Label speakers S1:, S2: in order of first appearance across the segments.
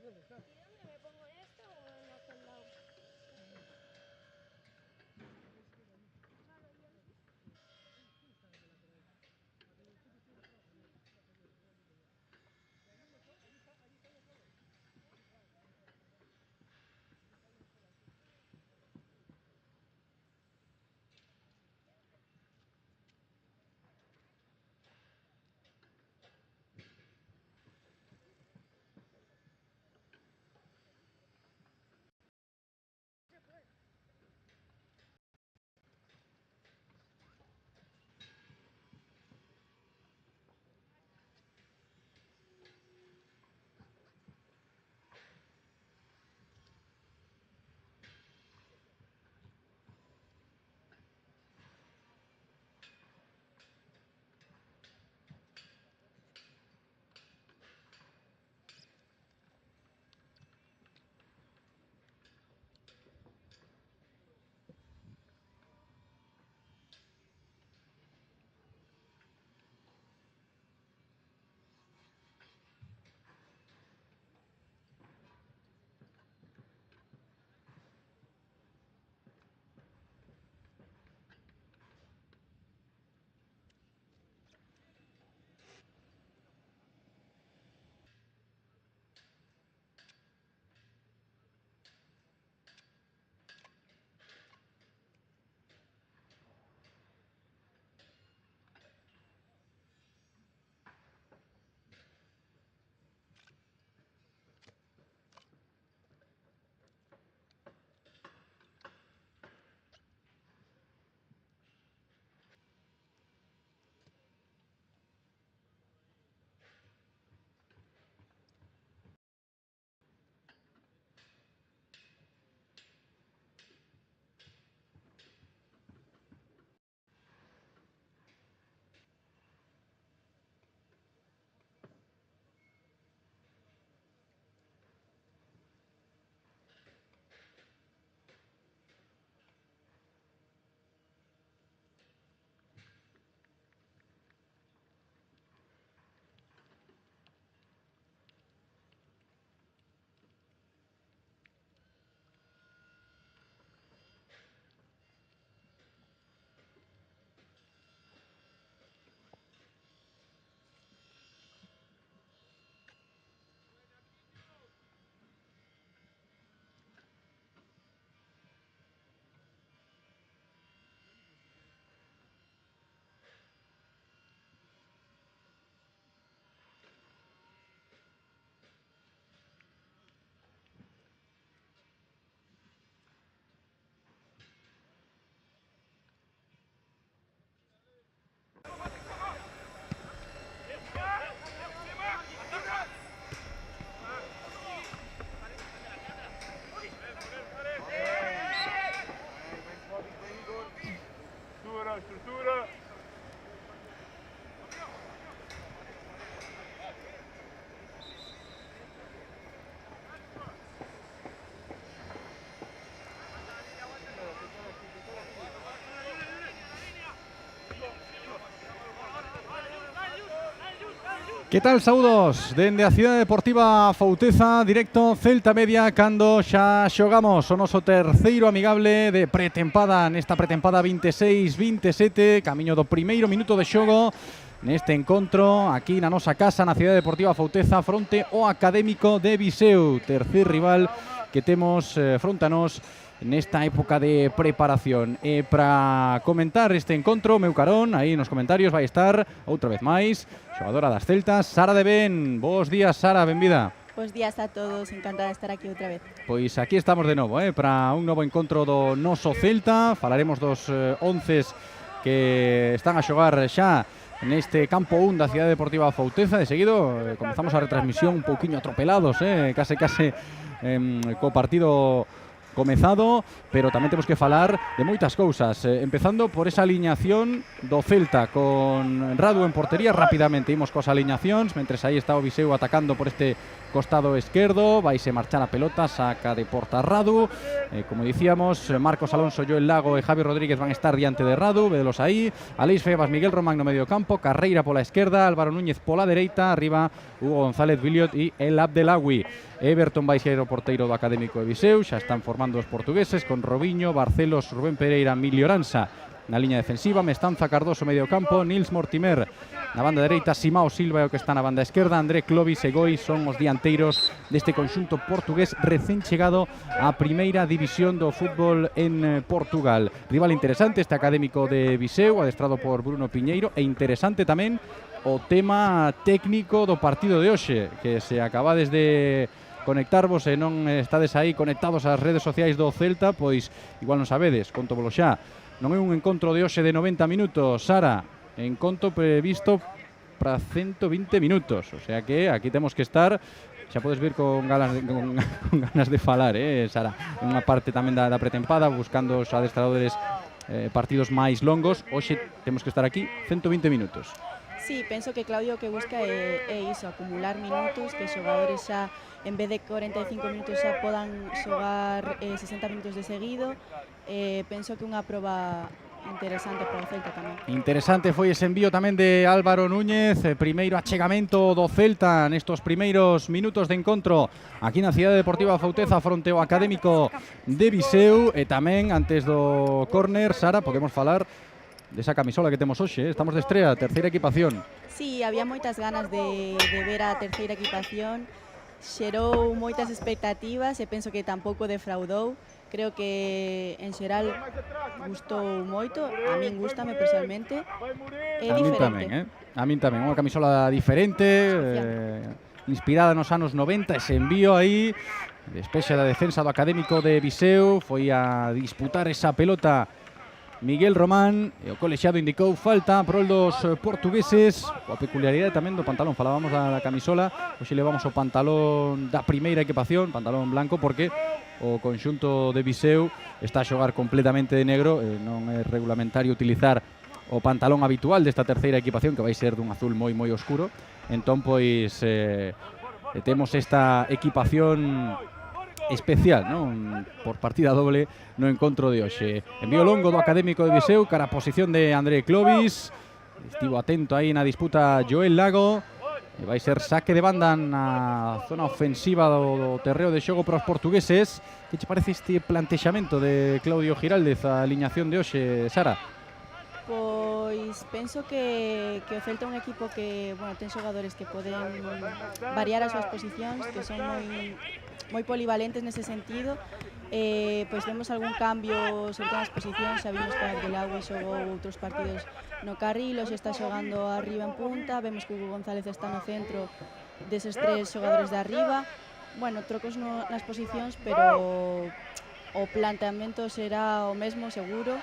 S1: dónde me pongo? ¿En esta o en aquel lado? Claro, y el...
S2: Struttura.
S3: Que tal, saúdos, dende a Cidade Deportiva Fouteza, directo Celta Media, cando xa xogamos o noso terceiro amigable de pretempada, nesta pretempada 26-27, camiño do primeiro minuto de xogo, neste encontro, aquí na nosa casa, na Cidade Deportiva Fouteza, fronte ao Académico de Viseu, terceiro rival que temos fronte a nós nesta época de preparación. E para comentar este encontro, meu carón, aí nos comentarios vai estar, outra vez máis, xogadora das Celtas, Sara de Ben. Bos días, Sara, benvida.
S4: Bos días a todos, encantada de estar aquí outra vez.
S3: Pois aquí estamos de novo, para un novo encontro do noso Celta. Falaremos dos 11 que están a xogar xa neste campo 1 da Cidade Deportiva Fouteza. De seguido comezamos a retransmisión un pouquiño atropelados, case co partido comezado, pero tamén temos que falar de moitas cousas, empezando por esa aliñación do Celta con Radu en portería. Rapidamente imos coas aliñacións, mentres aí está o Viseu atacando por este costado esquerdo, vaise marchar a pelota, saca de porta Radu. Como dicíamos, Marcos Alonso, Joel Lago e Javi Rodríguez van a estar diante de Radu, vedelos aí. Aleix Febas, Miguel Román no medio campo, Carreira pola esquerda, Álvaro Núñez pola dereita, arriba Hugo González Billiot e El Abdelawi. Everton vai ser o porteiro do Académico de Viseu, xa están formando os portugueses con Robinho, Barcelos, Rubén Pereira, Milioranza na liña defensiva, Mestanza, Cardoso medio campo, Nils Mortimer na banda dereita, Simao Silva é o que está na banda esquerda, André Clovis e Goi son os dianteiros deste conxunto portugués recén chegado á primeira división do fútbol en Portugal. Rival interesante este Académico de Viseu, adestrado por Bruno Piñeiro, e interesante tamén o tema técnico do partido de hoxe, que se acabades de conectarvos e non estades aí conectados ás redes sociais do Celta, pois igual non sabedes, contovolo xa. Non é un encontro de hoxe de 90 minutos, Sara, encontro previsto para 120 minutos, o sea que aquí temos que estar, xa podes vir con ganas de falar, Sara, unha parte tamén da pretempada, buscando os adestradores partidos máis longos. Hoxe temos que estar aquí 120 minutos.
S4: Sí, penso que Claudio o que busca é iso, acumular minutos, que os xogadores xa, en vez de 45 minutos, xa podan xogar 60 minutos de seguido. Penso que unha proba interesante para o Celta tamén.
S3: Interesante foi ese envío tamén de Álvaro Núñez, primeiro achegamento do Celta nestos primeiros minutos de encontro aquí na Cidade Deportiva Fauteza fronte ao Académico de Viseu. E tamén, antes do córner, Sara, podemos falar desa camisola que temos hoxe, estamos de estrea, terceira equipación.
S4: Sí, había moitas ganas de ver a terceira equipación, xerou moitas expectativas e penso que tampouco defraudou. Creo que en xeral gustou moito, a min gústame personalmente, é diferente.
S3: A min tamén, unha camisola diferente, inspirada nos anos 90, ese envío aí, despexa da defensa do Académico de Viseu, foi a disputar esa pelota Miguel Román, e o colexiado indicou falta prol dos portugueses. Coa peculiaridade tamén do pantalón, falábamos da camisola, hoxe levamos o pantalón da primeira equipación, pantalón blanco, porque o conxunto de Viseu está a xogar completamente de negro, non é regulamentario utilizar o pantalón habitual desta terceira equipación, que vai ser dun azul moi oscuro. Entón, pois, temos esta equipación especial, non? Por partida doble no encontro de hoxe. Envío longo do Académico de Viseu cara a posición de André Clovis. Estivo atento aí na disputa Joel Lago. E vai ser saque de banda na zona ofensiva do terreo de xogo para os portugueses. Que che parece este plantexamento de Claudio Giraldez, a aliñación de hoxe, Sara?
S4: Pois penso que o Celta é un equipo que, bueno, ten xogadores que poden variar as súas posicións, que son moi polivalentes nese sentido. Pois vemos algún cambio sobre todas as posicións. Xa vimos que Abdelawi xogou outros partidos no carril, hoxe está xogando arriba en punta. Vemos que Hugo González está no centro deses tres xogadores de arriba. Bueno, trocos nas posicións, pero o planteamento será o mesmo, seguro.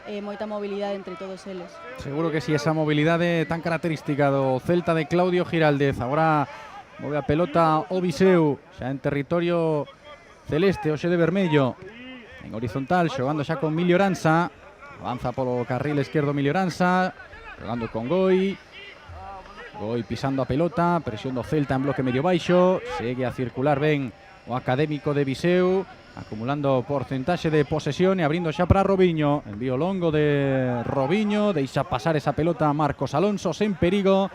S4: Moita mobilidade entre todos eles.
S3: Seguro que si, esa mobilidade tan característica do Celta de Claudio Giraldez. Agora move a pelota o Viseu, xa en territorio celeste, hoxe de vermello, en horizontal, xogando xa con Milioranza. Avanza polo carril esquerdo Milioranza, xogando con Goi. Goi pisando a pelota, presión do Celta en bloque medio baixo. Segue a circular ben o Académico de Viseu, acumulando porcentaxe de posesión e abrindo xa para Robinho. Envío longo de Robinho, deixa pasar esa pelota a Marcos Alonso sen perigo.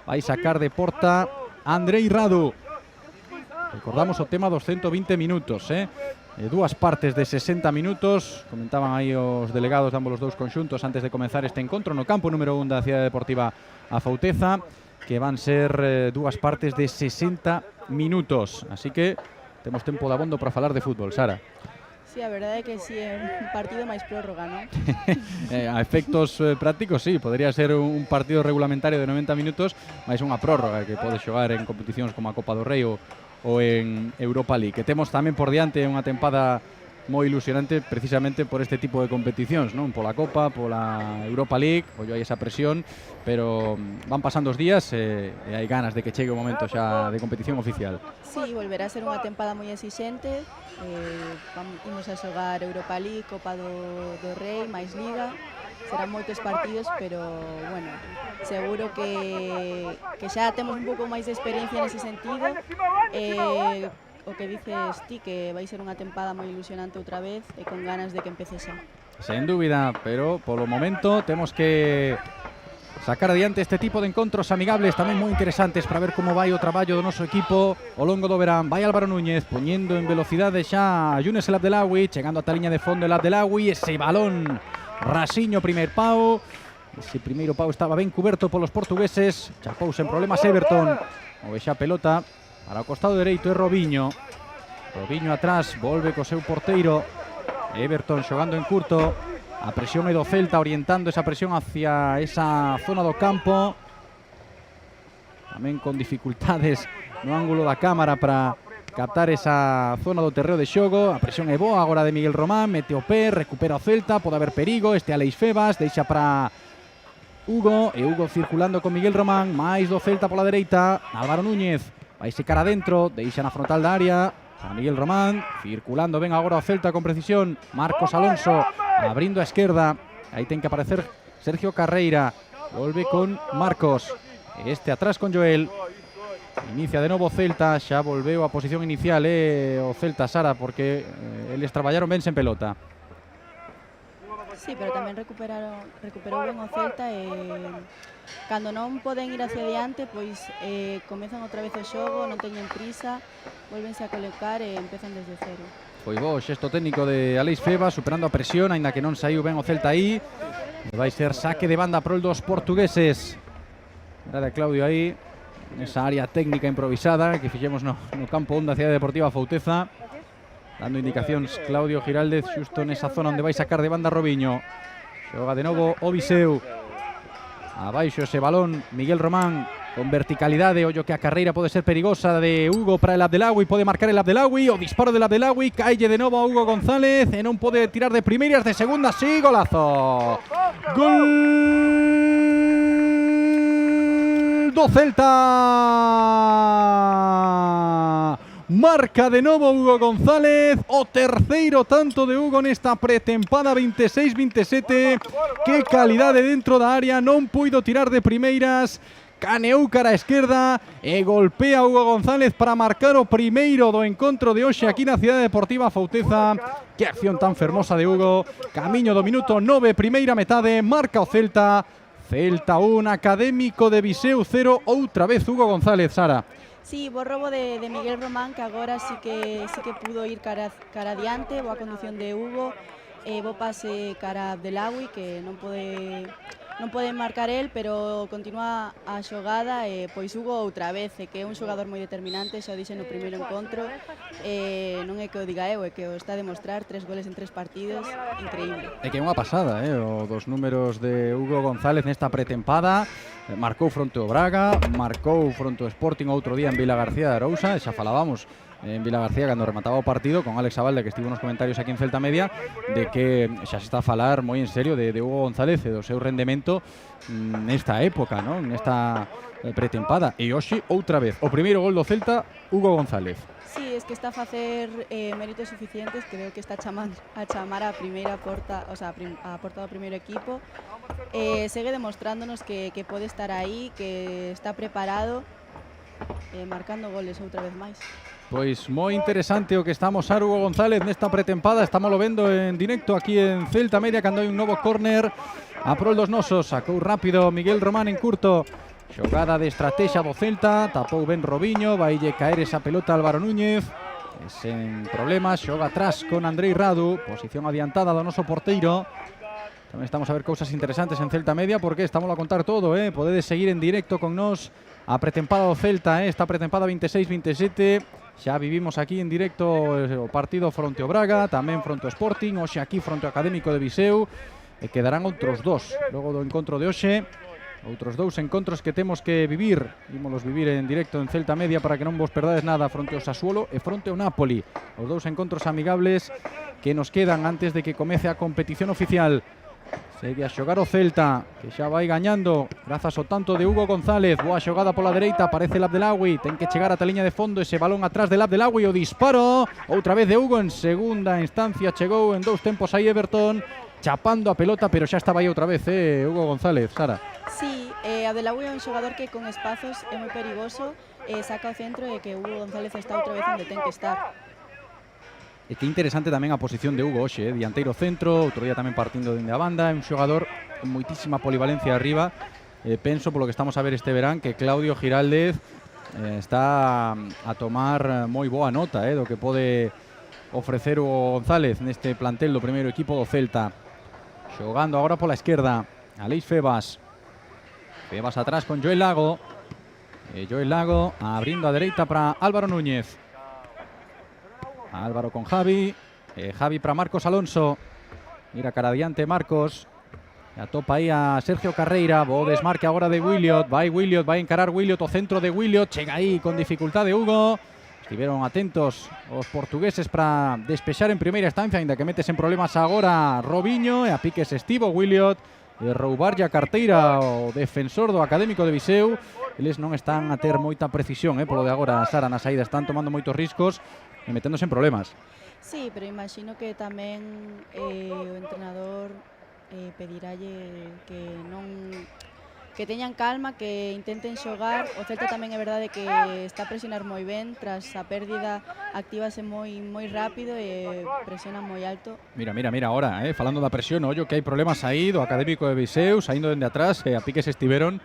S3: Vai sacar de porta Andrei Radu. Recordamos o tema dos 120 minutos, dúas partes de 60 minutos. Comentaban aí os delegados de ambos os dous conxuntos antes de comenzar este encontro no campo número 1 da Cidade Deportiva a Fauteza, que van ser dúas partes de 60 minutos. Así que temos tempo de abondo para falar de fútbol, Sara.
S4: Sí, a verdade é que sí, é un partido máis prórroga, non?
S3: A efectos prácticos, sí, podría ser un partido regulamentario de 90 minutos, máis unha prórroga que pode xogar en competicións como a Copa do Rei ou en Europa League. Que temos tamén por diante unha tempada moi ilusionante precisamente por este tipo de competicións, non? Pola Copa, pola Europa League, ollo hai esa presión, pero van pasando os días e hai ganas de que chegue o momento xa de competición oficial.
S4: Sí, volverá a ser unha tempada moi exixente. Imos a xogar Europa League, Copa do Rei, máis Liga. serán moitos partidos, pero bueno, seguro que xa temos un pouco máis de experiencia nese sentido. O que dices ti, que vai ser unha tempada moi ilusionante outra vez e con ganas de que empece xa.
S3: Sen dúbida, pero polo momento temos que sacar adiante este tipo de encontros amigables tamén moi interesantes para ver como vai o traballo do noso equipo ao longo do verán. Vai Álvaro Núñez poñendo en velocidade xa a Younes El Abdelawi, chegando ata a liña de fondo El Abdelawi, ese balón rasiño, primer pau. Ese primeiro pau estaba ben cuberto polos portugueses, chapou sen problemas Everton. Move xa pelota para o costado dereito é Robinho. Robinho atrás, volve co seu porteiro. Everton xogando en curto. A presión é do Celta, orientando esa presión hacia esa zona do campo. Tamén con dificultades no ángulo da cámara para captar esa zona do terreo de xogo. A presión é boa agora de Miguel Román, mete o pé, recupera o Celta, pode haber perigo. Este Aleix Febas, deixa para Hugo, e Hugo circulando con Miguel Román, máis do Celta pola dereita. Álvaro Núñez vai se cara adentro, deixa na frontal da área a Miguel Román, circulando ben agora o Celta con precisión. Marcos Alonso abrindo a esquerda, aí ten que aparecer Sergio Carreira, volve con Marcos, este atrás con Joel. Inicia de novo o Celta, xa volveu a posición inicial o Celta, Sara, porque eles traballaron ben sen pelota.
S4: Sí, pero tamén recuperou ben o Celta e cando non poden ir hacia diante, pois comezan outra vez o xogo, non teñen prisa, volvense a colocar e empezan desde cero.
S3: Foi bo o xesto técnico de Aleix Febas, superando a presión, aínda que non saiu ben o Celta aí. Vai ser saque de banda prol dos portugueses. Era Claudio aí, nesa área técnica improvisada que fixemos no campo Onda Cidade Deportiva Fouteza, dando indicacións Claudio Giraldez xusto nesa zona onde vai sacar de banda Robinho. Xoga de novo o Viseu. Abaixo ese balón Miguel Román con verticalidade. Ollo que a carreira pode ser perigosa de Hugo para El Abdelawi, pode marcar El Abdelawi, o disparo del Abdelawi, calle de novo a Hugo González e non pode tirar de primeiras, de segunda, sí, golazo. Gol do Celta. Marca de novo Hugo González, o terceiro tanto de Hugo nesta pretempada 26-27. Que calidade dentro da área, non puido tirar de primeiras. Caneou cara a esquerda e golpea Hugo González para marcar o primeiro do encontro de hoxe aquí na Cidade Deportiva Fouteza. Que acción tan fermosa de Hugo. Camiño do minuto 9, primeira metade, marca o Celta. Celta 1, Académico de Viseu 0, outra vez Hugo González, Sara.
S4: Sí, bo robo de Miguel Román, que agora sí que pudo ir cara adiante, boa condución de Hugo, bo pase cara a Abdelawi, que non pode marcar el, pero continúa a xogada, pois Hugo outra vez, que é un xogador moi determinante, xa o dixe no primeiro encontro, non é que o diga eu, é que o está a demostrar, 3 goles en 3 partidos, increíble. É que é unha pasada, o dos números de Hugo González nesta pretempada. Marcou fronte ao Braga, marcou fronte ao Sporting outro día en Vilagarcía de Arousa, xa falábamos en Vilagarcía cando remataba o partido con Alex Abalde, que estivo nos comentarios aquí en Celta Media, de que xa se está a falar moi en serio de Hugo González e do seu rendemento nesta época, non? Nesta pretempada. E hoxe outra vez o primeiro gol do Celta, Hugo González. Sí, es que está a facer méritos suficientes, creo que está a chamar a primeira porta, o sea, a porta do primeiro equipo. Segue demostrándonos que pode estar aí, que está preparado, marcando goles outra vez máis.
S3: Pois moi interesante o que estamos a Hugo González nesta pretempada. Estamos lo vendo en directo aquí en Celta Media cando hai un novo córner a prol dos nosos. Sacou rápido Miguel Román en curto. Xogada de estrategia do Celta, tapou ben Robinho, vaille caer esa pelota Álvaro Núñez. Sen problemas, xoga atrás con Andrei Radu, posición adiantada do noso porteiro. Tamén estamos a ver cousas interesantes en Celta Media porque estamos a contar todo, podedes seguir en directo con nós a pretempada do Celta, esta pretempada 26-27. Xa vivimos aquí en directo o partido fronte ao Braga, tamén fronte ao Sporting, hoxe aquí fronte ao Académico de Viseu, e quedarán outros dos logo do encontro de hoxe. Outros dous encontros que temos que vivir, ímolos vivir en directo en Celta Media para que non vos perdades nada, fronte ao Sassuolo e fronte ao Napoli. Os dous encontros amigables que nos quedan antes de que comece a competición oficial. Segue a xogar o Celta, que xa vai gañando grazas ao tanto de Hugo González. Boa xogada pola dereita, aparece el Abdelawi, ten que chegar ata a liña de fondo, ese balón atrás del Abdelawi, o disparo outra vez de Hugo en segunda instancia, chegou en dous tempos aí Everton chapando a pelota, pero xa estaba aí outra vez, Hugo González, Sara.
S4: Sí, Abdellaoui é un xogador que con espazos é moi perigoso, saca o centro e que Hugo González está outra vez onde ten que estar.
S3: E que interesante tamén a posición de Hugo hoxe, dianteiro centro, outro día tamén partindo dende a banda, é un xogador con moitísima polivalencia arriba. Penso, polo que estamos a ver este verán, que Claudio Giraldez está a tomar moi boa nota do que pode ofrecer Hugo González neste plantel do primeiro equipo do Celta. Xogando agora pola esquerda, Aleix Febas. Febas atrás con Joel Lago. Joel Lago abrindo a dereita para Álvaro Núñez. Álvaro con Javi. Javi para Marcos Alonso. Mira cara adiante Marcos. Atopa aí a Sergio Carreira. Bo desmarque agora de Williot. Vai Williot, vai encarar Williot. O centro de Williot. Chega aí con dificultade Hugo. Estiveron atentos os portugueses para despexar en primeira instancia, ainda que metes en problemas agora Robinho. E a piques estivo Williot. E roubarlle a carteira o defensor do Académico de Viseu. Eles non están a ter moita precisión, polo de agora, Sara, na saída. Están tomando moitos riscos e meténdose en problemas.
S4: Sí, pero imagino que tamén o entrenador pediralle que teñan calma, que intenten xogar. O Celta tamén é verdade que está a presionar moi ben, tras a pérdida actívase moi rápido e presiona moi alto.
S3: Mira ahora, falando da presión, ollo que hai problemas aí do Académico de Viseu, saindo dende atrás, a piques estiveron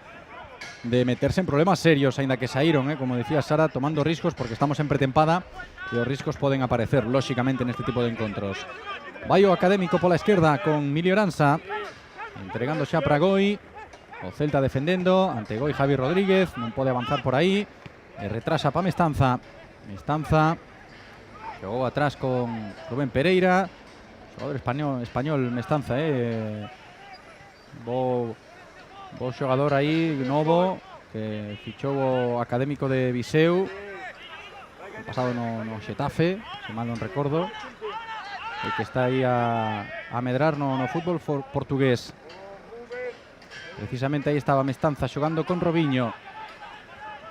S3: de meterse en problemas serios, aínda que saíron, como decía Sara, tomando riscos, porque estamos en pretempada e os riscos poden aparecer, lóxicamente, neste tipo de encontros. Vai o Académico pola esquerda con Milio Aranza, entregando xa para Goi. O Celta defendendo, ante Goi Javi Rodríguez, non pode avanzar por aí, e retrasa para Mestanza. Mestanza xogou atrás con Rubén Pereira, xogador español Mestanza, bo xogador aí, novo, que fichou o Académico de Viseu, pasado no Xetafe, se mal non recordo, e que está aí a medrar no fútbol portugués. Precisamente aí estaba Mestanza xogando con Robinho.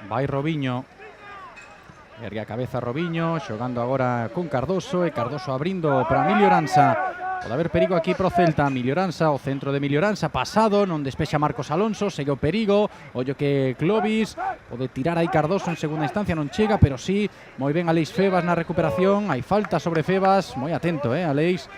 S3: Vai Robinho. Ergue a cabeza Robinho, xogando agora con Cardoso, e Cardoso abrindo para Milio Aranza. Pode haber perigo aquí pro Celta. Milio Aranza, o centro de Milio Aranza, pasado, non despexa Marcos Alonso, segue o perigo. Ollo que Clovis pode tirar aí Cardoso en segunda instancia, non chega, pero sí, moi ben Aleix Febas na recuperación. Hai falta sobre Febas, moi atento, Aleix,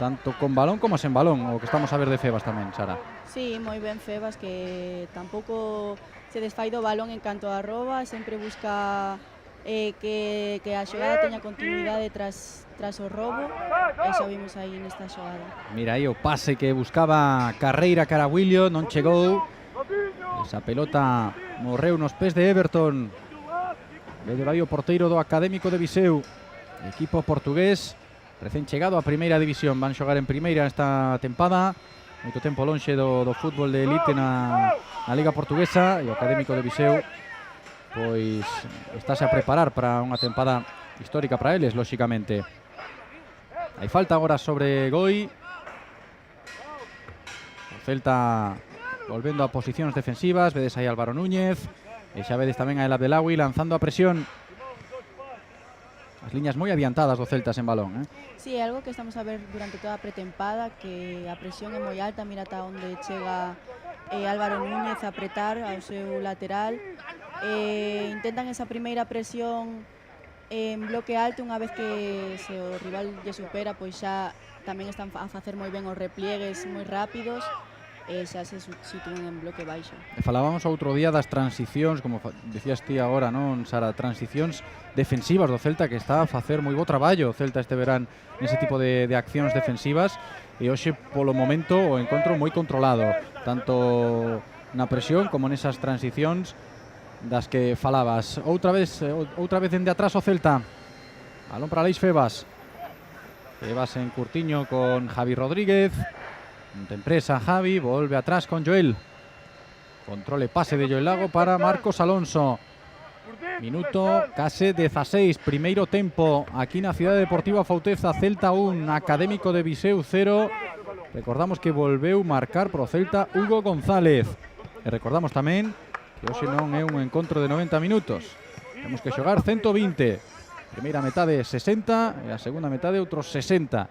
S3: tanto con balón como sen balón, o que estamos a ver de Febas tamén, Sara.
S4: Sí, moi ben Febas, que tampouco se desfai do balón en canto a roba, sempre busca que a xogada teña continuidade tras o robo, e xa vimos aí nesta xogada. Mira
S3: aí o pase que buscaba Carreira cara a Williot, non chegou. Esa pelota morreu nos pés de Everton. Veio aí o porteiro do Académico de Viseu, equipo portugués recén chegado a primeira división. Van xogar en primeira esta tempada, moito tempo lonxe do fútbol de elite na Liga Portuguesa, e o Académico de Viseu pois estáse a preparar para unha tempada histórica para eles, lóxicamente. Hai falta agora sobre Goi. O Celta volvendo a posicións defensivas. Vedes aí Álvaro Núñez, e xa vedes tamén a El Abdellaoui lanzando a presión. As liñas moi adiantadas do Celta sen balón.
S4: Sí, é algo que estamos a ver durante toda a pretempada, que a presión é moi alta. Mira ata onde chega Álvaro Núñez a apretar ao seu lateral. Intentan esa primeira presión en bloque alto. Unha vez que se o rival lle supera, pois xa tamén están a facer moi ben os repliegues moi rápidos, e xa se sitúan en bloque baixo.
S3: Falábamos outro día das transicións, como decías ti agora, non, Sara, transicións defensivas do Celta, que está a facer moi bo traballo o Celta este verán nese tipo de accións defensivas, e hoxe polo momento o encontro moi controlado, tanto na presión como nesas transicións das que falabas. Outra vez dende atrás o Celta. Balón para Aleix Febas. Febas en curtiño con Javi Rodríguez. Ten presa Javi, volve atrás con Joel. Controle pase de Joel Lago para Marcos Alonso. Minuto case 16, primeiro tempo aquí na Cidade Deportiva Fauteza. Celta 1, Académico de Viseu 0. Recordamos que volveu marcar pro Celta Hugo González. E recordamos tamén que hoxe non é un encontro de 90 minutos. Temos que xogar 120. Primeira metade 60 e a segunda metade outros 60.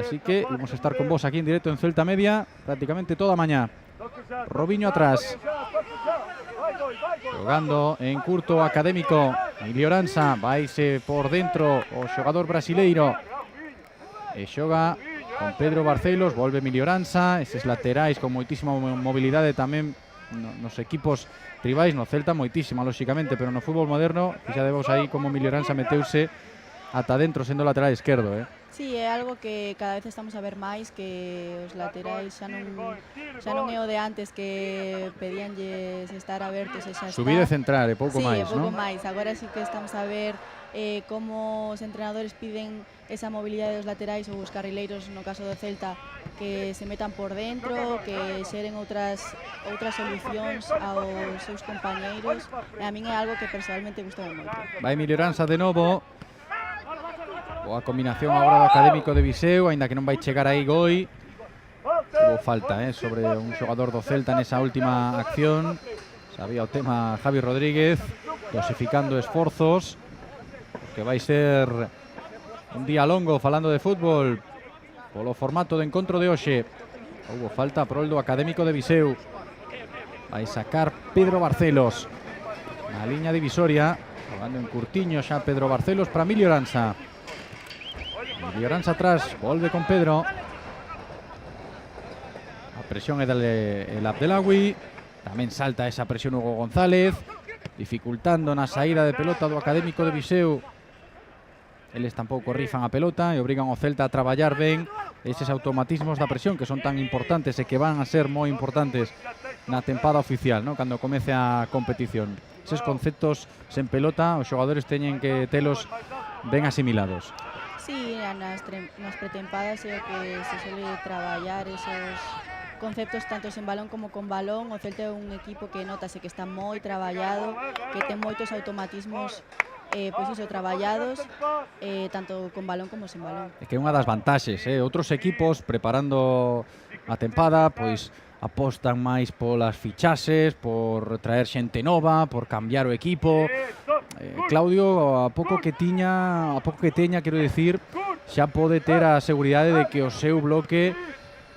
S3: Así que vamos a estar con vos aquí en directo en Celta Media prácticamente toda mañana. Robinho atrás, jugando en curto Académico. Milioranza, vaise por dentro o xogador brasileiro. E xoga con Pedro Barcelos, volve Milioranza. Eses laterais con moitísima mobilidade tamén nos equipos rivais, no Celta moitísima, lóxicamente, pero no fútbol moderno, fixadevos aí como Milioranza meteuse ata dentro sendo lateral esquerdo,
S4: Sí, é algo que cada vez estamos a ver máis, que os laterais xa non é o de antes que pedíanlles estar abertos e xa está.
S3: Subir e centrar, pouco máis,
S4: sí, pouco
S3: non?
S4: máis. Agora sí que estamos a ver como os entrenadores piden esa mobilidade dos laterais ou os carrileiros, no caso do Celta, que se metan por dentro, que xeren outras solucións aos seus compañeiros. E a min é algo que personalmente gusta moito.
S3: Vai Milioranza de novo. Boa combinación agora do Académico de Viseu, aínda que non vai chegar aí Goi. Hubo falta sobre un xogador do Celta nesa última acción. Sabía o tema Javi Rodríguez, dosificando esforzos, que vai ser un día longo falando de fútbol polo formato de encontro de hoxe. Hubo falta por el do Académico de Viseu. Vai sacar Pedro Barcelos na liña divisoria, jugando en curtiño xa Pedro Barcelos para Milioranza. Milioranza atrás, volve con Pedro. A presión é el Abdelawi. Tamén salta esa presión Hugo González, dificultando na saída de pelota do Académico de Viseu. Eles tampouco rifan a pelota e obrigan o Celta a traballar ben eses automatismos da presión que son tan importantes e que van a ser moi importantes na tempada oficial, ¿no? Cando comece a competición. Eses conceptos sen pelota os xogadores teñen que telos ben asimilados.
S4: Sí, nas pretempadas é o que se suele traballar esos conceptos tanto sen balón como con balón. O Celta é un equipo que notase que está moi traballado, que ten moitos automatismos pois iso, traballados, tanto con balón como sen balón.
S3: É que é unha das vantaxes, outros equipos preparando a tempada, pois apostan máis polas fichaxes, por traer xente nova, por cambiar o equipo. Claudio, a pouco que teña, quero dicir, xa pode ter a seguridade de que o seu bloque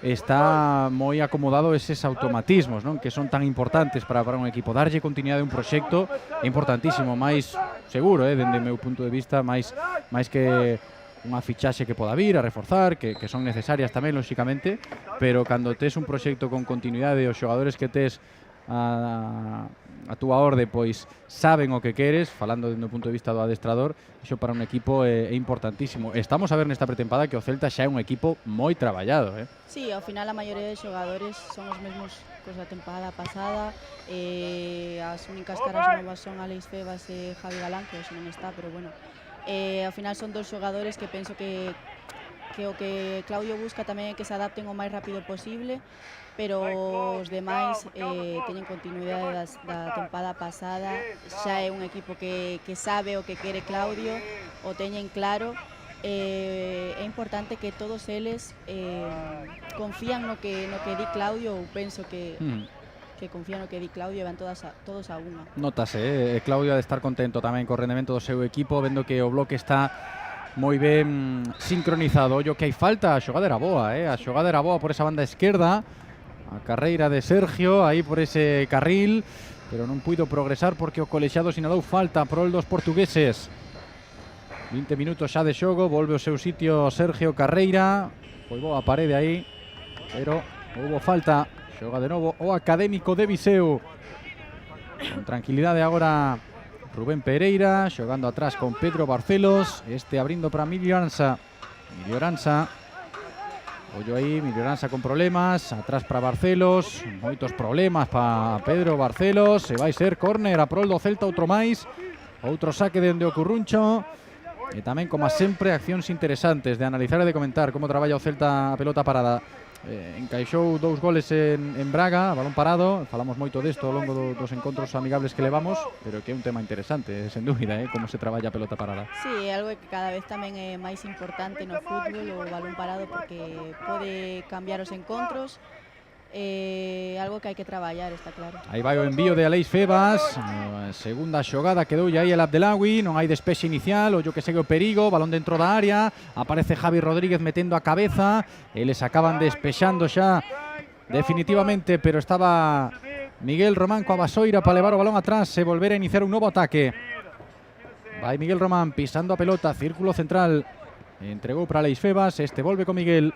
S3: está moi acomodado eses automatismos, non? Que son tan importantes para un equipo. Darlle continuidade a un proxecto é importantísimo, máis seguro, dende o meu punto de vista, máis que unha fichaxe que poda vir a reforzar, que son necesarias tamén, lóxicamente, pero cando tes un proxecto con continuidade e os xogadores que tes a túa orde, pois saben o que queres, falando do punto de vista do adestrador, iso para un equipo é importantísimo. Estamos a ver nesta pretempada que o Celta xa é un equipo moi traballado,
S4: Sí, ao final a maioría de xogadores son os mesmos cos da tempada pasada. As únicas caras novas son Alex Febas e Javi Galán, que hoxe non está, pero bueno, ao final son dos xogadores que penso que o que Claudio busca tamén é que se adapten o máis rápido posible, pero os demais teñen continuidade da tempada pasada. Xa é un equipo que sabe o que quere Claudio, o teñen claro. É importante que todos eles confían no que di Claudio, ou penso que confían no que di Claudio e van todos a unha.
S3: Notase, Claudio ha de estar contento tamén co rendemento do seu equipo, vendo que o bloque está moi ben sincronizado. Ollo que hai falta, a xogada era boa, a xogada era boa por esa banda esquerda, a carreira de Sergio aí por ese carril, pero non puido progresar porque o colexiado sinalou falta por el dos portugueses. 20 minutos xa de xogo, volve ao seu sitio Sergio Carreira, foi boa a parede aí, pero houbo falta. Xoga de novo o Académico de Viseu. Con tranquilidade agora Rubén Pereira, xogando atrás con Pedro Barcelos, abrindo para Milioranza. Ollo aí, Milioranza con problemas, atrás para Barcelos, moitos problemas para Pedro Barcelos, e vai ser córner a prol do Celta, outro máis, outro saque dende o Curruncho, e tamén, como sempre, accións interesantes de analizar e de comentar como traballa o Celta a pelota parada. Encaixou 2 goles en Braga, balón parado. Falamos moito desto ao longo dos encontros amigables que levamos, pero que é un tema interesante, sen dúbida, como se traballa a pelota parada.
S4: Sí, é algo que cada vez tamén é máis importante no fútbol, o balón parado, porque pode cambiar os encontros. algo que hai que traballar, está claro.
S3: Aí vai o envío de Aleix Febas, segunda xogada quedou aí el Abdelawi, non hai despexe inicial, o yo que segue o perigo, balón dentro da área, aparece Javi Rodríguez metendo a cabeza, eles acaban despexando xa definitivamente, pero estaba Miguel Román coa vasoira para levar o balón atrás e volver a iniciar un novo ataque. Vai Miguel Román pisando a pelota, círculo central, entregou para Aleix Febas, este volve con Miguel.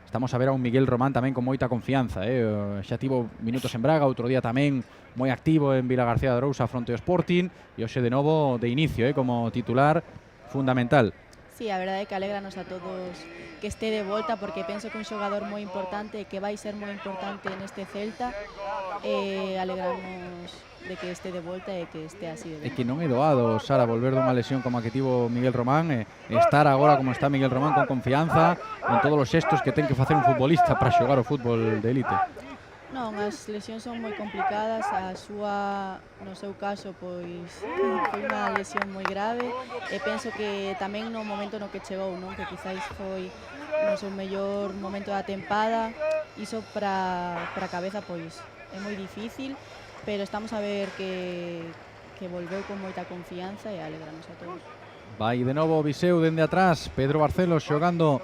S3: Estamos a ver a un Miguel Román tamén con moita confianza, xa tivo minutos en Braga, outro día tamén moi activo en Vila García de Arousa fronte ao Sporting e hoxe de novo de inicio como titular fundamental.
S4: Sí, a verdade é que alégranos a todos que este de volta, porque penso que un xogador moi importante e que vai ser moi importante neste Celta, alegramos de que este de volta e que este así de
S3: ben. É que non é doado, Sara, volver dunha lesión como a que tivo Miguel Román e estar agora como está Miguel Román con confianza en todos os xestos que ten que facer un futbolista para xogar o fútbol de élite.
S4: Non, as lesións son moi complicadas, a súa, no seu caso, pois foi unha lesión moi grave e penso que tamén no momento no que chegou, non, que quizáis foi no seu mellor momento da tempada, iso para a cabeza pois é moi difícil, pero estamos a ver que volveu con moita confianza e alegramos a todos.
S3: Vai de novo o Viseu dende atrás, Pedro Barcelos xogando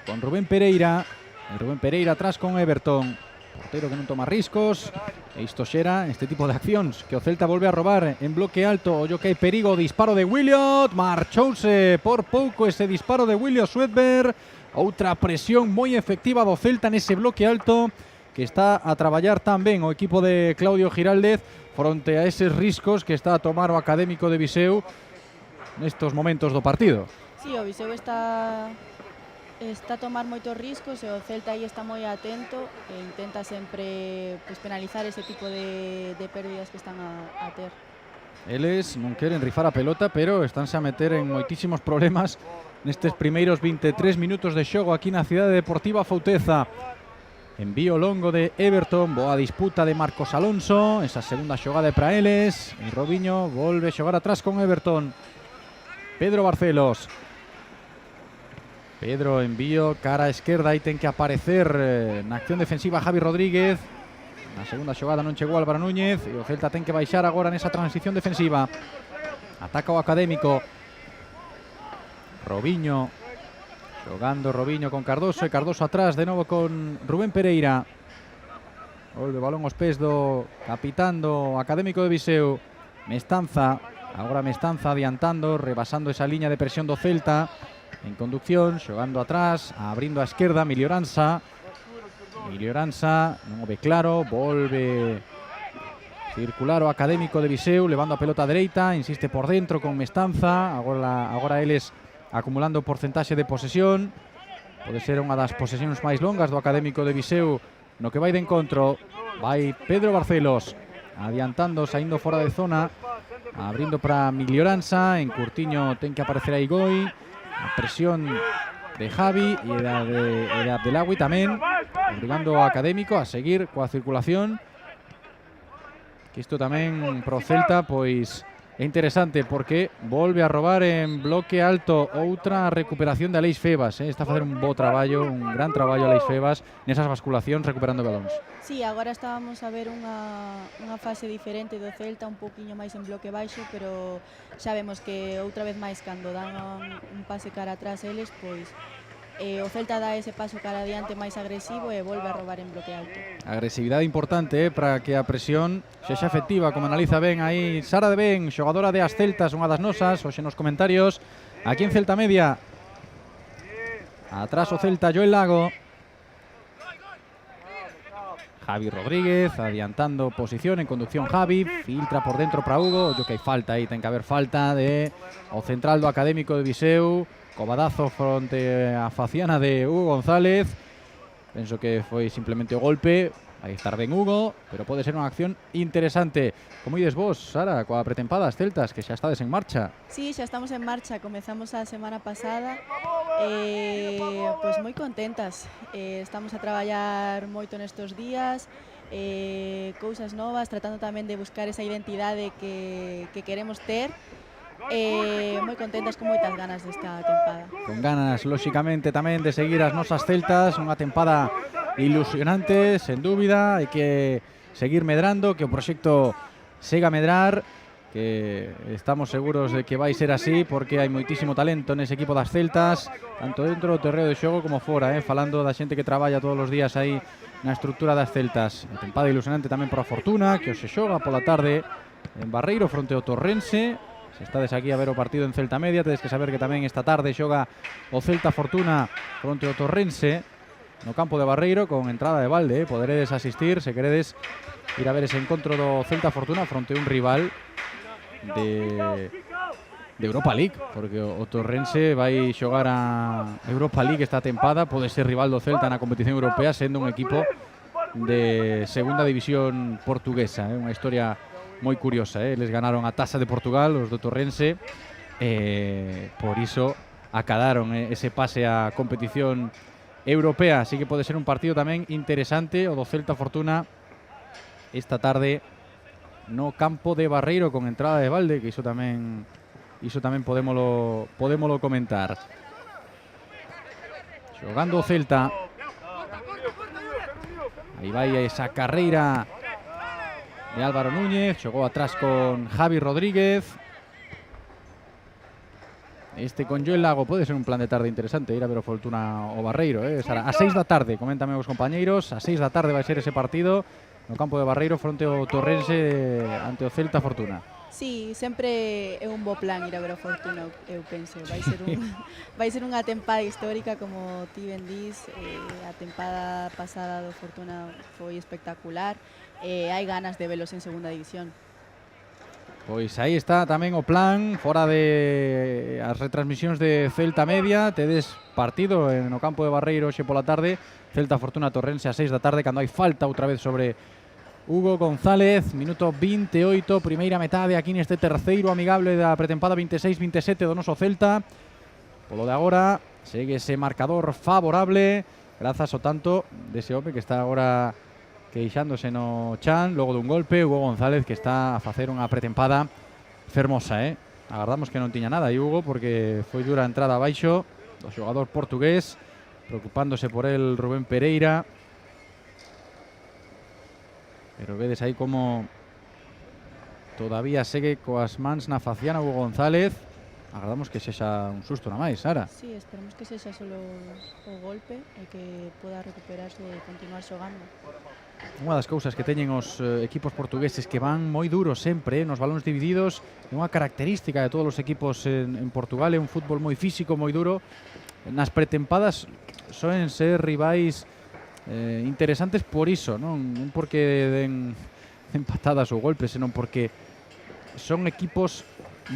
S3: con Rubén Pereira, e Rubén Pereira atrás con Everton, portero que non toma riscos, e isto xera este tipo de accións que o Celta volve a robar en bloque alto, o que hai perigo, disparo de Williot, marchouse por pouco ese disparo de Williot Swedberg, outra presión moi efectiva do Celta nese bloque alto, que está a traballar tamén o equipo de Claudio Giraldez fronte a eses riscos que está a tomar o Académico de Viseu nestos momentos do partido.
S4: Sí, o Viseu está a tomar moitos riscos e o Celta aí está moi atento e intenta sempre pues, penalizar ese tipo de pérdidas que están a ter.
S3: Eles non queren rifar a pelota, pero estánse a meter en moitísimos problemas nestes primeiros 23 minutos de xogo aquí na Cidade Deportiva Fouteza. Envío longo de Everton, boa disputa de Marcos Alonso, esa segunda xogada para eles, e Robinho volve a xogar atrás con Everton. Pedro Barcelos. Pedro envío cara a esquerda, aí ten que aparecer na acción defensiva Javi Rodríguez. Na segunda xogada non chegou Álvaro Núñez e o Celta ten que baixar agora nesa transición defensiva. Ataca o Académico. Robinho. Xogando Robinho con Cardoso e Cardoso atrás de novo con Rubén Pereira. Volve o balón aos pés do capitán do Académico de Viseu. Mestanza, agora Mestanza adiantando, rebasando esa liña de presión do Celta. En conducción, xogando atrás, abrindo a esquerda, Milioranza. Milioranza, non o ve claro, volve circular o Académico de Viseu, levando a pelota dereita, insiste por dentro con Mestanza, agora eles acumulando porcentaxe de posesión, pode ser unha das posesións máis longas do Académico de Viseu no que vai de encontro. Vai Pedro Barcelos adiantando, saindo fora de zona, abrindo para Milioranza, en Curtiño ten que aparecer aí Goi, a presión de Javi e de Abdelawi tamén, obrigando ao Académico a seguir coa circulación, que isto tamén pro Celta pois é interesante porque volve a robar en bloque alto, outra recuperación de Aleix Febas, está a facer un bo traballo, un gran traballo Aleix Febas nesas basculacións recuperando balóns.
S4: Sí, agora estábamos a ver unha fase diferente do Celta, un poquinho máis en bloque baixo, pero xa vemos que outra vez máis cando dan un pase cara atrás eles, pois o Celta dá ese paso cara adiante máis agresivo e volve a robar en bloque alto.
S3: Agresividade importante para que a presión sexa efectiva, como analiza ben aí Sara de Ben, xogadora de As Celtas, unha das nosas, hoxe nos comentarios, aquí en Celta Media. Atrás o Celta, Joel Lago. Javi Rodríguez adiantando posición, en conducción Javi, filtra por dentro para Hugo, yo que hai falta aí, ten que haber falta de o central do Académico de Viseu. Cobadazo fronte a faciana de Hugo González. Penso que foi simplemente o golpe. Aí está ben Hugo, pero pode ser unha acción interesante. Como ides vos, Sara, coa pretempada das Celtas, que xa estades en marcha?
S4: Sí, xa estamos en marcha. Comezamos a semana pasada. Pois moi contentas. Estamos a traballar moito nestes días. Cousas novas, tratando tamén de buscar esa identidade que queremos ter. Moi contentas, con moitas ganas desta tempada.
S3: Con ganas, lóxicamente, tamén de seguir as nosas Celtas, unha tempada ilusionante, sen dúbida, hai que seguir medrando, que o proxecto siga a medrar, que estamos seguros de que vai ser así porque hai moitísimo talento nese equipo das Celtas, tanto dentro do terreo de xogo como fora, falando da xente que traballa todos os días aí na estrutura das Celtas. A tempada ilusionante tamén para a Fortuna, que se xoga pola tarde en Barreiro fronte ao Torrense. Se estades aquí a ver o partido en Celta Media, tedes que saber que tamén esta tarde xoga o Celta Fortuna fronte ao Torrense no campo de Barreiro con entrada de balde. Poderedes asistir se queredes ir a ver ese encontro do Celta Fortuna fronte a un rival de Europa League, porque o Torrense vai xogar a Europa League esta tempada, pode ser rival do Celta na competición europea, sendo un equipo de segunda división portuguesa. Unha historia moi curiosa, les ganaron a Taça de Portugal os do Torrense, por iso acadaron ese pase a competición europea, así que pode ser un partido tamén interesante o do Celta Fortuna esta tarde no campo de Barreiro con entrada de balde, que iso tamén podémolo comentar. Xogando o Celta. Aí vai esa carreira de Álvaro Núñez, xogou atrás con Javi Rodríguez. Este con Joel Lago pode ser un plan de tarde interesante, ir a ver o Fortuna o Barreiro, a 6 da tarde, coméntame os compañeiros, a 6 da tarde vai ser ese partido no campo de Barreiro fronte ao Torrense ante o Celta Fortuna.
S4: Sí, sempre é un bo plan ir a ver o Fortuna, eu penso. Vai ser unha tempada histórica, como ti ben dís. A tempada pasada do Fortuna foi espectacular. Hai ganas de velos en segunda división.
S3: Pois aí está tamén o plan, fora de as retransmisións de Celta Media, tedes partido no campo de Barreiro hoxe pola tarde, Celta Fortuna Torrense a 6 da tarde, cando hai falta outra vez sobre Hugo González, minuto 28, primeira metade aquí neste terceiro amigable da pretempada 26-27 do noso Celta. Polo de agora, segue ese marcador favorable, grazas ao tanto dese home que está agora queixándose no chan, logo dun golpe, Hugo González, que está a facer unha pretempada fermosa, Agardamos que non tiña nada aí Hugo, porque foi dura a entrada abaixo do xogador portugués, preocupándose por el Rubén Pereira. Pero vedes aí como todavía segue coas mans na faciana Hugo González. Agardamos que sexa un susto na máis, Sara.
S4: Sí, esperamos que sexa solo o golpe e que poda recuperarse e continuar xogando.
S3: Unha das cousas que teñen os equipos portugueses que van moi duros sempre nos balóns divididos, é unha característica de todos os equipos en Portugal, é un fútbol moi físico, moi duro. Nas pretempadas soen ser rivais interesantes por iso, non porque den empatadas ou golpes, senón porque son equipos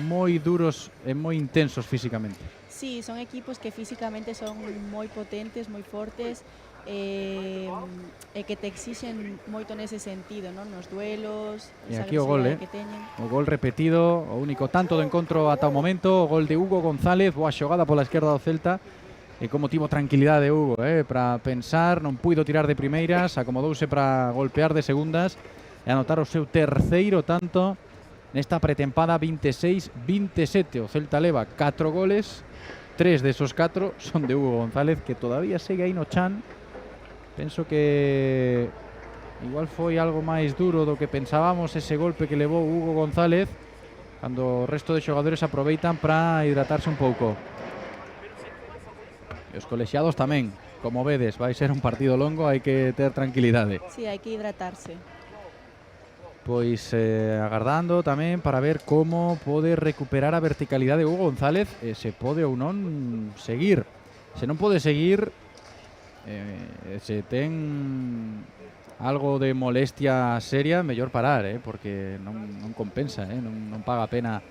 S3: moi duros e moi intensos físicamente.
S4: Sí, son equipos que físicamente son moi potentes, moi fortes, e que te exixen moito nese sentido, nos duelos,
S3: e
S4: esa
S3: aquí o gol,
S4: que teñen.
S3: O gol repetido, o único tanto do encontro ata o momento, o gol de Hugo González, boa xogada pola esquerda do Celta. E como tivo tranquilidade Hugo, para pensar, non puido tirar de primeiras, acomodouse para golpear de segundas e anotar o seu terceiro tanto nesta pretempada 26-27. O Celta leva 4 goles, 3 desos 4 son de Hugo González, que todavía segue aí no chan. Penso que igual foi algo máis duro do que pensábamos ese golpe que levou Hugo González, cando o resto de xogadores aproveitan para hidratarse un pouco. E os colexiados tamén, como vedes, vai ser un partido longo, hai que ter tranquilidade.
S4: Sí, hai que hidratarse.
S3: Pois agardando tamén para ver como pode recuperar a verticalidade Hugo González, se pode ou non seguir. Se non pode seguir, se ten algo de molestia seria, mellor parar, porque non compensa, non paga a pena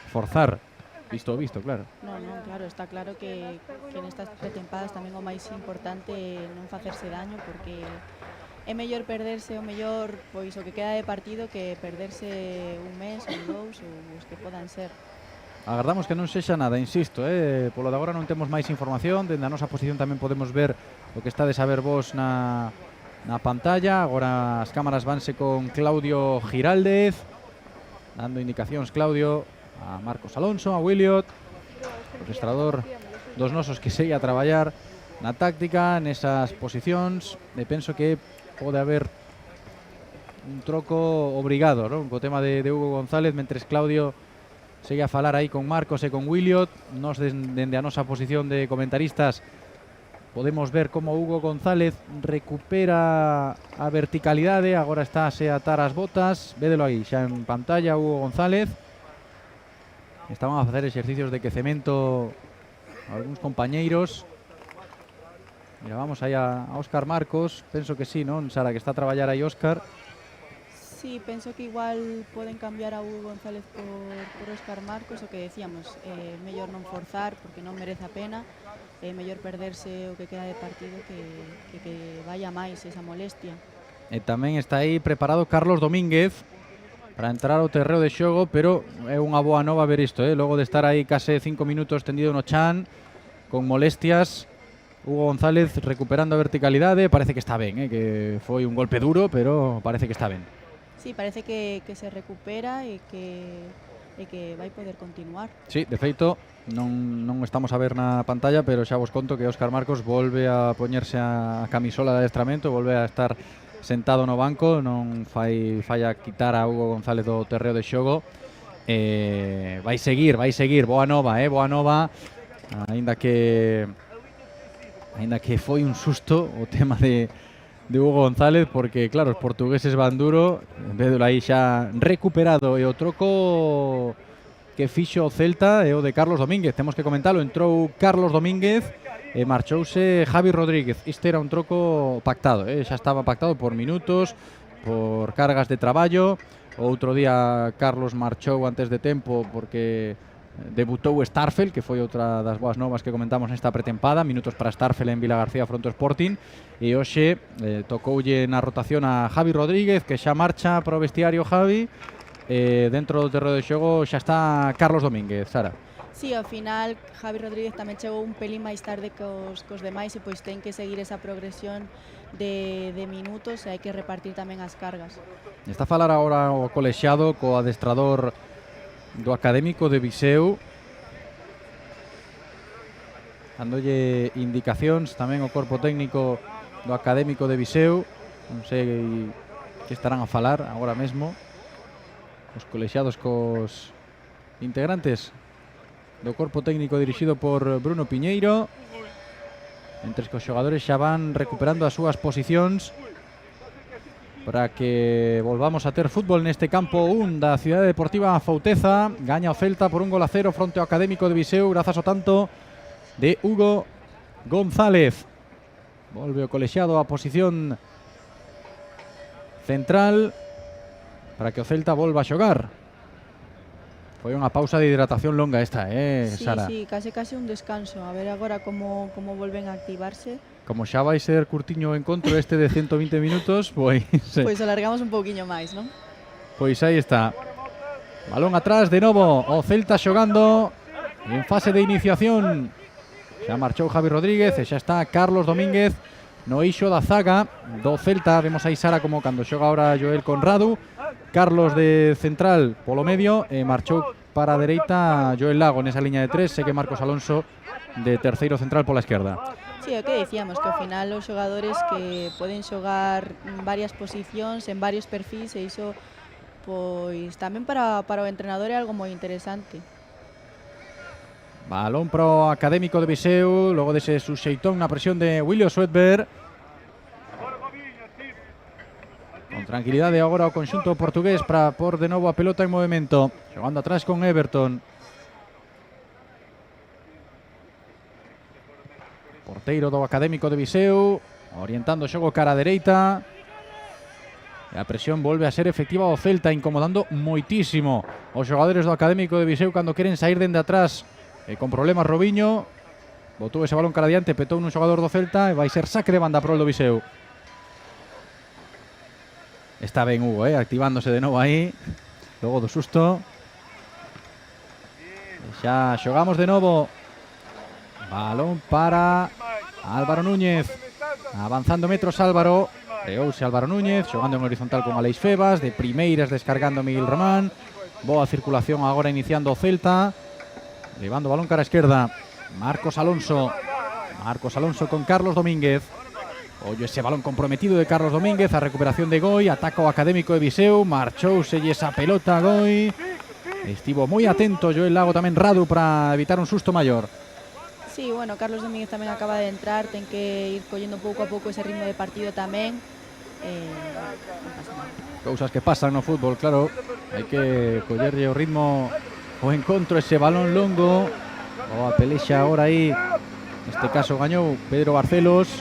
S3: forzar. Visto, claro.
S4: Non, claro, está claro que nestas pretempadas tamén o máis importante é non facerse daño, porque é mellor perderse o mellor pois o que queda de partido que perderse un mes ou dous ou os que podan ser.
S3: Agardamos que non sexa nada, insisto, polo de agora non temos máis información, dende a nosa posición tamén podemos ver o que estades a ver vos na pantalla. Agora as cámaras vanse con Claudio Giraldez, dando indicacións Claudio a Marcos Alonso, a Williot, o restaurador dos nosos que segue a traballar na táctica, nesas posicións, e penso que pode haber un troco obrigado, non? Co tema de Hugo González, mentres Claudio segue a falar aí con Marcos e con Williot. Nos dende a nosa posición de comentaristas podemos ver como Hugo González recupera a verticalidade, agora está a se atar as botas, védelo aí, xa en pantalla Hugo González. Estaban a facer exercicios de quecemento algúns compañeiros. Mira, vamos aí a Óscar Marcos, penso que sí, non, Sara, que está a traballar aí Óscar.
S4: Sí, penso que igual poden cambiar a Hugo González por Óscar Marcos, o que decíamos, mellor non forzar porque non merece a pena, mellor perderse o que queda de partido que vaya máis esa molestia.
S3: E tamén está aí preparado Carlos Domínguez para entrar ao terreo de xogo, pero é unha boa nova ver isto, logo de estar aí case 5 minutos tendido no chan con molestias. Hugo González recuperando a verticalidade, parece que está ben, que foi un golpe duro, pero parece que está ben.
S4: Sí, parece que se recupera e que vai poder continuar.
S3: Sí, de feito, non estamos a ver na pantalla, pero xa vos conto que Óscar Marcos volve a poñerse a camisola de adestramento, volve a estar sentado no banco, non fai a quitar a Hugo González do terreo de xogo. Vai seguir, boa nova, aínda que foi un susto o tema de Hugo González, porque claro, os portugueses van duro, védelo aí xa recuperado, e o troco que fixo o Celta é o de Carlos Domínguez, temos que comentalo, entrou Carlos Domínguez e marchouse Javi Rodríguez. Este era un troco pactado, xa estaba pactado por minutos, por cargas de traballo. Outro día Carlos marchou antes de tempo porque debutou Starfel, que foi outra das boas novas que comentamos nesta pretempada, minutos para Starfel en Vilagarcía fronte ao Sporting, e hoxe tocoulle na rotación a Javi Rodríguez, que xa marcha para o vestiario. Javi, dentro do terreo de xogo xa está Carlos Domínguez. Sara.
S4: Sí, ao final Javi Rodríguez tamén chegou un pelín máis tarde cos demais, e pois ten que seguir esa progresión de minutos, e hai que repartir tamén as cargas.
S3: Está a falar agora o colexiado co adestrador do Académico de Viseu, dándolle indicacións tamén o corpo técnico do Académico de Viseu. Non sei que estarán a falar agora mesmo os colexiados cos integrantes do corpo técnico dirixido por Bruno Piñeiro, mentres que os xogadores xa van recuperando as súas posicións para que volvamos a ter fútbol neste campo 1 da Cidade Deportiva Fouteza. Gaña o Celta por 1-0 fronte ao Académico de Viseu, grazas ao tanto de Hugo González. Volve o colexiado á posición central para que o Celta volva a xogar. Foi unha pausa de hidratación longa esta, Sara?
S4: Sí, case un descanso. A ver agora como volven a activarse.
S3: Como xa vai ser curtiño o encontro este de 120 minutos, pois
S4: alargamos un pouquiño máis, non?
S3: Pois aí está. Balón atrás de novo, o Celta xogando en fase de iniciación. Xa marchou Javi Rodríguez e xa está Carlos Domínguez no eixo da zaga do Celta. Vemos aí, Sara, como cando xoga ahora Joel Conrado. Carlos de central polo medio e marchou para a dereita Joel Lago nesa liña de tres. Sei que Marcos Alonso de terceiro central pola esquerda.
S4: Sí, o que decíamos, que ao final os xogadores que poden xogar en varias posicións, en varios perfis, e iso pois tamén para o entrenador é algo moi interesante.
S3: Balón pro Académico de Viseu, logo dese suxeitón na presión de William Swedberg. Con tranquilidade agora o conxunto portugués para por de novo a pelota en movimento, xogando atrás con Everton. Porteiro do Académico de Viseu, orientando o xogo cara a dereita. E a presión volve a ser efectiva ao Celta, incomodando moitísimo os xogadores do Académico de Viseu cando queren sair dende atrás. E con problemas Robinho, botou ese balón cara adiante, petou nun xogador do Celta e vai ser saque de banda pro el do Viseu. Está ben Hugo, activándose de novo aí, logo do susto. E xa xogamos de novo. Balón para Álvaro Núñez, avanzando metros Álvaro, creouse Álvaro Núñez, xogando en horizontal con Aleix Febas, de primeiras descargando Miguel Román. Boa circulación agora iniciando o Celta, levando o balón cara a esquerda. Marcos Alonso, Marcos Alonso con Carlos Domínguez. Ollo ese balón comprometido de Carlos Domínguez, a recuperación de Goi, ataca o Académico de Viseu, marchouse esa pelota Goi. Estivo moi atento Joel Lago tamén Radu para evitar un susto maior.
S4: Sí, bueno, Carlos Domínguez tamén acaba de entrar, ten que ir collendo pouco a pouco ese ritmo de partido tamén. Non pasa nada.
S3: Cousas que pasan no fútbol, claro. Hai que collerlle o ritmo o encontro, ese balón longo. O a pelexa agora aí. Neste caso gañou Pedro Barcelos.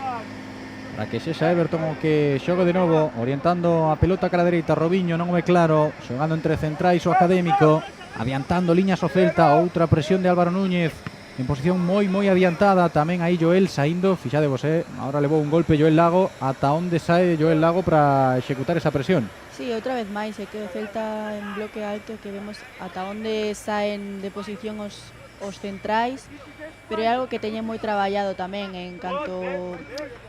S3: Para que sexa Everton o que xogue de novo, orientando a pelota cara dereita. Robinho non é claro, xogando entre centrais o Académico, adiantando liñas o Celta. Outra presión de Álvaro Núñez en posición moi adiantada. Tamén aí Joel saindo, fixadevos, agora levou un golpe Joel Lago. Ata onde sae Joel Lago para executar esa presión?
S4: Sí, outra vez máis, que o Celta en bloque alto, que vemos ata onde saen de posición os centrais, pero é algo que teñen moi traballado tamén. En canto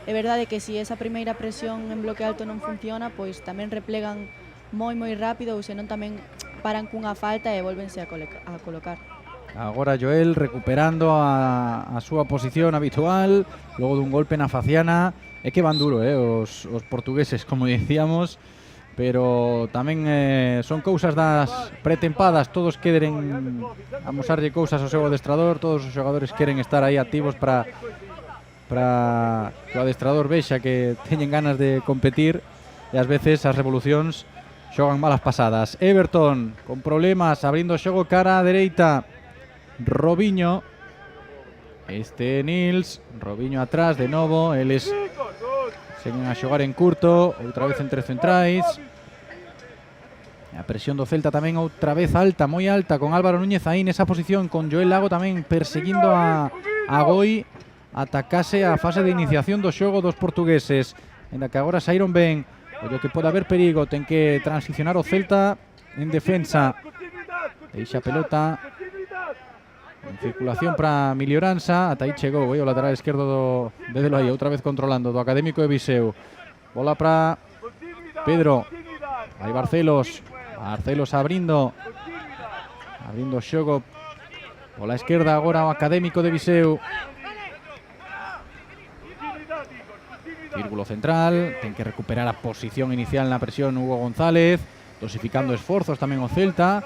S4: é verdade que se esa primeira presión en bloque alto non funciona, pois tamén replegan moi rápido, ou senón tamén paran cunha falta e volvense a colocar.
S3: Agora Joel recuperando a súa posición habitual logo dun golpe na faciana. É que van duro os portugueses, como dicíamos, pero tamén son cousas das pretempadas. Todos queren amosarlle cousas ao seu adestrador, todos os xogadores queren estar aí activos para que o adestrador vexa que teñen ganas de competir, e ás veces as revolucións xogan malas pasadas. Everton con problemas, abrindo o xogo cara a dereita. Robinho, Nils, Robinho atrás de novo, eles seguen a xogar en curto, outra vez entre centrais. A presión do Celta tamén outra vez alta, moi alta, con Álvaro Núñez aí nesa posición, con Joel Lago tamén perseguindo a Goi, atacase a fase de iniciación do xogo dos portugueses. Ainda que agora saíron ben, ollo que pode haber perigo, ten que transicionar o Celta en defensa. Deixa a pelota en circulación para Milioranza, ata aí chegou o lateral esquerdo vedelo aí, outra vez controlando do Académico de Viseu. Bola para Pedro, aí Barcelos abrindo o xogo pola esquerda agora o Académico de Viseu. Círculo central, ten que recuperar a posición inicial na presión Hugo González, dosificando esforzos tamén o Celta,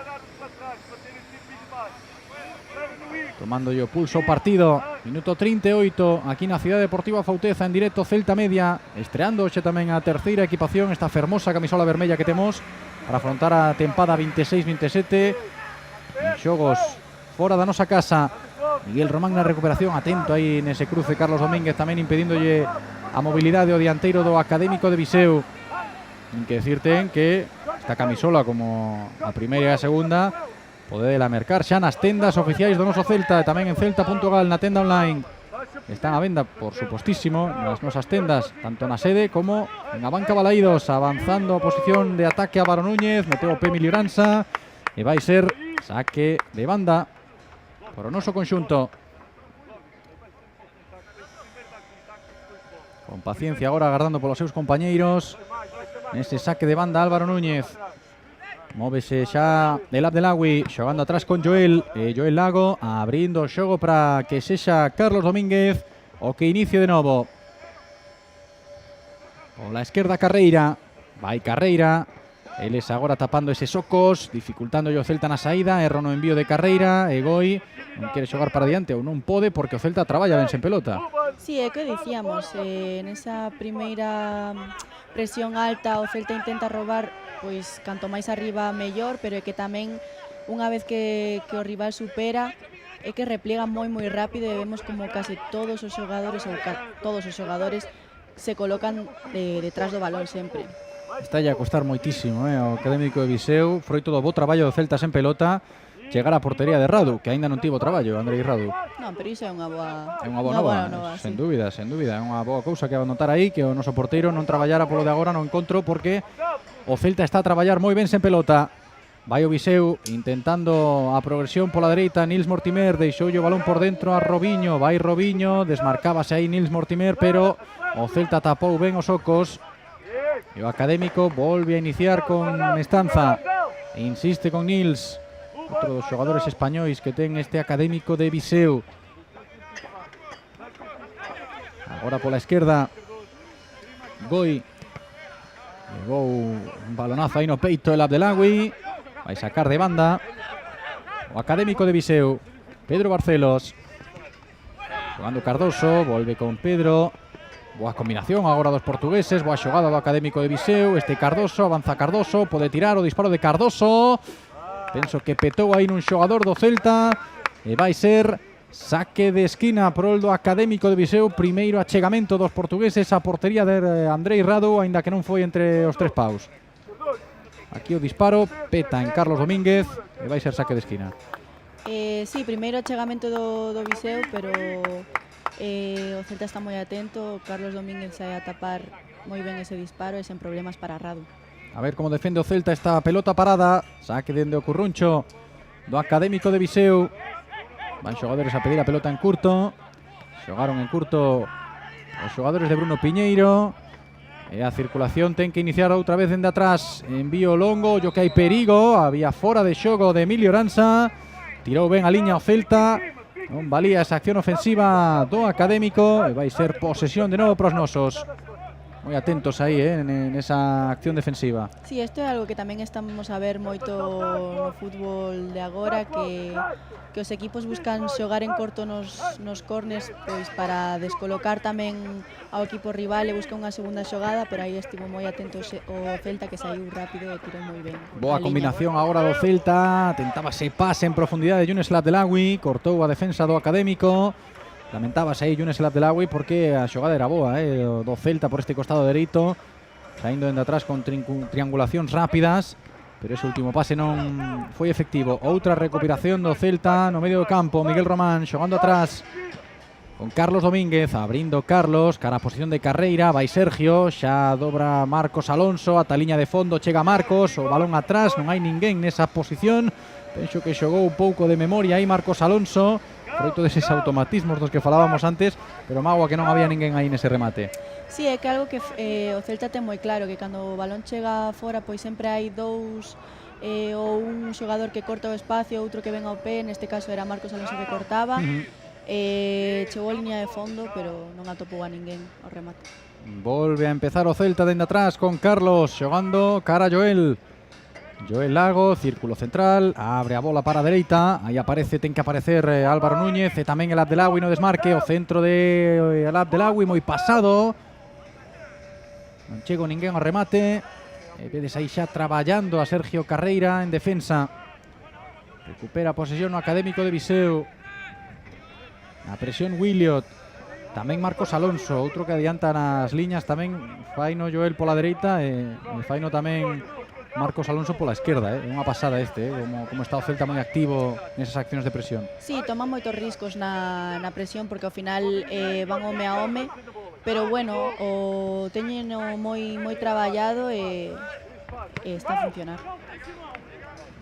S3: tomando o pulso o partido. Minuto 38 aquí na Cidade Deportiva Fauteza, en directo Celta Media, estreando hoxe tamén a terceira equipación, esta fermosa camisola vermella que temos para afrontar a tempada 26-27 en xogos fora da nosa casa. Miguel Román na recuperación, atento aí nese cruce Carlos Domínguez, tamén impedíndolle a mobilidade o dianteiro do Académico de Viseu. Ten que decirte que esta camisola, como a primeira e a segunda, podela mercar xa nas tendas oficiais do noso Celta, e tamén en celta.gal, na tenda online. Están a venda, por supostísimo, nas nosas tendas, tanto na sede como en a banca Balaídos. Avanzando a posición de ataque a Álvaro Núñez, meteu o pé Milioranza, e vai ser saque de banda por o noso conxunto. Con paciencia agora, agardando polos seus compañeiros nese saque de banda Álvaro Núñez. Móvese xa El Abdelawi, xogando atrás con Joel Lago, abrindo o xogo para que sexa Carlos Domínguez o que inicie de novo. Pola esquerda Carreira, vai Carreira, eles agora tapando ese socos, dificultando o Celta na saída, erro no envío de Carreira, e Goi non quere xogar para diante ou non pode porque o Celta traballa ben sen pelota.
S4: Sí, é que dicíamos, nesa primeira presión alta o Celta intenta robar, pois canto máis arriba mellor, pero é que tamén unha vez que o rival supera é que repliega moi rápido, e vemos como case todos os xogadores se colocan detrás do balón sempre.
S3: Está a costar moitísimo ao Académico de Viseu, froito do bo traballo do Celta sen pelota, chegar á portería de Radu, que aínda non tivo traballo, Andrei Radu.
S4: Non, pero iso é unha boa
S3: nova, sen dúbida, é unha boa cousa que anotar aí, que o noso porteiro non traballara polo de agora no encontro, porque o Celta está a traballar moi ben sen pelota. Vai o Viseu intentando a progresión pola dereita, Nils Mortimer deixou o balón por dentro a Robinho, vai Robinho, desmarcábase aí Nils Mortimer, pero o Celta tapou ben os ocos. E o Académico volve a iniciar con Mestanza, insiste con Nils, outro dos xogadores españois que ten este Académico de Viseu. Agora pola esquerda Goi. Llegou un balonazo aí no peito el Abdelawi. Vai sacar de banda o Académico de Viseu. Pedro Barcelos. Jugando Cardoso, volve con Pedro. Boa combinación agora dos portugueses. Boa xogada do Académico de Viseu. Este Cardoso, avanza Cardoso, pode tirar o disparo de Cardoso. Penso que petou aí nun xogador do Celta. E vai ser saque de esquina pro do Académico de Viseu. Primeiro achegamento dos portugueses a portería de Andrei Radu, aínda que non foi entre os tres paus. Aquí o disparo, peta en Carlos Domínguez e vai ser saque de esquina.
S4: Sí, primeiro achegamento do Viseu, pero o Celta está moi atento. Carlos Domínguez sai a tapar moi ben ese disparo e sen problemas para Radu.
S3: A ver como defende o Celta esta pelota parada. Saque dende o curruncho do Académico de Viseu. Van xogadores a pedir a pelota en curto. Xogaron en curto os xogadores de Bruno Piñeiro. E a circulación ten que iniciar outra vez dende atrás. Envío longo, yo que hai perigo. Había fora de xogo de Emilio Oranza. Tirou ben a liña o Celta. Non valía esa acción ofensiva do Académico. E vai ser posesión de novo pros nosos. Moi atentos aí, en esa acción defensiva.
S4: Sí, isto é algo que tamén estamos a ver moito no fútbol de agora, que os equipos buscan xogar en corto nos corners, pois para descolocar tamén ao equipo rival e busca unha segunda xogada, pero aí estivo moi atento o Celta, que saiu rápido e tirou moi ben.
S3: Boa combinación agora do Celta. Tentaba ese pase en profundidade de Younes El Abdelawi. Cortou a defensa do Académico. Lamentábase aí Younes El Abdelawi porque a xogada era boa, do Celta por este costado dereito, saindo dende atrás con triangulacións rápidas, pero ese último pase non foi efectivo. Outra recuperación do Celta no medio do campo. Miguel Román xogando atrás con Carlos Domínguez, abrindo Carlos, cara a posición de carreira, vai Sergio, xa dobra Marcos Alonso, ata liña de fondo chega Marcos, o balón atrás, non hai ninguén nesa posición. Penso que xogou un pouco de memoria aí Marcos Alonso, froito deses automatismos dos que falábamos antes, pero mágoa que non había ninguén aí nese remate.
S4: Sí, é que algo que o Celta ten moi claro, que cando o balón chega fora, pois sempre hai dous, ou un xogador que corta o espacio, outro que ven ao pé. Neste caso era Marcos Alonso que cortaba. Chegou a liña de fondo, pero non atopou a ninguén ao remate.
S3: Volve a empezar o Celta dende atrás con Carlos xogando cara a Joel. Joel Lago, círculo central, abre a bola para a dereita, aí aparece, ten que aparecer Álvaro Núñez e tamén el Abdelawi no desmarque, o centro de el Abdelawi moi pasado, non chego ninguén ao remate, e vedes aí xa traballando a Sergio Carreira en defensa, recupera a posesión o Académico de Viseu, a presión Williot, tamén Marcos Alonso, outro que adianta nas liñas, tamén faino Joel pola dereita e faino tamén Marcos Alonso pola esquerda, é unha pasada como está o Celta moi activo nesas accións de presión.
S4: Sí, toman moitos riscos na presión, porque ao final van home a home, pero bueno, o teñen moi traballado e está a funcionar.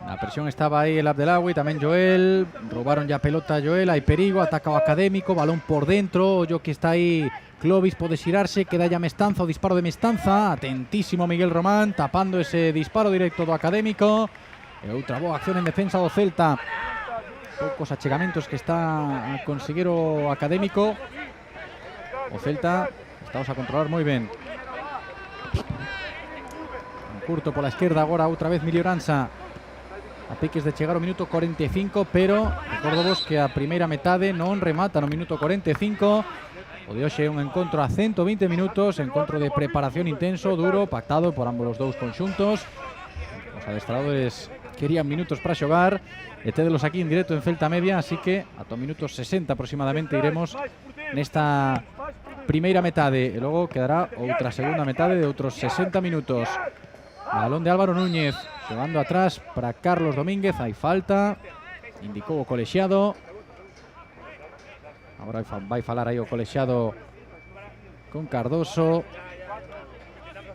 S3: Na presión estaba aí el Abdelawi, tamén Joel, roubaron ya pelota a Joel, hai perigo, ataca o Académico, balón por dentro, ollo que está aí Clovis, pode xirarse, queda ya Mestanza, o disparo de Mestanza, atentísimo Miguel Román, tapando ese disparo directo do Académico, e outra boa acción en defensa do Celta, poucos achegamentos que está a conseguir o Académico, o Celta estamos a controlar moi ben. Un curto pola esquerda agora outra vez Emilio Oranza, a piques de chegar ao minuto 45, pero recordovos que a primeira metade non remata no minuto 45. O de hoxe é un encontro a 120 minutos, encontro de preparación intenso, duro, pactado por ambos os dous conxuntos. Os adestradores querían minutos para xogar e tédelos aquí en directo en Celta Media, así que ata o minuto 60 aproximadamente iremos nesta primeira metade e logo quedará outra segunda metade de outros 60 minutos. Balón de Álvaro Núñez, xogando atrás para Carlos Domínguez, hai falta, indicou o colexiado. Agora vai falar aí o colexiado con Cardoso,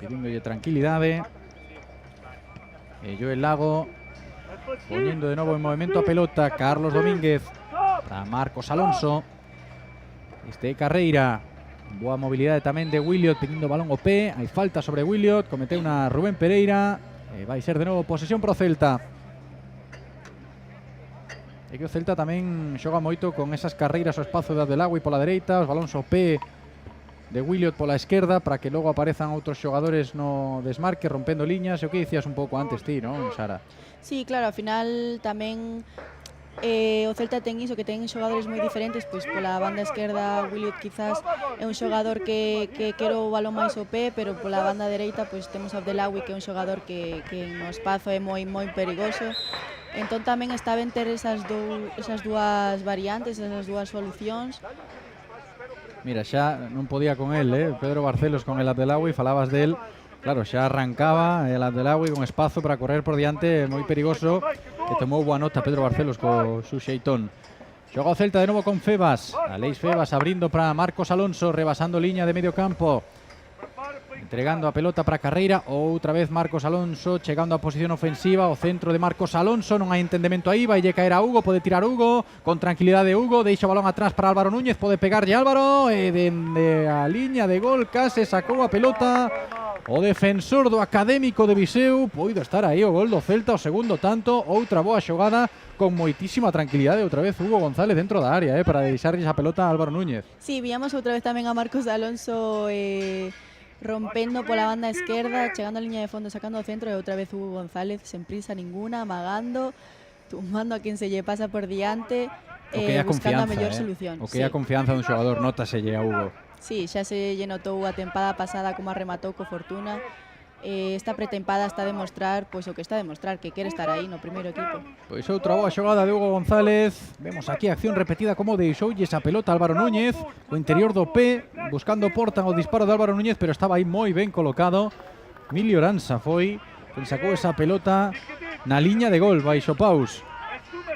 S3: pedíndolle tranquilidade. E Joel Lago poniendo de novo en movimento a pelota. Carlos Domínguez para Marcos Alonso. Este Carreira, boa mobilidade tamén de Williot, pedindo balón ao pé. Hai falta sobre Williot, cometeu unha Rubén Pereira e vai ser de novo posesión pro Celta. É que o Celta tamén xoga moito con esas carreiras ao espazo de Abdelawi pola dereita, os balóns ao pé de Williot pola esquerda para que logo aparezan outros xogadores no desmarque rompendo liñas. E o que dicías un pouco antes ti, non, Sara?
S4: Sí, claro, ao final tamén o Celta ten iso, que ten xogadores moi diferentes. Pois pola banda esquerda Williot quizás é un xogador que quere o balón máis ao pé, pero pola banda dereita pois temos a Abdelawi, que é un xogador que no espazo é moi perigoso. Entón tamén está ben ter esas dúas variantes, esas dúas solucións.
S3: Mira, xa non podía con el, Pedro Barcelos con el Abdelawi, falabas del. Claro, xa arrancaba el Abdelawi con espazo para correr por diante, moi perigoso, que tomou boa nota Pedro Barcelos co su xeitón. Xoga o Celta de novo con Febas, Aleix Febas abrindo para Marcos Alonso, rebasando liña de medio campo, entregando a pelota para Carreira, outra vez Marcos Alonso chegando a posición ofensiva, o centro de Marcos Alonso, non hai entendemento aí, vai lle caer a Hugo, pode tirar Hugo, con tranquilidade Hugo, deixa o balón atrás para Álvaro Núñez, pode pegarlle Álvaro, e dende a liña de gol case sacou a pelota o defensor do Académico de Viseu. Poido estar aí o gol do Celta, o segundo tanto, outra boa xogada con moitísima tranquilidade, outra vez Hugo González dentro da área, para deixarlle a pelota a Álvaro Núñez.
S4: Sí, víamos outra vez tamén a Marcos Alonso rompendo pola banda esquerda, chegando a liña de fondo, sacando o centro, e outra vez Hugo González sen prisa ninguna, amagando, tumbando a quen se lle pasa por diante, buscando a mellor solución.
S3: O que é a confianza dun xogador, nótaselle a Hugo.
S4: Sí, xa se lle notou a tempada pasada como a rematou co Fortuna. Esta pretempada está a demostrar pois o que está a demostrar, que quere estar aí no primeiro equipo.
S3: Pois outra boa xogada de Hugo González. Vemos aquí a acción repetida como deixoulle esa pelota a Álvaro Núñez, o interior do pé, buscando porta o disparo de Álvaro Núñez, pero estaba aí moi ben colocado. Emilio Oranza foi quen sacou esa pelota na liña de gol, baixo paus.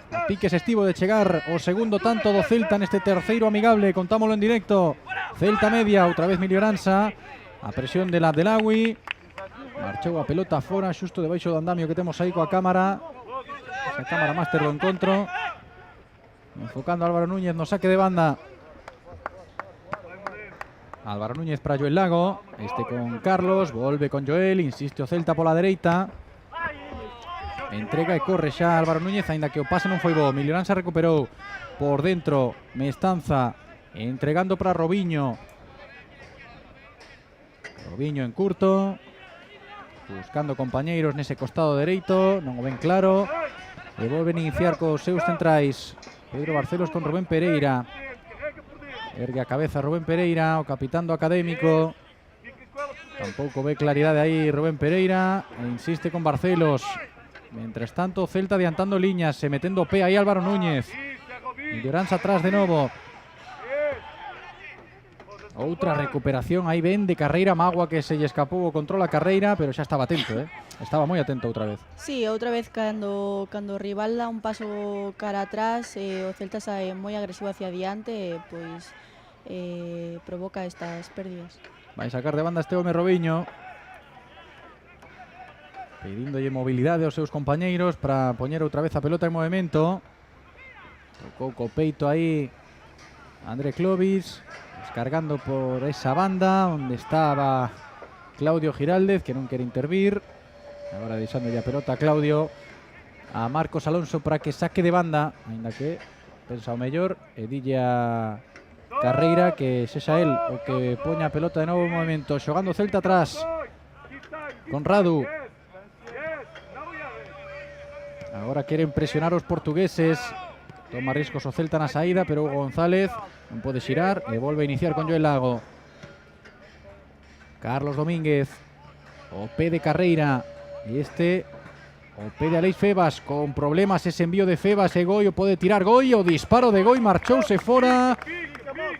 S3: A piques estivo de chegar o segundo tanto do Celta neste terceiro amigable, contámolo en directo. Celta media, outra vez Emilio Oranza, a presión del Abdelawi, marchou a pelota fora, xusto debaixo do andamio que temos aí coa cámara, esa cámara máster do encontro, enfocando a Álvaro Núñez no saque de banda. Álvaro Núñez para Joel Lago, este con Carlos, volve con Joel, insiste o Celta pola dereita, entrega e corre xa Álvaro Núñez, aínda que o pase non foi bo. Emilio Oranza recuperou por dentro, Mestanza entregando para Robinho en curto, buscando compañeiros nese costado dereito, non o ven claro, e volven a iniciar cos seus centrais. Pedro Barcelos con Rubén Pereira, ergue a cabeza Rubén Pereira, o capitán do Académico, tampouco ve claridade aí Rubén Pereira, e insiste con Barcelos. Mientras tanto, Celta adiantando liñas, se metendo o pé aí Álvaro Núñez. Lloranza atrás de novo. Outra recuperación aí ben de Carreira, Magua que se lle escapou o control a Carreira, pero xa estaba atento, estaba moi atento outra vez.
S4: Sí, outra vez cando o rival dá un paso cara atrás, o Celta sae moi agresivo hacia adiante, pois provoca estas pérdidas.
S3: Vai sacar de banda este home Robinho, pedíndolle mobilidade aos seus compañeiros para poñer outra vez a pelota en movimento. Tocou co peito aí André Clovis, descargando por esa banda onde estaba Claudio Giraldez, que non quere intervir. Agora deixándolle a pelota a Claudio, a Marcos Alonso para que saque de banda, aínda que pensa o mellor, e dille a Carreira que sexa el o que poña a pelota de novo en movimento. Xogando Celta atrás con Radu. Agora queren presionar os portugueses. Toma riscos o Celta na saída, pero Hugo González non pode xirar e volve a iniciar con Joel Lago. Carlos Domínguez, o pé de Carreira, e este o pé de Aleix Febas, con problemas ese envío de Febas, e Goi o pode tirar Goi, o disparo de Goi marchouse fora.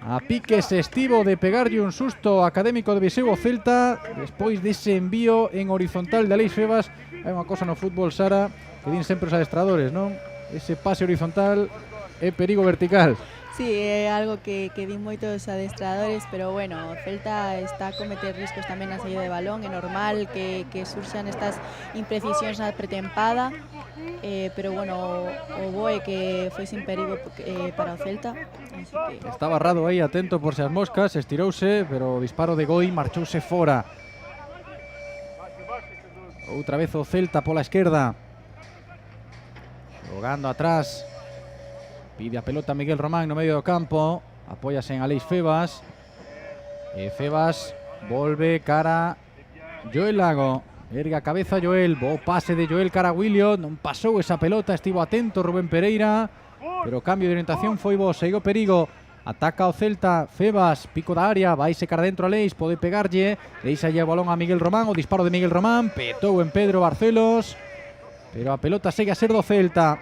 S3: A piques estivo de pegarlle un susto Académico de Viseu o Celta despois dese envío en horizontal de Aleix Febas. Hai unha cosa no fútbol, Sara, que din sempre os adestradores, non? Ese pase horizontal é perigo vertical.
S4: Sí, é algo que din moitos adestradores, pero bueno, o Celta está a cometer riscos tamén na saída de balón, é normal que surxan estas imprecisións na pretempada, pero bueno, o boe que foi sin perigo para o Celta, así que...
S3: Estaba Rado aí atento por se as moscas, estirouse, pero o disparo de Goi marchouse fora. Outra vez o Celta pola esquerda, jogando atrás, pide a pelota Miguel Román no medio do campo, apóyase en Aleix Febas, Febas volve cara Joel Lago. Erga cabeza Joel, bo pase de Joel cara a Williot, non pasou esa pelota, estivo atento Rubén Pereira, pero cambio de orientación foi bo, seigo perigo, ataca o Celta, Febas, pico da área, vaise cara dentro a Leis, pode pegarlle, deixa o balón a Miguel Román, o disparo de Miguel Román, petou en Pedro Barcelos, pero a pelota segue a ser do Celta.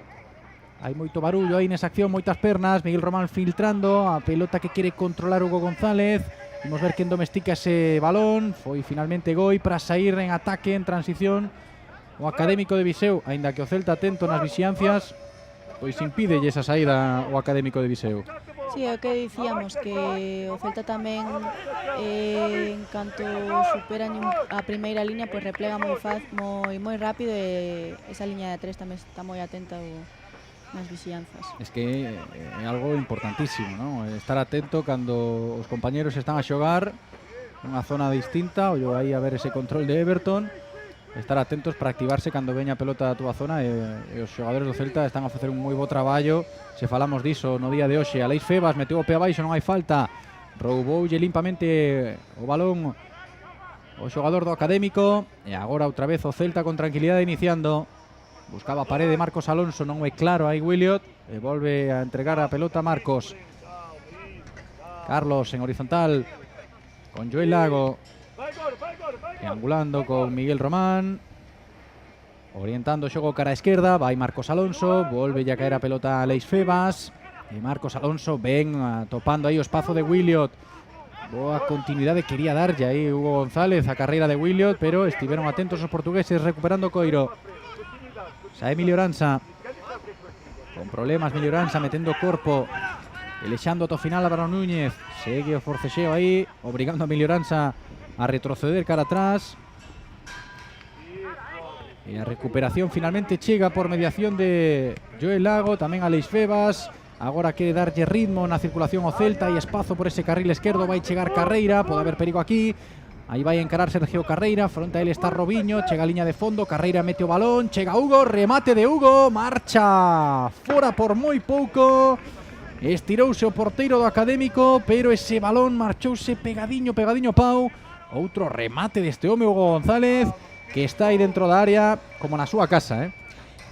S3: Hai moito barullo aí nesa acción, moitas pernas, Miguel Román filtrando, a pelota que quere controlar Hugo González. Vamos ver quen domestica ese balón. Foi finalmente Goi para sair en ataque, en transición. O Académico de Viseu, aínda que o Celta atento nas vixiancias, pois impídelle esa saída o Académico de Viseu.
S4: Sí, é o que dicíamos, que o Celta tamén en canto superan a primeira liña, pois replega moi rápido, e esa liña de 3 tamén está moi atenta nas vixianzas.
S3: Es que é algo importantísimo, ¿no? Estar atento cando os compañeros están a xogar nunha zona distinta, ou aí a ver ese control de Everton, estar atentos para activarse cando veña a pelota da túa zona, e os xogadores do Celta están a facer un moi bo traballo. Se falamos diso no día de hoxe, Aleix Febas meteu o pé abaixo, non hai falta, rouboulle limpamente o balón o xogador do Académico, e agora outra vez o Celta con tranquilidade iniciando. Buscaba a parede Marcos Alonso, non é claro aí Williot, e volve a entregar a pelota a Marcos. Carlos en horizontal con Joel Lago, triangulando con Miguel Román, orientando o xogo cara a esquerda, vai Marcos Alonso, volve a caer a pelota a Leis Febas, e Marcos Alonso ven topando aí o espazo de Williot. Boa continuidade quería darlle aí Hugo González a carreira de Williot, pero estiveron atentos os portugueses recuperando Coiro. Xa Emilio Oranza, con problemas Emilio Oranza metendo corpo, elexando ata o final Álvaro Núñez, segue o forcexeo aí, obrigando a Emilio Oranza a retroceder cara atrás, e a recuperación finalmente chega por mediación de Joel Lago, tamén a Leis Febas. Agora quere darlle ritmo na circulación ao Celta, e espazo por ese carril esquerdo, vai chegar Carreira, pode haber perigo aquí. Aí vai encarar Sergio Carreira, fronte a él está Robinho, chega a liña de fondo, Carreira mete o balón, chega Hugo, remate de Hugo, marcha fora por moi pouco, estirouse o porteiro do Académico, pero ese balón marchouse pegadiño Pau. Outro remate deste home Hugo González, que está aí dentro da área como na súa casa,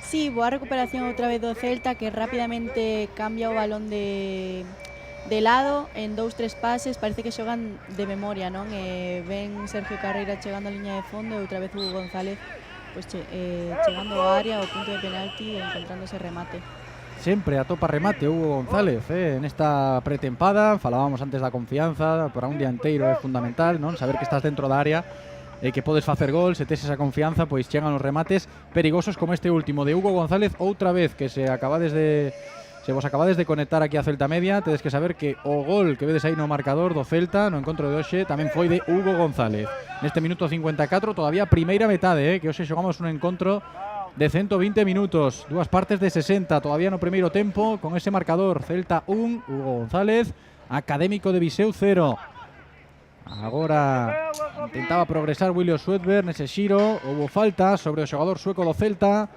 S4: Sí, boa recuperación outra vez do Celta, que rapidamente cambia o balón de lado en 2-3 pases, parece que xogan de memoria, non? Ven Sergio Carreira chegando a liña de fondo, e outra vez Hugo González pues, chegando ao área, ao punto de penalti, e encontrando ese remate.
S3: Sempre atopa remate Hugo González nesta pretempada. Falábamos antes da confianza, para un dianteiro é fundamental, non? Saber que estás dentro da área e que podes facer gol, se tes esa confianza, pois chegan os remates perigosos como este último de Hugo González, outra vez que se vos acabades de conectar aquí a Celta Media, tedes que saber que o gol que vedes aí no marcador do Celta no encontro de hoxe tamén foi de Hugo González. Neste minuto 54, todavía primeira metade, que hoxe xogamos un encontro de 120 minutos, dúas partes de 60, todavía no primeiro tempo, con ese marcador, Celta 1, Hugo González, Académico de Viseu 0. Agora intentaba progresar William Swedberg nese xiro, houve falta sobre o xogador sueco do Celta.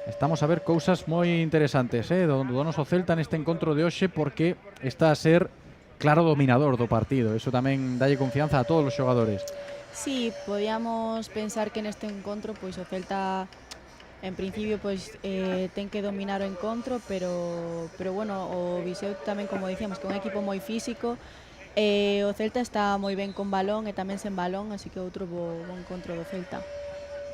S3: Estamos a ver cousas moi interesantes do noso Celta neste encontro de hoxe, porque está a ser claro dominador do partido. Eso tamén dalle confianza a todos os xogadores.
S4: Sí, podíamos pensar que neste encontro pois o Celta en principio pois ten que dominar o encontro, pero bueno, o Viseu tamén, como dicíamos, que é un equipo moi físico, o Celta está moi ben con balón e tamén sen balón, así que outro bo encontro do Celta.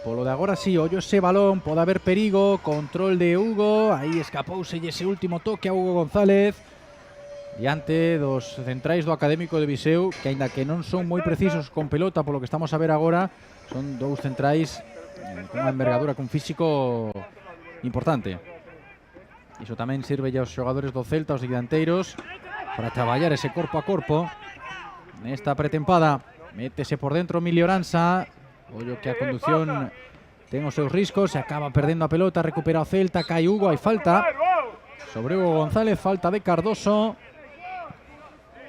S3: Polo de agora sí, ollo ese balón, pode haber perigo, control de Hugo, aí escapouse ese último toque a Hugo González, diante dos centrais do Académico de Viseu, que aínda que non son moi precisos con pelota, polo que estamos a ver agora, son dous centrais con unha envergadura, con físico importante. Iso tamén sirve aos xogadores do Celta, os dianteiros, para traballar ese corpo a corpo. Nesta pretempada, métese por dentro Emilio Oranza, ollo que a condución ten os seus riscos, se acaba perdendo a pelota, recupera o Celta, cae Hugo, hai falta sobre Hugo González, falta de Cardoso.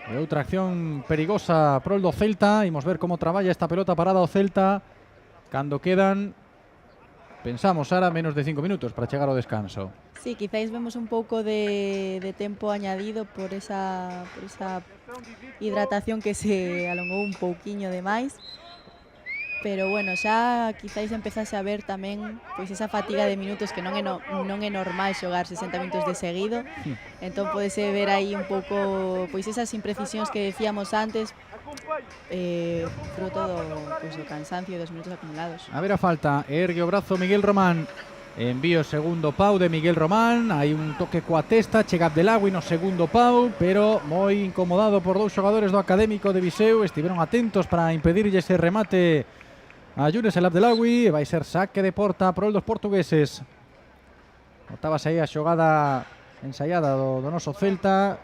S3: E outra acción perigosa prol do Celta. Imos ver como traballa esta pelota parada o Celta cando quedan pensamos, Sara, menos de 5 minutos para chegar ao descanso.
S4: Sí, quizáis vemos un pouco de tempo añadido por esa hidratación que se alongou un pouquiño de máis. Pero bueno, xa quizáis empezase a ver tamén pois esa fatiga de minutos que non é normal xogar 60 minutos de seguido. Entón podese ver aí un pouco pois esas imprecisións que decíamos antes, fruto do cansancio e dos minutos acumulados.
S3: A ver a falta, ergue o brazo Miguel Román. Envío segundo pau de Miguel Román. Hai un toque coa testa, chega Abdelagui no segundo pau, pero moi incomodado por dous xogadores do Académico de Viseu. Estiveron atentos para impedirlle ese remate a Younes El Abdelagui. Vai ser saque de porta por dos portugueses. Notabas aí a xogada ensaiada do noso Celta.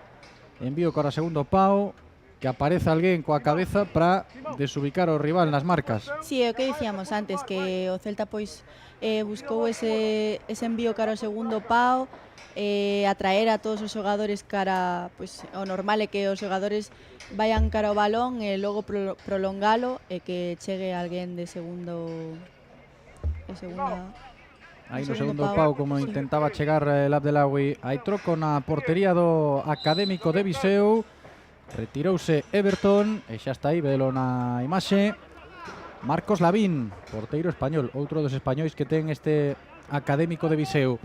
S3: Envío cara segundo pau, que aparece alguén coa cabeza para desubicar o rival nas marcas.
S4: Sí, é o que dicíamos antes, que o Celta pois buscou ese envío cara ao segundo pau, atraer a todos os xogadores cara, pois o normal é que os xogadores vayan cara ao balón e logo prolongalo e que chegue alguén de segunda.
S3: Aí no segundo pau, como intentaba chegar el Abdelagui. Hai troco na portería do Académico de Viseu. Retirouse Everton e xa está aí, velo na imaxe. Marcos Lavín, porteiro español, outro dos españois que ten este Académico de Viseu.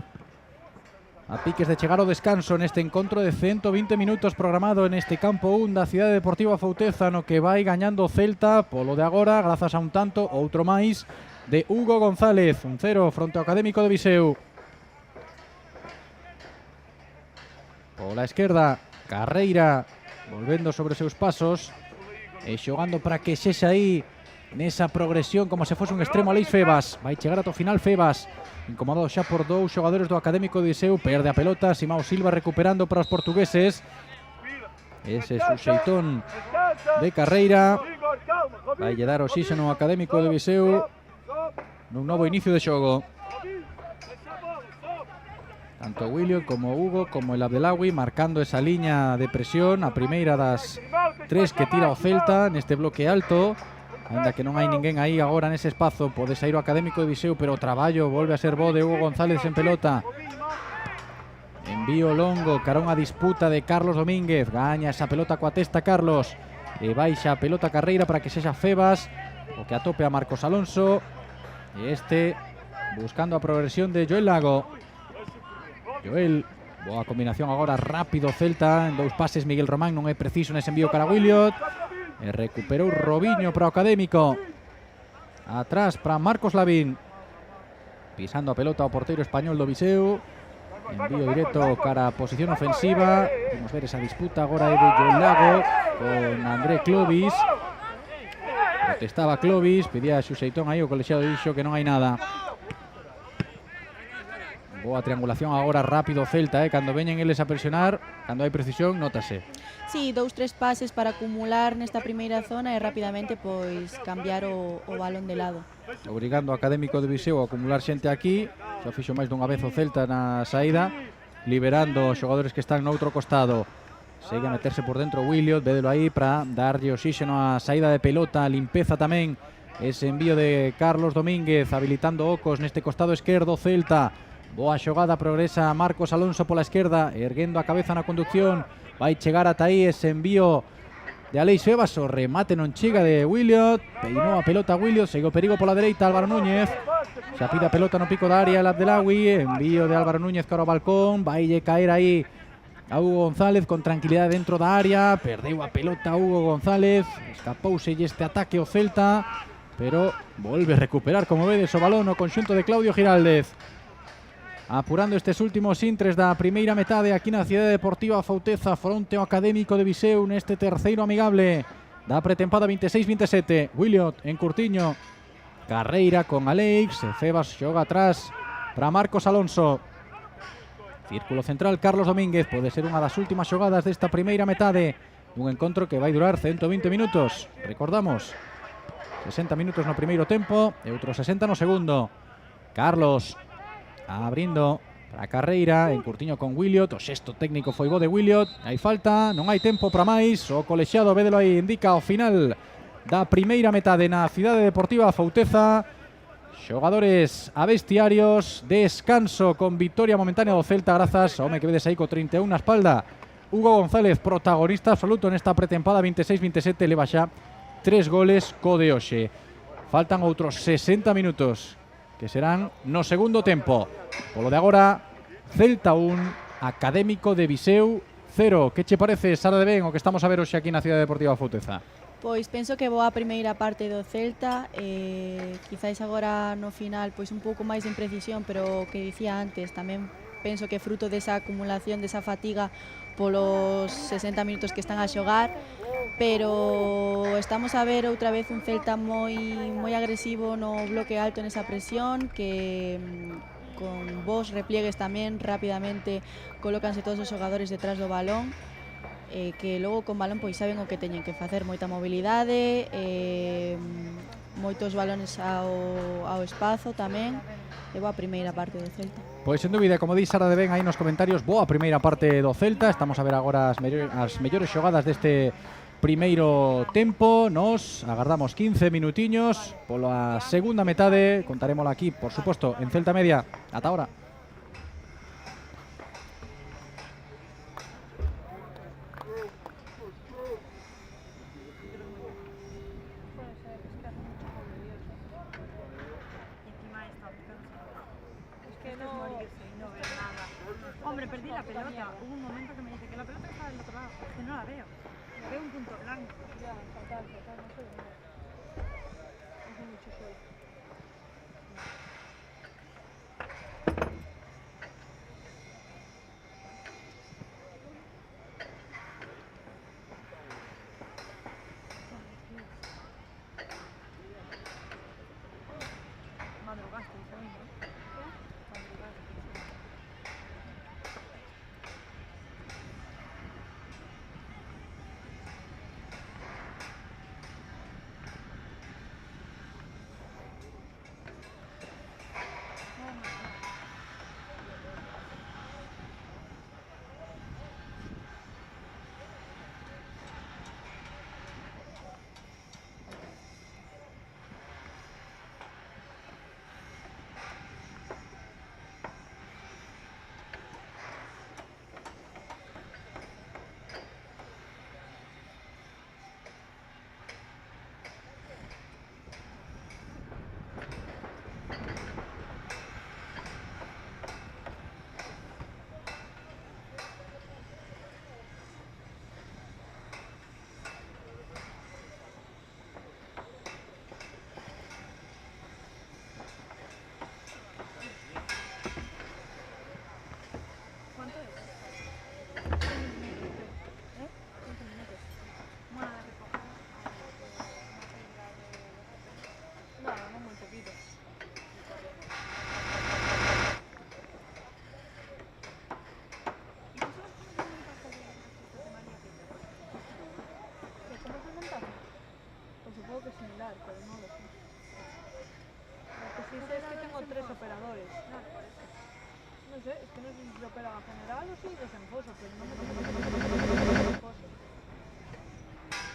S3: A piques de chegar ao descanso neste encontro de 120 minutos programado en este campo 1 da Cidade Deportiva Fouteza, no que vai gañando o Celta polo de agora, grazas a un tanto, outro máis de Hugo González, 1-0 fronte ao Académico de Viseu. Pola esquerda, Carreira volvendo sobre seus pasos e xogando para que sexa aí nesa progresión como se fose un extremo Aleix Febas. Vai chegar ata o final Febas, incomodado xa por dous xogadores do Académico de Viseu. Perde a pelota, Simao Silva recuperando para os portugueses. Ese suxeitón de Carreira vai lle dar oxígeno ao Académico de Viseu nun novo inicio de xogo. Tanto Williot como Hugo como el Abdelagui marcando esa liña de presión, a primeira das tres que tira o Celta neste bloque alto. Ainda que non hai ninguén aí agora nese espazo, pode sair o Académico de Viseu, pero o traballo volve a ser bo de Hugo González en pelota. Envío longo, carón a disputa de Carlos Domínguez. Gaña esa pelota coa testa Carlos. E baixa a pelota Carreira para que sexa Febas o que atope a Marcos Alonso. E este buscando a progresión de Joel Lago. Joel, boa combinación agora, rápido Celta, en dous pases Miguel Román, non é preciso nese envío cara a Williot. E recuperou Robinho para o Académico. Atrás para Marcos Lavín. Pisando a pelota ao porteiro español do Viseu. Envío directo cara a posición ofensiva. Vamos ver esa disputa agora de Joel Lago con André Clovis. Protestaba Clovis, pedía a Xuxeitón aí, o colexiado dixo que non hai nada. Boa triangulación agora, rápido Celta, cando veñen eles a presionar, cando hai precisión, nótase.
S4: Sí, 2-3 pases para acumular nesta primeira zona e rapidamente pois cambiar o balón de lado.
S3: Obrigando o Académico de Viseu a acumular xente aquí, xa fixo máis dunha vez o Celta na saída, liberando os xogadores que están no outro costado. Segue a meterse por dentro Williot, védelo aí para darlle oxígeno á saída de pelota, limpeza tamén, ese envío de Carlos Domínguez, habilitando ocos neste costado esquerdo Celta. Boa xogada, progresa Marcos Alonso pola esquerda, erguendo a cabeza na conducción. Vai chegar ata aí ese envío de Aleix Febas, o remate non chega de Williot. Peinou a pelota Williot, segue o perigo pola dereita Álvaro Núñez. Xa pide a pelota no pico da área el Abdelagui, envío de Álvaro Núñez cara ao balcón. Vaille caer aí a Hugo González con tranquilidade dentro da área. Perdeu a pelota Hugo González, escapouse este ataque o Celta, pero volve a recuperar, como vedes, o balón o conxunto de Claudio Giraldez. Apurando estes últimos intres da primeira metade aquí na Cidade Deportiva Fouteza fronte ao Académico de Viseu neste terceiro amigable da pretempada 26-27. Williot en curtiño, Carreira con Aleix, Febas xoga atrás para Marcos Alonso. Círculo central Carlos Domínguez, pode ser unha das últimas xogadas desta primeira metade dun encontro que vai durar 120 minutos. Recordamos, 60 minutos no primeiro tempo e outros 60 no segundo. Carlos abrindo para Carreira, en curtiño con Williot, o xesto técnico foi bo de Williot, hai falta, non hai tempo para máis, o colexiado, védelo aí, indica o final da primeira metade na Cidade Deportiva Fouteza, Xogadores a vestiarios, descanso con victoria momentánea do Celta grazas ao home que vedes aí co 31 na espalda. Hugo González, protagonista absoluto nesta pretempada 26-27, leva xa 3 goles co de hoxe. Faltan outros 60 minutos que serán no segundo tempo. Polo de agora, Celta 1, Académico de Viseu 0. Que che parece, Sara de Ben, o que estamos a ver hoxe aquí na Cidade Deportiva Fouteza?
S4: Pois penso que boa a primeira parte do Celta, quizáis agora no final pois un pouco máis de imprecisión, pero o que dicía antes, tamén penso que fruto desa acumulación, desa fatiga polos 60 minutos que están a xogar, pero estamos a ver outra vez un Celta moi agresivo no bloque alto, nesa presión, que con bons repliegues tamén rapidamente colócanse todos os xogadores detrás do balón, que logo con balón pois saben o que teñen que facer, moita mobilidade, moitos balones ao espazo tamén, e boa primeira parte do Celta.
S3: Pois sen dúbida, como di Sara de Ben aí nos comentarios, boa primeira parte do Celta. Estamos a ver agora as mellores xogadas deste primeiro tempo. Nos agardamos 15 minutiños pola segunda metade, contarémola aquí, por suposto, en Celta Media. Ata ahora.
S5: Hombre, perdí la pelota. Hubo un momento que me dice que la pelota está del otro lado. Que no la veo. Veo un punto blanco.
S1: Ya, fatal, no sé. Hace mucho sol.
S5: Madrugaste, ¿sabes?
S1: Supongo que es similar, pero no lo sé. Lo que sí sé es que tengo 3 operadores. No sé, es que no sé si se opera a general o si desenfoso, pero no me desenfoso.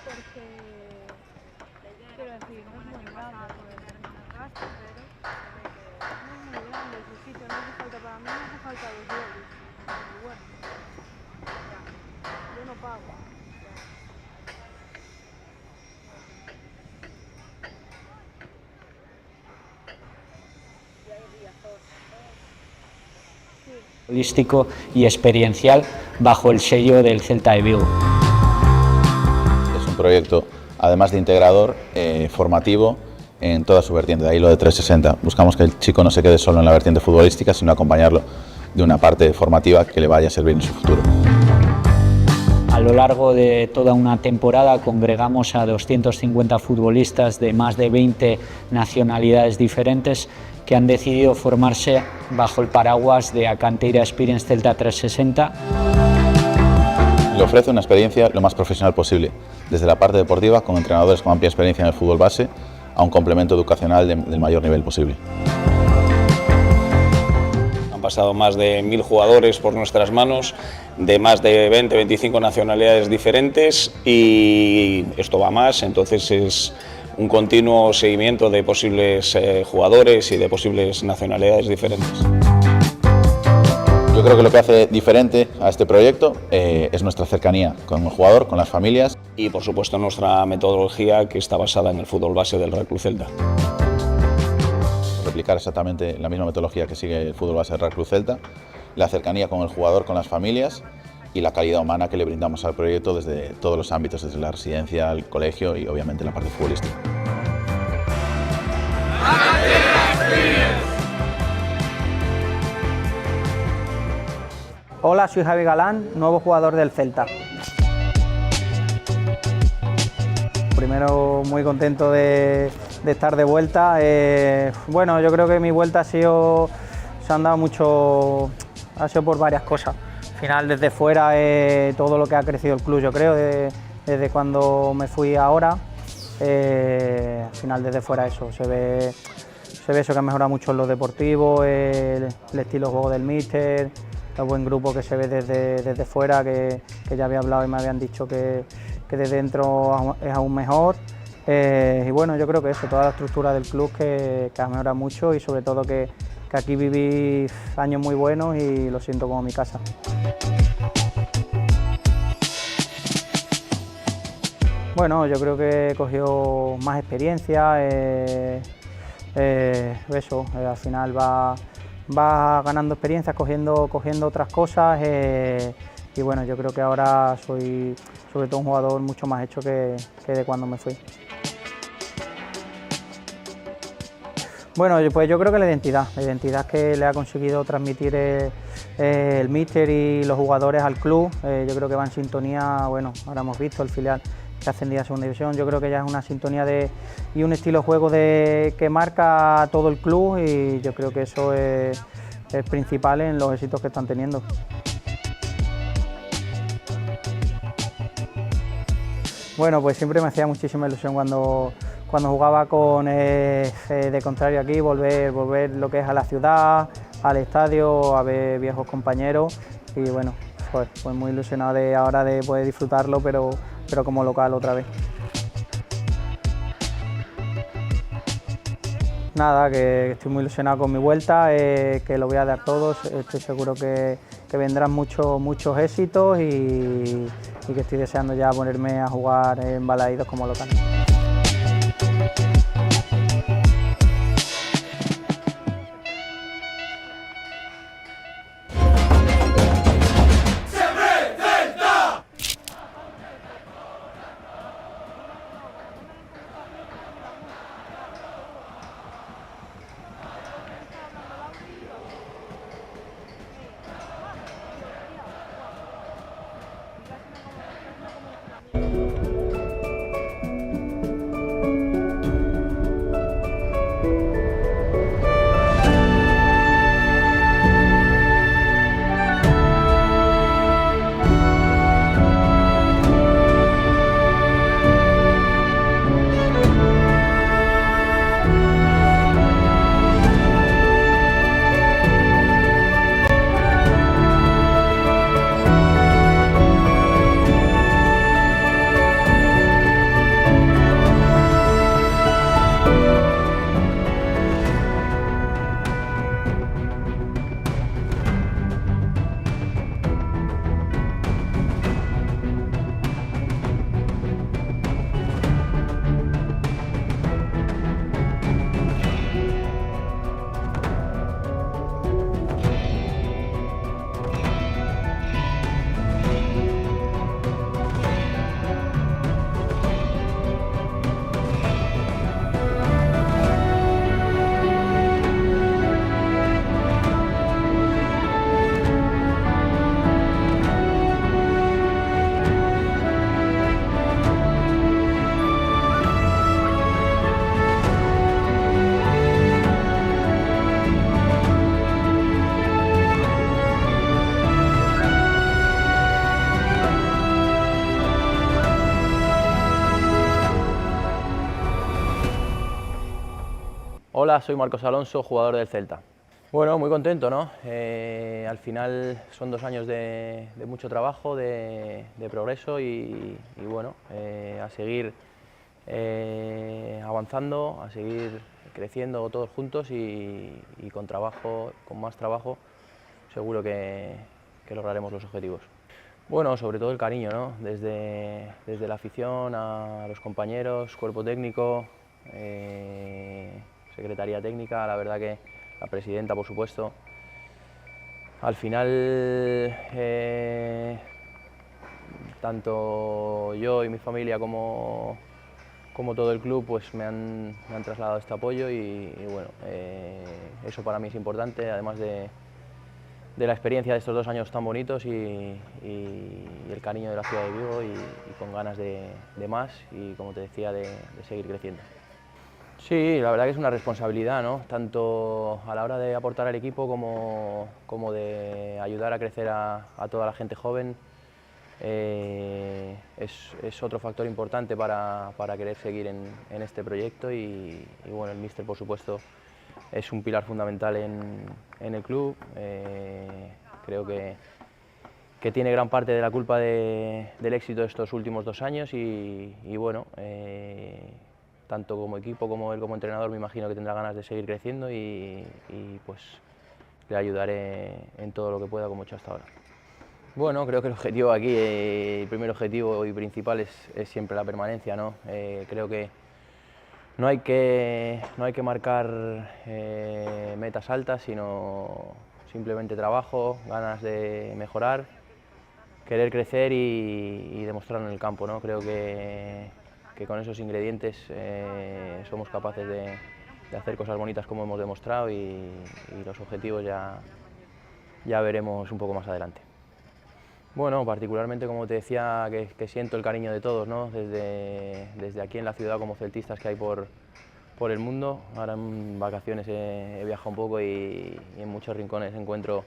S1: Porque, quiero decir, no es muy grande, pues, no es muy grande ese sitio, no hace falta, para mí no hace falta 2 euros. Pero bueno, yo no pago.
S6: Holístico y experiencial bajo el sello del Celta de Vigo.
S7: Es un proyecto, además de integrador, formativo en toda su vertiente, de ahí lo de 360. Buscamos que el chico no se quede solo en la vertiente futbolística, sino acompañarlo de una parte formativa que le vaya a servir en su futuro.
S6: A lo largo de toda una temporada congregamos a 250 futbolistas de más de 20 nacionalidades diferentes que han decidido formarse bajo el paraguas de Acanteira Experience Celta 360.
S7: Le ofrece una experiencia lo más profesional posible, desde la parte deportiva, con entrenadores con amplia experiencia en el fútbol base, a un complemento educacional del mayor nivel posible.
S8: Han pasado más de 1000 jugadores por nuestras manos, de más de 20-25 nacionalidades diferentes, y esto va más, entonces es un continuo seguimiento de posibles jugadores y de posibles nacionalidades diferentes.
S7: Yo creo que lo que hace diferente a este proyecto es nuestra cercanía con el jugador, con las familias.
S8: Y por supuesto nuestra metodología, que está basada en el fútbol base del Real Club Celta.
S7: Replicar exactamente la misma metodología que sigue el fútbol base del Real Club Celta, la cercanía con el jugador, con las familias y la calidad humana que le brindamos al proyecto desde todos los ámbitos, desde la residencia, el colegio y obviamente la parte futbolística.
S9: Hola, soy Javi Galán, nuevo jugador del Celta. Primero, muy contento de estar de vuelta. Bueno, yo creo que mi vuelta ha sido por varias cosas. Al final, desde fuera, todo lo que ha crecido el club, yo creo, desde cuando me fui ahora. Al final, desde fuera eso, se ve eso que ha mejorado mucho en lo deportivo, el estilo de juego del míster, el buen grupo que se ve desde fuera, que ya había hablado y me habían dicho que desde dentro es aún mejor. Y bueno, yo creo que eso, toda la estructura del club que ha mejorado mucho y sobre todo que aquí viví años muy buenos y lo siento como mi casa. Bueno, yo creo que he cogido más experiencia, al final va ganando experiencias, cogiendo otras cosas y bueno, yo creo que ahora soy sobre todo un jugador mucho más hecho que de cuando me fui. Bueno, pues yo creo que la identidad que le ha conseguido transmitir el míster y los jugadores al club, yo creo que va en sintonía. Bueno, ahora hemos visto el filial que ha ascendido a segunda división, yo creo que ya es una sintonía y un estilo de juego que marca todo el club y yo creo que eso es principal en los éxitos que están teniendo. Bueno, pues siempre me hacía muchísima ilusión cuando jugaba con de contrario aquí, volver lo que es a la ciudad, al estadio, a ver viejos compañeros y bueno, pues muy ilusionado ahora de poder disfrutarlo, pero como local otra vez. Nada, que estoy muy ilusionado con mi vuelta, que lo voy a dar todo, estoy seguro que vendrán muchos éxitos y que estoy deseando ya ponerme a jugar en Balaídos como local.
S10: Hola, soy Marcos Alonso, jugador del Celta. Bueno, muy contento, ¿no? Al final son 2 años de mucho trabajo, de progreso y bueno, a seguir avanzando, a seguir creciendo todos juntos y con trabajo, con más trabajo, seguro que lograremos los objetivos. Bueno, sobre todo el cariño, ¿no? Desde la afición a los compañeros, cuerpo técnico, secretaría técnica, la verdad que la presidenta, por supuesto. Al final, tanto yo y mi familia como todo el club pues me han trasladado este apoyo y bueno, eso para mí es importante, además de la experiencia de estos 2 años tan bonitos y el cariño de la ciudad de Vigo y con ganas de más y, como te decía, de seguir creciendo. Sí, la verdad que es una responsabilidad, ¿no? Tanto a la hora de aportar al equipo como de ayudar a crecer a toda la gente joven. Es otro factor importante para querer seguir en este proyecto y bueno, el míster, por supuesto, es un pilar fundamental en el club. Creo que tiene gran parte de la culpa del éxito de estos últimos 2 años y bueno, tanto como equipo como él como entrenador me imagino que tendrá ganas de seguir creciendo y pues le ayudaré en todo lo que pueda como he hecho hasta ahora. Bueno, creo que el objetivo aquí, el primer objetivo y principal es siempre la permanencia, ¿no? Creo que no hay que marcar metas altas, sino simplemente trabajo, ganas de mejorar, querer crecer y demostrarlo en el campo, ¿no? Creo que con esos ingredientes somos capaces de hacer cosas bonitas como hemos demostrado y los objetivos ya veremos un poco más adelante. Bueno, particularmente, como te decía, que siento el cariño de todos, ¿no? Desde aquí en la ciudad como celtistas que hay por el mundo. Ahora en vacaciones he viajado un poco y en muchos rincones encuentro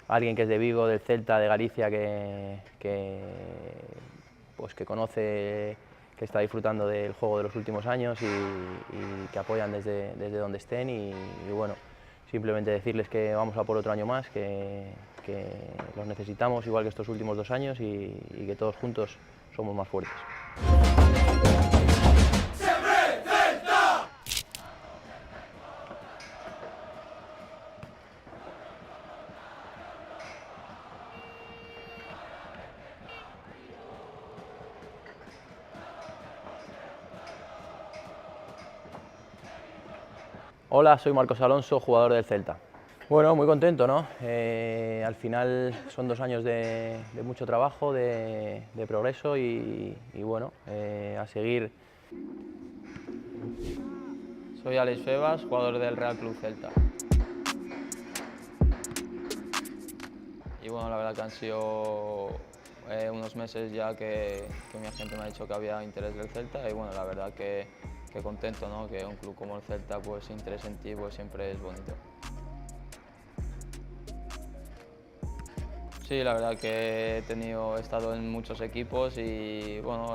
S10: a alguien que es de Vigo, del Celta, de Galicia, que conoce, que está disfrutando del juego de los últimos años y que apoyan desde donde estén y bueno, simplemente decirles que vamos a por otro año más, que los necesitamos igual que estos últimos 2 años y que todos juntos somos más fuertes. Hola, soy Marcos Alonso, jugador del Celta. Bueno, muy contento, ¿no? Al final son 2 años de mucho trabajo, de progreso y bueno, a seguir.
S11: Soy Alex Febas, jugador del Real Club Celta. Y bueno, la verdad que han sido unos meses ya que mi agente me ha dicho que había interés del Celta y bueno, la verdad que contento, ¿no? Que un club como el Celta pues interese en ti, pues siempre es bonito. Sí, la verdad que he estado en muchos equipos y bueno,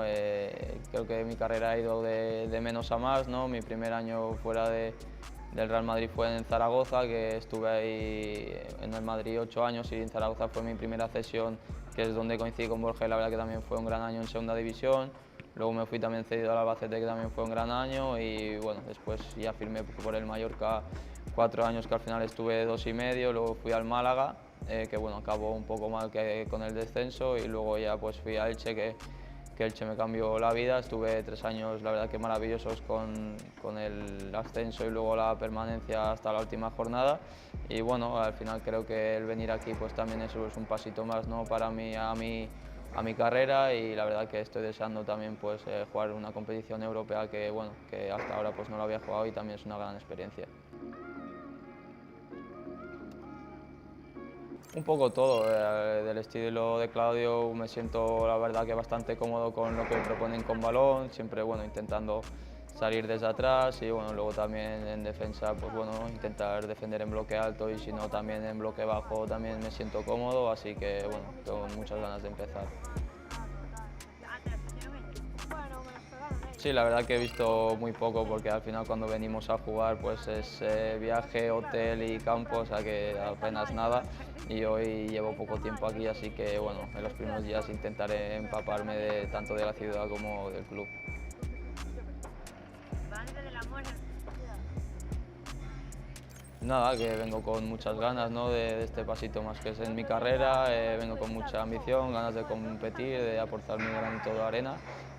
S11: creo que mi carrera ha ido de menos a más, ¿no? Mi primer año fuera del Real Madrid fue en Zaragoza, que estuve ahí en el Madrid 8 años y en Zaragoza fue mi primera cesión, que es donde coincidí con Borja y la verdad que también fue un gran año en segunda división. Luego me fui también cedido al Albacete, que también fue un gran año y bueno, después ya firmé por el Mallorca 4 años, que al final estuve 2 y medio, luego fui al Málaga, que bueno, acabó un poco mal con el descenso y luego ya pues fui a Elche, que Elche me cambió la vida. Estuve 3 años, la verdad que maravillosos con el ascenso y luego la permanencia hasta la última jornada y bueno, al final creo que el venir aquí pues también eso es un pasito más, ¿no? Para mí, a mi carrera y la verdad que estoy deseando también pues jugar una competición europea que bueno, que hasta ahora pues no lo había jugado y también es una gran experiencia. Un poco todo, del estilo de Claudio me siento la verdad que bastante cómodo con lo que proponen con balón, siempre bueno, intentando salir desde atrás y bueno, luego también en defensa pues bueno, intentar defender en bloque alto y si no también en bloque bajo también me siento cómodo, así que bueno, tengo muchas ganas de empezar. Sí, la verdad que he visto muy poco porque al final cuando venimos a jugar pues es viaje, hotel y campo, o sea que apenas nada y hoy llevo poco tiempo aquí, así que bueno, en los primeros días intentaré empaparme tanto de la ciudad como del club. nada, que vengo con muchas ganas, ¿no? de este pasito más que es en mi carrera, vengo con mucha ambición, ganas de competir, de aportar mi granito de arena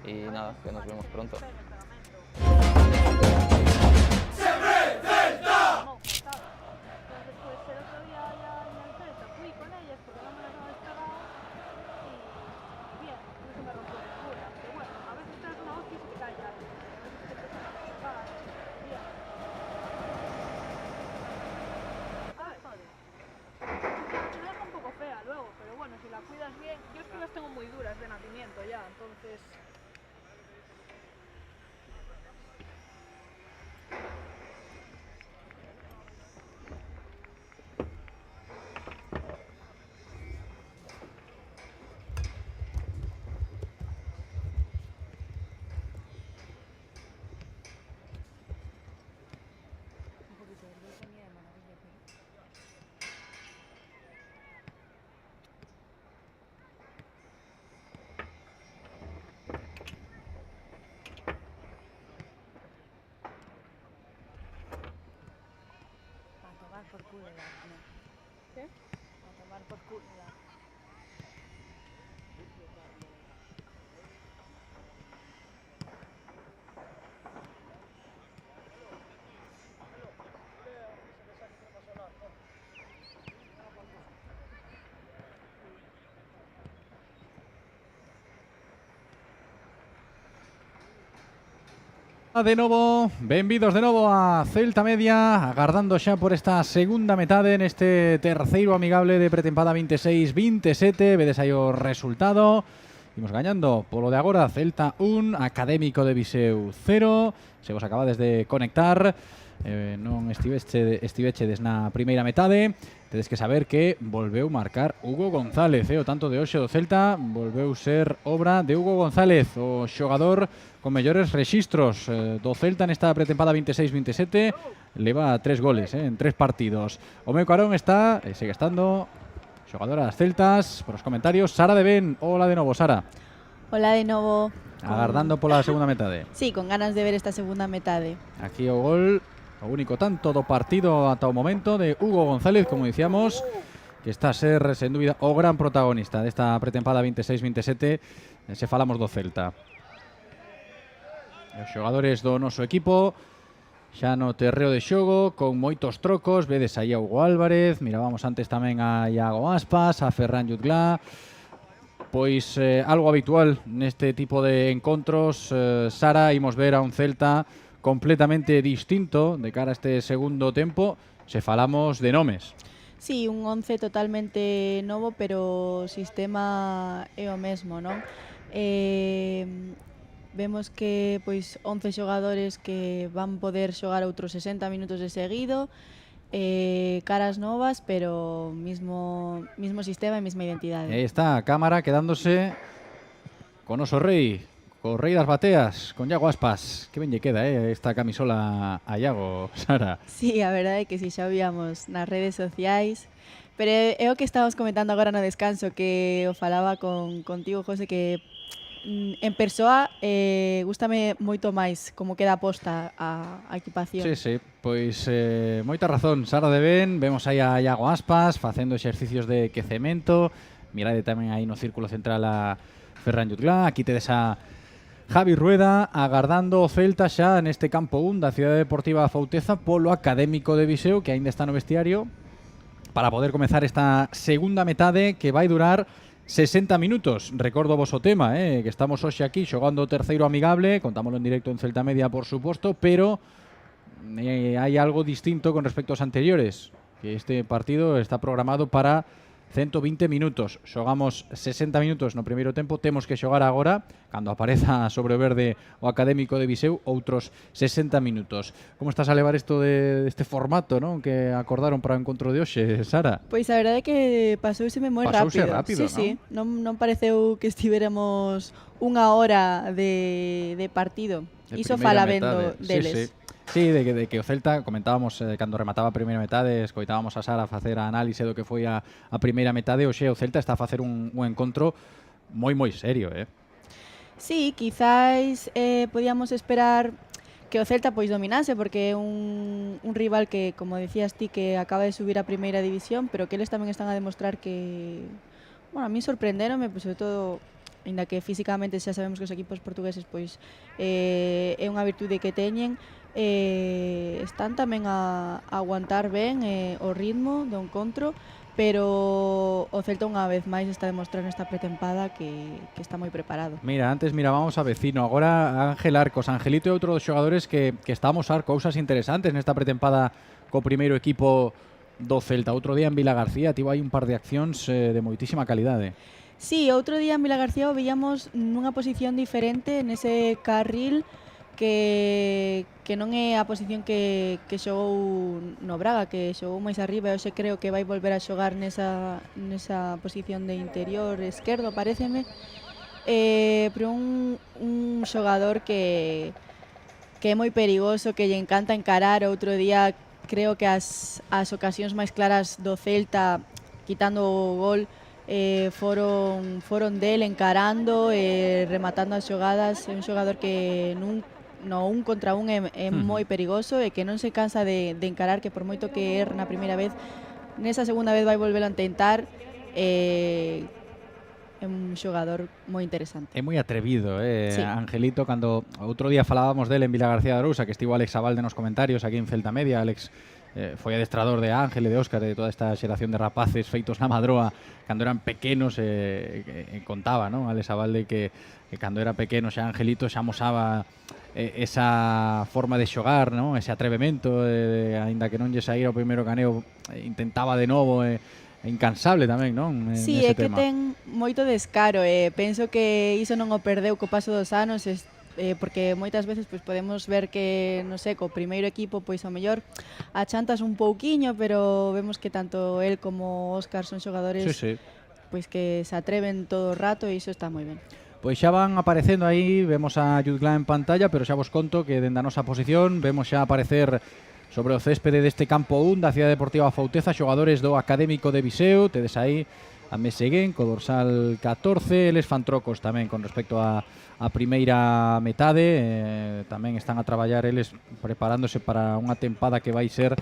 S11: y nada, que nos vemos pronto.
S1: Tengo muy duras de nacimiento ya, entonces...
S5: Por culo, ¿no?
S1: ¿Qué?
S5: A tomar por culo.
S3: De novo, benvidos de novo a Celta Media, agardando xa por esta segunda metade neste terceiro amigable de pretempada 26-27. Vedes aí o resultado. Imos gañando polo de agora, Celta 1, Académico de Viseu 0. Se vos acabades de conectar, non estivechedes na primeira metade. Tedes que saber que volveu marcar Hugo González, o tanto de hoxe do Celta volveu ser obra de Hugo González, o xogador con mellores rexistros do Celta nesta pretempada 26-27. Leva 3 goles en 3 partidos. O meu carón está, e segue estando, xogadora das Celtas. Por os comentarios, Sara de Ben. Hola de novo, Sara.
S4: Hola de novo.
S3: Agardando pola segunda metade.
S4: Sí, con ganas de ver esta segunda metade.
S3: Aquí o gol, o único tanto do partido ata o momento de Hugo González, como dicíamos, que está a ser, sen dúbida, o gran protagonista desta pretempada 26-27. Se falamos do Celta. Os xogadores do noso equipo xa no terreo de xogo, con moitos trocos. Vedes aí a Hugo Álvarez, mirábamos antes tamén a Iago Aspas, a Ferran Jutglà. Pois algo habitual neste tipo de encontros. Sara, imos ver a un Celta completamente distinto de cara a este segundo tempo, se falamos de nomes.
S4: Sí, un 11 totalmente novo, pero o sistema é o mesmo, non? Vemos que pois 11 xogadores que van poder xogar outros 60 minutos de seguido, caras novas, pero mismo sistema e mesma identidade.
S3: Aí está a cámara quedándose con oso rei, co rei das bateas, con Iago Aspas. Que ben lle queda esta camisola a Iago, Sara.
S4: Sí, a verdade é que si xa víamos nas redes sociais, pero é o que estábamos comentando agora no descanso, que o falaba contigo, José, que en persoa gústame moito máis como queda posta a equipación.
S3: Sí, pois moita razón, Sara de Ben. Vemos aí a Iago Aspas facendo exercicios de quecemento. Mirade tamén aí no círculo central a Ferran Jutglà. Aquí tedes a Javi Rueda agardando o Celta xa neste campo 1 da Cidade Deportiva Fauteza polo Académico de Viseu, que aínda está no vestiario, para poder comezar esta segunda metade que vai durar 60 minutos. Recordo vos o tema, que estamos hoxe aquí xogando o terceiro amigable, contámoslo en directo en Celta Media, por suposto, pero hai algo distinto con respecto aos anteriores, que este partido está programado para 120 minutos. Xogamos 60 minutos no primeiro tempo, temos que xogar agora, cando apareza sobre o verde o Académico de Viseu, outros 60 minutos. Como estás a levar isto deste formato, non, que acordaron para o encontro de hoxe, Sara?
S4: Pois a verdade é que pasouseme moi rápido. Sí, non pareceu que estiveramos unha hora de partido. Iso fala vendo deles.
S3: Sí, de que o Celta, comentábamos cando remataba a primeira metade, escoitábamos a Sara facer a análise do que foi a primeira metade. Hoxe o Celta está a facer un encontro moi serio,
S4: Sí, quizáis podíamos esperar o Celta pois dominase, porque é un rival que, como decías ti, que acaba de subir a primeira división, pero que eles tamén están a demostrar que, bueno, a mí sorprenderonme, pois sobre todo, ainda que físicamente xa sabemos que os equipos portugueses pois é unha virtude que teñen, están tamén a aguantar ben o ritmo do encontro, pero o Celta unha vez máis está demostrando esta pretempada que está moi preparado.
S3: Mira, antes mirábamos a vecino, agora Ángel Arcos. Angelito é outro dos xogadores que estamos a ver cousas interesantes nesta pretempada co primeiro equipo do Celta. Outro día en Vila García tivo aí un par de accións de moitísima calidade.
S4: Sí, outro día en Vila García o veíamos nunha posición diferente nese carril que non é a posición que xogou no Braga, que xogou máis arriba, e hoxe creo que vai volver a xogar nesa posición de interior esquerdo, paréceme, pero un xogador que é moi perigoso, que lle encanta encarar. Outro día creo que as ocasións máis claras do Celta, quitando o gol, foron del encarando, rematando as xogadas. É un xogador que no un contra un é moi perigoso e que non se cansa de encarar, que por moito que erre na primeira vez, nesa segunda vez vai volver a intentar. É un xogador moi interesante.
S3: É moi atrevido,
S4: Sí.
S3: Angelito. Cando outro día falábamos dele en Vila García de Arousa, que estivo Alex Abalde nos comentarios aquí en Celta Media. Alex foi adestrador de Ángel e de Óscar, de toda esta xeración de rapaces feitos na Madroa cando eran pequenos, contaba, non? Alex Abalde que cando era pequeno xa Angelito xa amosaba esa forma de xogar, non? Ese atrevemento, aínda que non lle saíra o primeiro caneo, intentaba de novo, incansable tamén, non?
S4: Sí, é que ten moito descaro, penso que iso non o perdeu co paso dos anos, porque moitas veces pois podemos ver que, non sei, co primeiro equipo pois ao mellor achantas un pouquiño, pero vemos que tanto el como Óscar son xogadores pois que se atreven todo o rato, e iso está moi ben.
S3: Pois xa van aparecendo aí, vemos a Yudglá en pantalla, pero xa vos conto que dende a nosa posición vemos xa aparecer sobre o céspede deste campo 1 da Cidade Deportiva Fauteza xogadores do Académico de Viseu. Tedes aí a Meseguén co dorsal 14, eles fan trocos tamén con respecto a primeira metade, tamén están a traballar eles preparándose para unha tempada que vai ser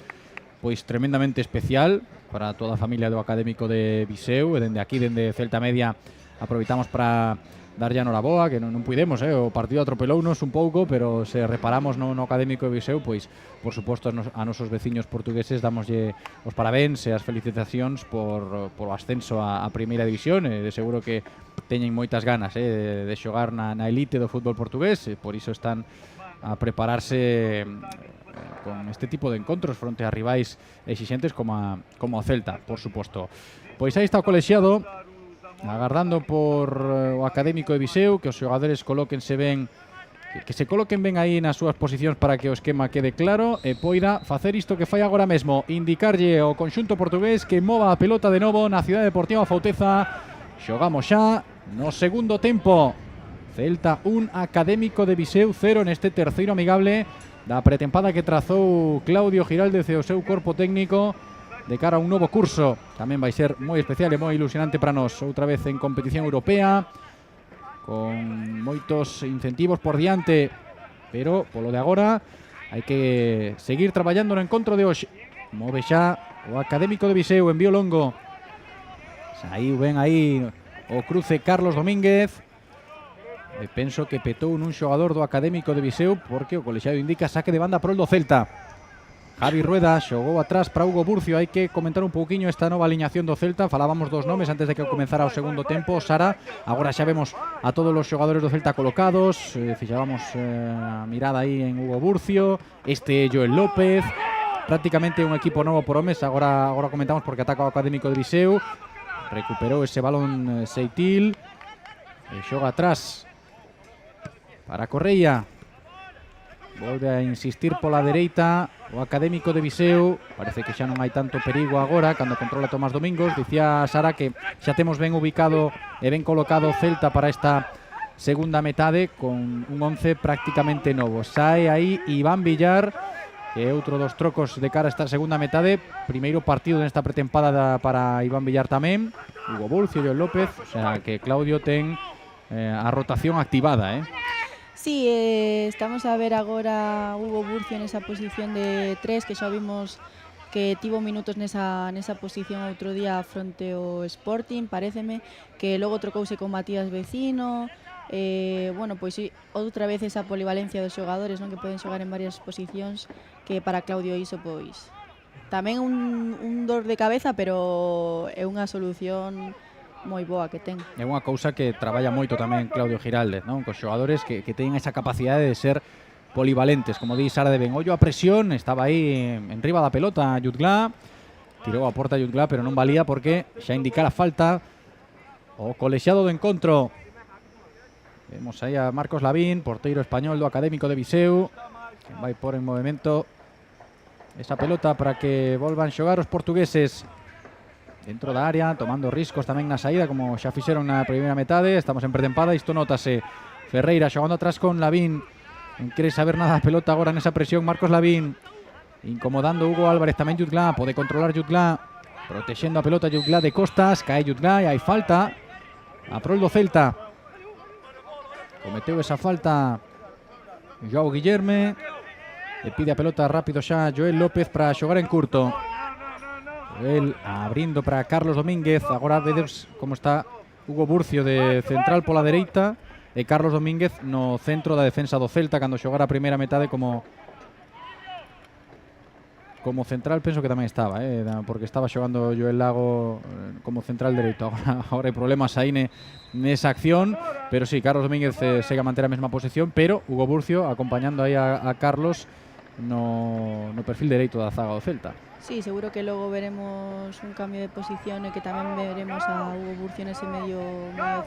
S3: pois tremendamente especial para toda a familia do Académico de Viseu, e dende aquí, dende Celta Media, aproveitamos para darlle a noraboa, que non puidemos, o partido atropelounos un pouco, pero se reparamos no Académico de Viseu, pois, por suposto, a nosos veciños portugueses damoslle os parabéns e as felicitacións por o ascenso a primeira división, e de seguro que teñen moitas ganas de xogar na elite do fútbol portugués, e por iso están a prepararse con este tipo de encontros fronte a rivais exixentes como o Celta, por suposto. Pois aí está o colexiado, agardando por o Académico de Viseu, que os xogadores colóquense ben, que se coloquen ben aí nas súas posicións para que o esquema quede claro e poida facer isto que fai agora mesmo, indicarlle ao conxunto portugués que mova a pelota de novo na Cidade Deportiva Fauteza. Xogamos xa no segundo tempo. Celta 1, Académico de Viseu 0 neste terceiro amigable da pretempada que trazou Claudio Giraldez e o seu corpo técnico de cara a un novo curso. Tamén vai ser moi especial e moi ilusionante para nós, outra vez en competición europea, con moitos incentivos por diante, pero polo de agora hai que seguir traballando no encontro de hoxe. Move xa o Académico de Viseu, envío longo, aí ven aí o cruce Carlos Domínguez, e penso que petou nun xogador do Académico de Viseu, porque o colexiado indica saque de banda pro el do Celta. Javi Rueda xogou atrás para Hugo Burcio. Hai que comentar un pouquiño esta nova aliñación do Celta. Falábamos dos nomes antes de que comenzara o segundo tempo. Sara, agora xa vemos a todos os xogadores do Celta colocados. Fixábamos a mirada aí en Hugo Burcio, Joel López, prácticamente un equipo novo por homes. Agora comentamos porque ataca o Académico de Viseu. Recuperou ese balón Seitil e xoga atrás para Correia. Volve a insistir pola dereita o Académico de Viseu. Parece que xa non hai tanto perigo agora cando controla Tomás Domingos. Dicía Sara que xa temos ben ubicado e ben colocado Celta para esta segunda metade con un 11 prácticamente novo. Sae aí Iván Villar, que é outro dos trocos de cara a esta segunda metade. Primeiro partido nesta pretempada para Iván Villar tamén. Hugo Burcio, Joel López, o sea que Claudio ten a rotación activada,
S4: Sí, estamos a ver agora Hugo Burcio nesa posición de 3, que xa vimos que tivo minutos nesa posición outro día fronte ao Sporting, paréceme, que logo trocouse con Matías Vecino. Bueno, pois outra vez esa polivalencia dos xogadores, non, que poden xogar en varias posicións, que para Claudio iso pois tamén un dor de cabeza, pero é unha solución moi boa que ten.
S3: É unha cousa que traballa moito tamén Claudio Giraldez, non? Cos xogadores que teñen esa capacidade de ser polivalentes, como di Sara de Ben. Ollo a presión, estaba aí en riba da pelota Jutgla, tirou a porta Jutgla, pero non valía porque xa indicara falta o colexiado do encontro. Vemos aí a Marcos Lavín, porteiro español do Académico de Viseu, que vai por en movimento esa pelota para que volvan xogar os portugueses dentro da área, tomando riscos tamén na saída, como xa fixeron na primeira metade. Estamos en pretempada, isto notase. Ferreira xogando atrás con Lavín, non quere saber nada a pelota agora nesa presión. Marcos Lavín incomodando Hugo Álvarez, tamén Jutgla, pode controlar Jutgla, protexendo a pelota Jutgla de costas, cae Jutgla e hai falta a prol do Celta. Cometeu esa falta Joao Guillerme, e pide a pelota rápido xa Joel López para xogar en curto. Joel abrindo para Carlos Domínguez. Agora vedes como está Hugo Burcio de central pola dereita e Carlos Domínguez no centro da defensa do Celta cando xogara a primeira metade como central. Penso que tamén estaba, porque estaba xogando Joel Lago como central dereito. Agora hai problemas aí nesa acción, pero sí, Carlos Domínguez segue a manter a mesma posición, pero Hugo Burcio acompañando aí a Carlos no perfil dereito da zaga do Celta.
S4: Sí, seguro que logo veremos un cambio de posición e que tamén veremos a Hugo Burcio nese medio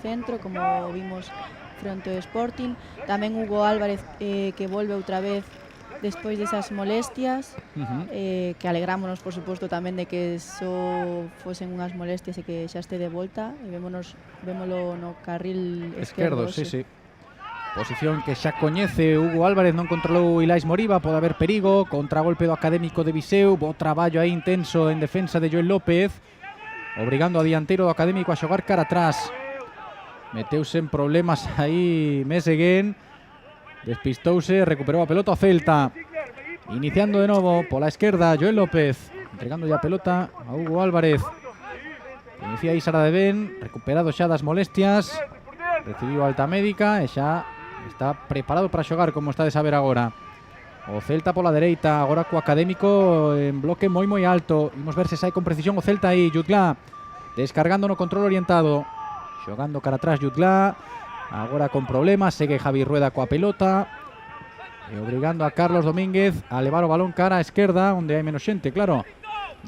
S4: centro, como vimos fronte ao Sporting. Tamén Hugo Álvarez, que volve outra vez despois desas molestias, que alegrámonos, por suposto, tamén de que só fosen unhas molestias e que xa este de volta, e vémolo no carril esquerdo.
S3: Sí. Posición que xa coñece Hugo Álvarez, non controlou Ilais Moriba, pode haber perigo, contragolpe do Académico de Viseu, bo traballo aí intenso en defensa de Joel López, obrigando a dianteiro do Académico a xogar cara atrás. Meteuse en problemas aí Meseguén, despistouse, recuperou a pelota o Celta, iniciando de novo pola esquerda Joel López, entregando a pelota a Hugo Álvarez, que inicia aí Sara de Ben, recuperado xa das molestias, recibiu alta médica e xa está preparado para xogar, como está de saber agora. O Celta pola dereita, agora co Académico en bloque moi alto. Vimos ver se sai con precisión o Celta aí. Jutgla descargando no control orientado, xogando cara atrás Jutgla, agora con problemas. Segue Javi Rueda coa pelota e obrigando a Carlos Domínguez a levar o balón cara á esquerda, onde hai menos xente, claro.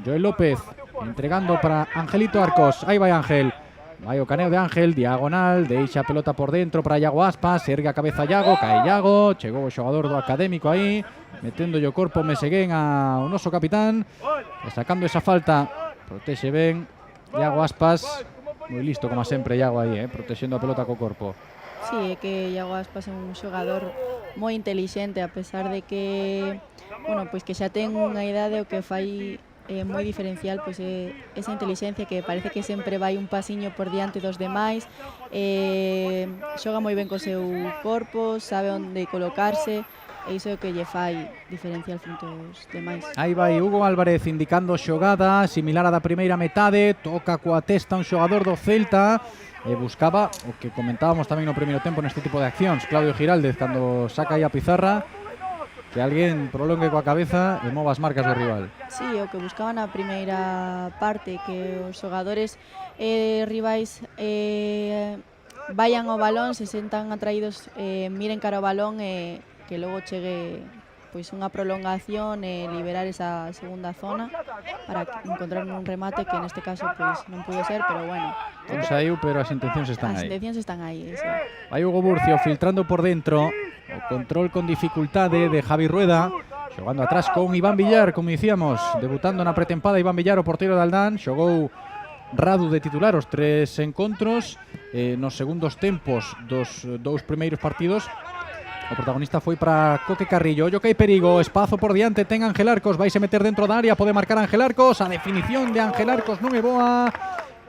S3: Joel López entregando para Angelito Arcos. Aí vai Ángel. Vai o caneo de Ángel, diagonal, deixa a pelota por dentro para Iago Aspas, ergue a cabeza Iago, cae Iago, chegou o xogador do Académico aí, metendo o corpo Meseguén ao noso capitán, e sacando esa falta, protexe ben Iago Aspas, moi listo como sempre Iago aí, protexendo a pelota co corpo.
S4: Sí, é que Iago Aspas é un xogador moi intelixente, a pesar de que, bueno, pois que xa ten unha idade, o que fai moi diferencial, pois esa intelixencia que parece que sempre vai un pasiño por diante dos demais, xoga moi ben co seu corpo, sabe onde colocarse, e iso é o que lle fai diferencial frente aos demais.
S3: Aí vai Hugo Álvarez indicando xogada similar a da primeira metade, toca coa testa un xogador do Celta e buscaba o que comentábamos tamén no primeiro tempo neste tipo de accións, Claudio Giraldez, cando saca aí a pizarra, que alguén prolongue coa cabeza e mova as marcas do rival.
S4: Sí, o que buscaban na primeira parte, que os xogadores rivais vayan ao balón, se sentan atraídos, miren cara ao balón e que logo chegue pois unha prolongación e liberar esa segunda zona para encontrar un remate que neste caso pois non pudo ser, pero bueno.
S3: Non saiu, pero as intencións están aí.
S4: As intencións están aí, eso.
S3: Vai Hugo Burcio filtrando por dentro, o control con dificultade de Javi Rueda, xogando atrás con Iván Villar, como dicíamos, debutando na pretempada Iván Villar, o porteiro de Aldán, xogou Radu de titular os 3 encontros, nos segundos tempos dos 2 primeiros partidos. O protagonista foi para Coque Carrillo. Ollo que hai perigo, espazo por diante, ten Ángel Arcos, vaise meter dentro da área, pode marcar Ángel Arcos, a definición de Ángel Arcos non é boa,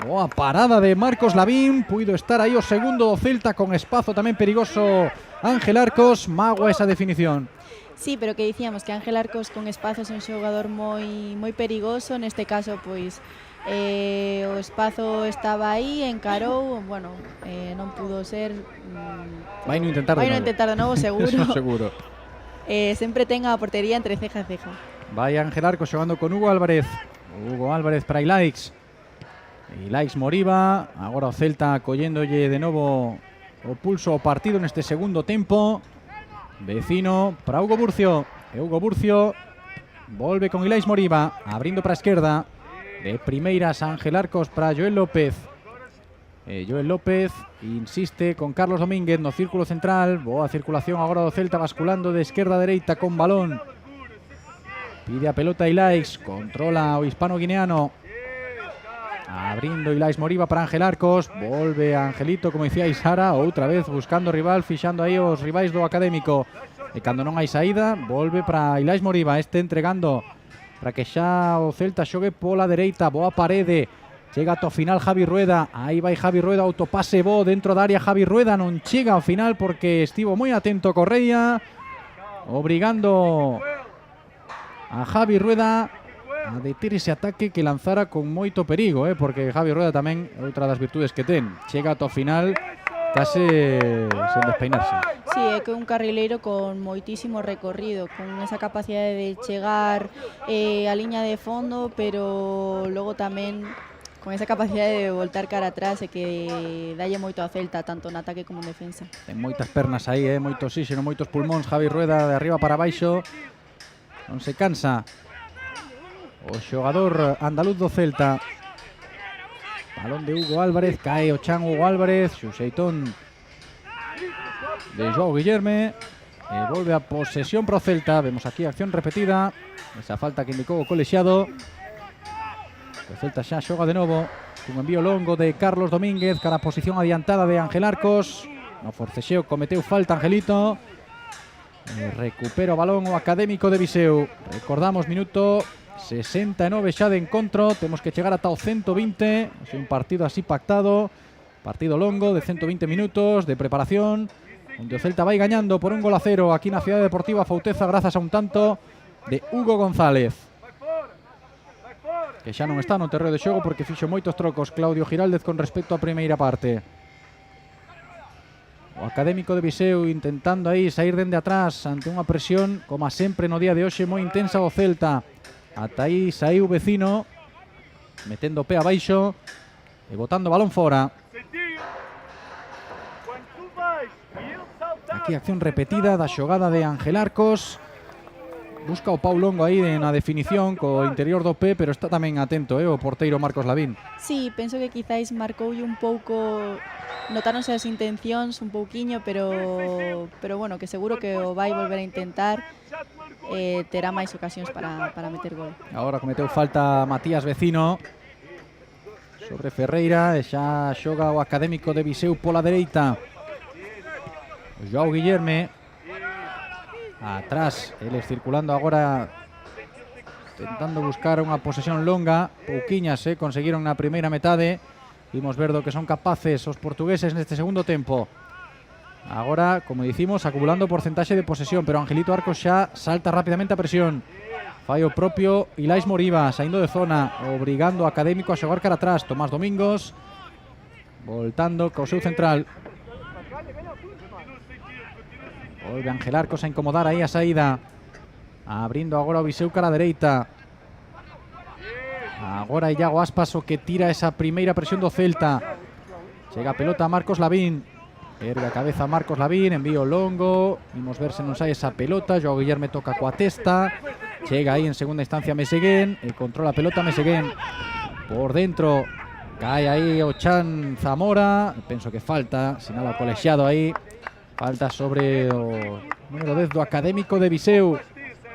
S3: Boa parada de Marcos Lavín. Puido estar aí o segundo do Celta con espazo tamén perigoso Ángel Arcos. Magua esa definición.
S4: Sí, pero que dicíamos que Ángel Arcos con espazos é un xogador moi perigoso. Neste caso, pois, o espazo estaba aí, encarou, bueno, non pudo ser.
S3: Vai no intentar
S4: de novo, seguro.
S3: Seguro.
S4: Sempre ten a portería entre ceja e ceja.
S3: Vai Ángel Arcos xogando con Hugo Álvarez. Hugo Álvarez para Ilaix. Ilaix Moriba. Agora o Celta colléndolle de novo o pulso ao partido neste segundo tempo. Vecino para Hugo Burcio. E Hugo Burcio volve con Ilaix Moriba, abrindo para a esquerda. De primeiras Ángel Arcos para Joel López. Joel López insiste con Carlos Domínguez no círculo central. Boa circulación agora do Celta, basculando de esquerda a dereita con balón. Pide a pelota Ilaix, controla o hispano-guineano. Abrindo Ilaix Moriba para Ángel Arcos. Volve Angelito, como dicía Isara, outra vez buscando rival, fixando aí os rivais do Académico. E cando non hai saída, volve para Ilaix Moriba, este entregando para que xa o Celta xogue pola dereita. Boa parede, chega ata o final Javi Rueda. Aí vai Javi Rueda, autopase bo dentro da área. Javi Rueda non chega ao final porque estivo moi atento Correia, obrigando a Javi Rueda a deter ese ataque que lanzara con moito perigo, porque Javi Rueda tamén é outra das virtudes que ten. Chega ata o final case sen despeinarse.
S4: Sí, é que un carrileiro con moitísimo recorrido, con esa capacidade de chegar a liña de fondo, pero logo tamén con esa capacidade de voltar cara atrás e que dalle moito a Celta, tanto en ataque como en defensa.
S3: Ten moitas pernas aí, moito oxígeno, moitos pulmóns. Javi Rueda de arriba para baixo, non se cansa o xogador andaluz do Celta. Balón de Hugo Álvarez, cae o chan Hugo Álvarez, xuxeitón de Joao Guillerme, e volve a posesión pro Celta. Vemos aquí acción repetida, esa falta que indicou o colexiado. O Celta xa xoga de novo cun envío longo de Carlos Domínguez cara a posición adiantada de Ángel Arcos. No forcexeo cometeu falta Angelito. Recupera o balón o Académico de Viseu. Recordamos, minuto 69 xa de encontro, temos que chegar ata o 120. É un partido así pactado, partido longo de 120 minutos de preparación, onde o Celta vai gañando por 1-0 aquí na Cidade Deportiva Fauteza grazas a un tanto de Hugo González, que xa non está no terreo de xogo porque fixo moitos trocos Claudio Giraldez con respecto á primeira parte. O Académico de Viseu intentando aí sair dende atrás ante unha presión, como sempre no día de hoxe, moi intensa do Celta. Ata aí saiu Vecino, metendo o pé abaixo e botando balón fora. Aquí acción repetida da xogada de Ángel Arcos. Busca o pau longo aí na definición co interior do pé, pero está tamén atento o porteiro Marcos Lavín.
S4: Sí, penso que quizáis marcoulle un pouco, notáronse as intencións un pouquiño, pero bueno, que seguro que o vai volver a intentar. Terá máis ocasións para meter gol.
S3: Agora cometeu falta Matías Vecino sobre Ferreira e xa xoga o Académico de Viseu pola dereita. O Joao Guillerme atrás, eles circulando agora, tentando buscar unha posesión longa. Pouquiñas conseguiron na primeira metade. Vimos ver do que son capaces os portugueses neste segundo tempo. Agora, como dicimos, acumulando porcentaxe de posesión, pero Angelito Arcos xa salta rápidamente a presión. Fai o propio Ilaix Moriba, saindo de zona, obrigando o Académico a xogar cara atrás. Tomás Domingos voltando co seu central. Volve Ángel Arcos a incomodar aí a saída, abrindo agora o Viseu cara a dereita. Agora Iago Aspas o que tira esa primeira presión do Celta. Chega a pelota a Marcos Lavín. Erga a cabeza Marcos Lavín, envío longo. Vimos ver se non sai esa pelota. Joao Guillerme toca coa testa. Chega aí en segunda instancia Meseguén e controla a pelota Meseguén. Por dentro cae aí o Chan Zamora. Penso que falta, sinala o colexiado aí. Falta sobre o número 10 do Académico de Viseu.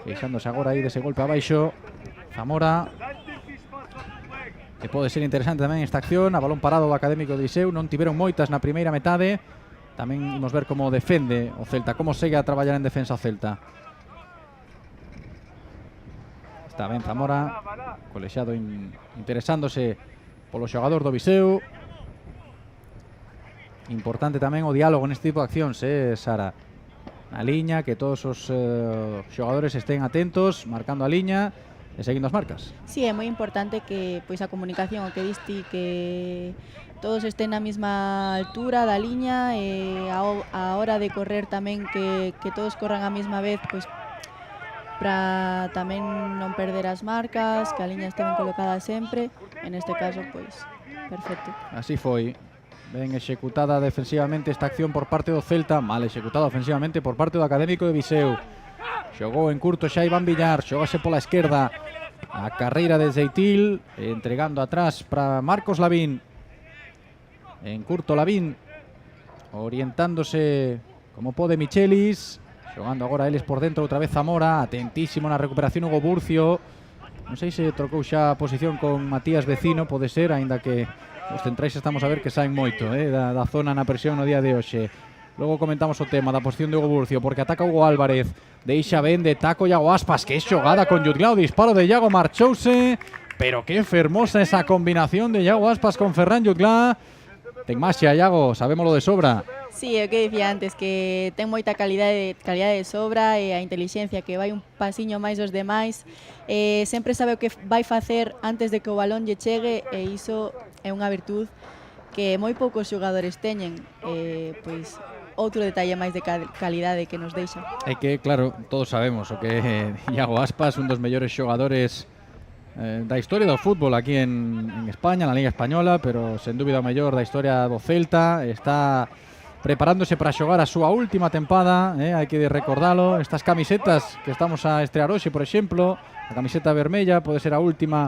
S3: Fixándose agora aí dese golpe abaixo Zamora, que pode ser interesante tamén esta acción. A balón parado do Académico de Viseu. Non tiveron moitas na primeira metade. Tamén imos ver como defende o Celta, como segue a traballar en defensa o Celta. Está ben Zamora, colexiado interesándose polo xogador do Viseu. Importante tamén o diálogo neste tipo de accións, Sara. Na liña, que todos os xogadores estén atentos, marcando a liña e seguindo as marcas.
S4: Sí, é moi importante que pois a comunicación, o que diste, que todos estén na mesma altura da liña e a hora de correr tamén que todos corran a mesma vez, pois para tamén non perder as marcas, que a liña este ben colocada sempre. En este caso, pois, perfecto.
S3: Así foi. Ben executada defensivamente esta acción por parte do Celta, mal executada ofensivamente por parte do Académico de Viseu. Xogou en curto xa Iván Villar, xogase pola esquerda a carreira de Zeitil, entregando atrás para Marcos Lavín. En curto Lavín, orientándose como pode Michelis, xogando agora eles por dentro outra vez Zamora, atentísimo na recuperación Hugo Burcio. Non sei se trocou xa a posición con Matías Vecino, pode ser, aínda que os centrais estamos a ver que saen moito da zona na presión no día de hoxe. Logo comentamos o tema da posición de Hugo Burcio, porque ataca Hugo Álvarez, deixa ben de taco Iago Aspas, que é xogada con Jutglà, o disparo de Iago marchouse, pero que fermosa esa combinación de Iago Aspas con Ferran Jutglà. Ten maxia, Iago, sabémolo de sobra.
S4: Sí, é o que dicía antes, que ten moita calidade de sobra e a intelixencia, que vai un pasiño máis dos demais, sempre sabe o que vai facer antes de que o balón lle chegue, e iso é unha virtud que moi poucos xogadores teñen, pois outro detalle máis de calidade que nos deixa.
S3: É que, claro, todos sabemos o que Iago Aspas, un dos mellores xogadores da historia do fútbol aquí en España, na Liga Española, pero sen dúbida o mellor da historia do Celta. Está preparándose para xogar a súa última tempada, hai que recordalo. Estas camisetas que estamos a estrear hoxe, por exemplo, a camiseta vermella pode ser a última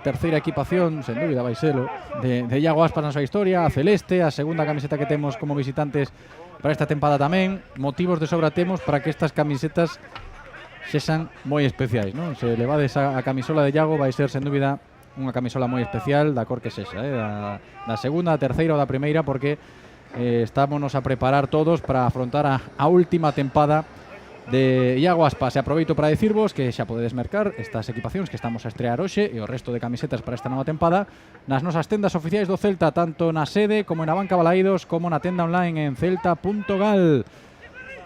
S3: terceira equipación, sen dúbida vai selo, de Iago Aspas na súa historia. A celeste, a segunda camiseta que temos como visitantes para esta tempada tamén. Motivos de sobra temos para que estas camisetas sexan moi especiais, non? Se levades a camisola de Iago, vai ser sen dúbida unha camisola moi especial, da cor que sexa, da segunda, da terceira ou da primeira, porque estámonos a preparar todos para afrontar a última tempada de Iago Aspas. E aproveito para dicirvos que xa podedes mercar estas equipacións que estamos a estrear hoxe e o resto de camisetas para esta nova tempada nas nosas tendas oficiais do Celta, tanto na sede como na Banca Balaídos, como na tenda online en celta.gal.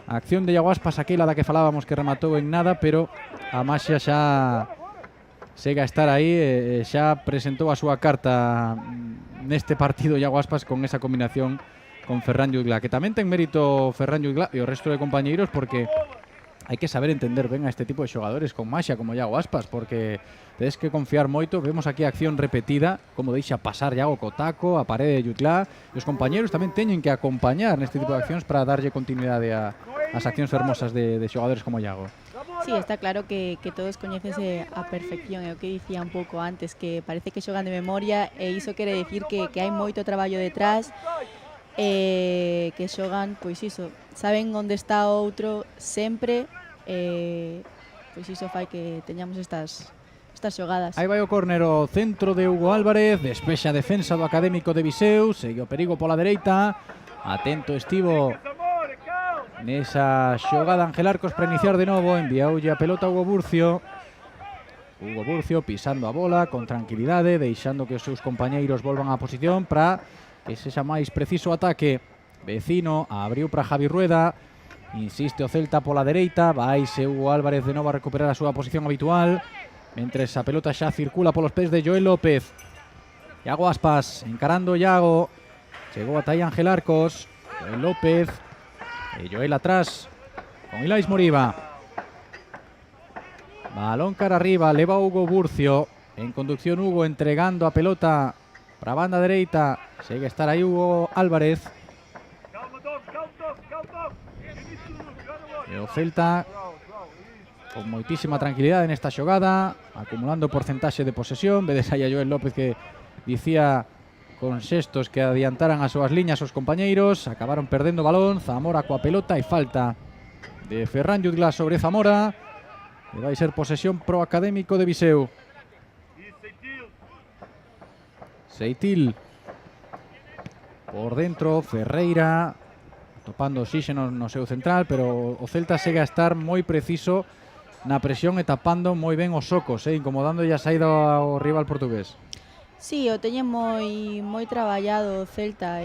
S3: A acción de Iago Aspas, aquela da que falábamos, que rematou en nada, pero a maxia xa segue a estar aí e xa presentou a súa carta neste partido Iago Aspas con esa combinación con Ferran Jutglà, que tamén ten mérito Ferran Jutglà e o resto de compañeiros, porque hai que saber entender ben a este tipo de xogadores con maxia como Iago Aspas, porque tedes que confiar moito. Vemos aquí a acción repetida, como deixa pasar Iago co taco, a parede de Jutglà, e os compañeiros tamén teñen que acompañar neste tipo de accións para darlle continuidade ás accións fermosas de xogadores como Iago.
S4: Sí, está claro que todos coñécense a perfección, é o que dicía un pouco antes, que parece que xogan de memoria, e iso quere decir que hai moito traballo detrás, que xogan, pois iso, saben onde está outro sempre, pois iso fai que teñamos estas xogadas.
S3: Aí vai o córner ao centro de Hugo Álvarez, despexa a defensa do Académico de Viseu, segue o perigo pola dereita, atento estivo nesa xogada Ángel Arcos para iniciar de novo, envioulle a pelota a Hugo Burcio pisando a bola con tranquilidade, deixando que os seus compañeiros volvan á posición para que sexa máis preciso o ataque. Vecino abriu para Javi Rueda, insiste o Celta pola dereita, vaise Hugo Álvarez de novo a recuperar a súa posición habitual, mentres a pelota xa circula polos pés de Joel López. Iago Aspas encarando Iago, chegou ata aí Ángel Arcos, Joel López e Joel atrás con Ilais Moriba. Balón cara arriba, leva Hugo Burcio, en conducción Hugo entregando a pelota para a banda dereita, segue a estar aí Hugo Álvarez. E o Celta con moitísima tranquilidade nesta xogada, acumulando porcentaxe de posesión. Vedes aí a Joel López que dicía con xestos que adiantaran as súas liñas os compañeiros. Acabaron perdendo o balón, Zamora coa pelota e falta de Ferran Jutglà sobre Zamora, e vai ser posesión pro Académico de Viseu. Seitil por dentro, Ferreira topando oxígeno no seu central, pero o Celta segue a estar moi preciso na presión e tapando moi ben os socos, incomodando a saída ao rival portugués.
S4: Sí, o teñen moi traballado o Celta.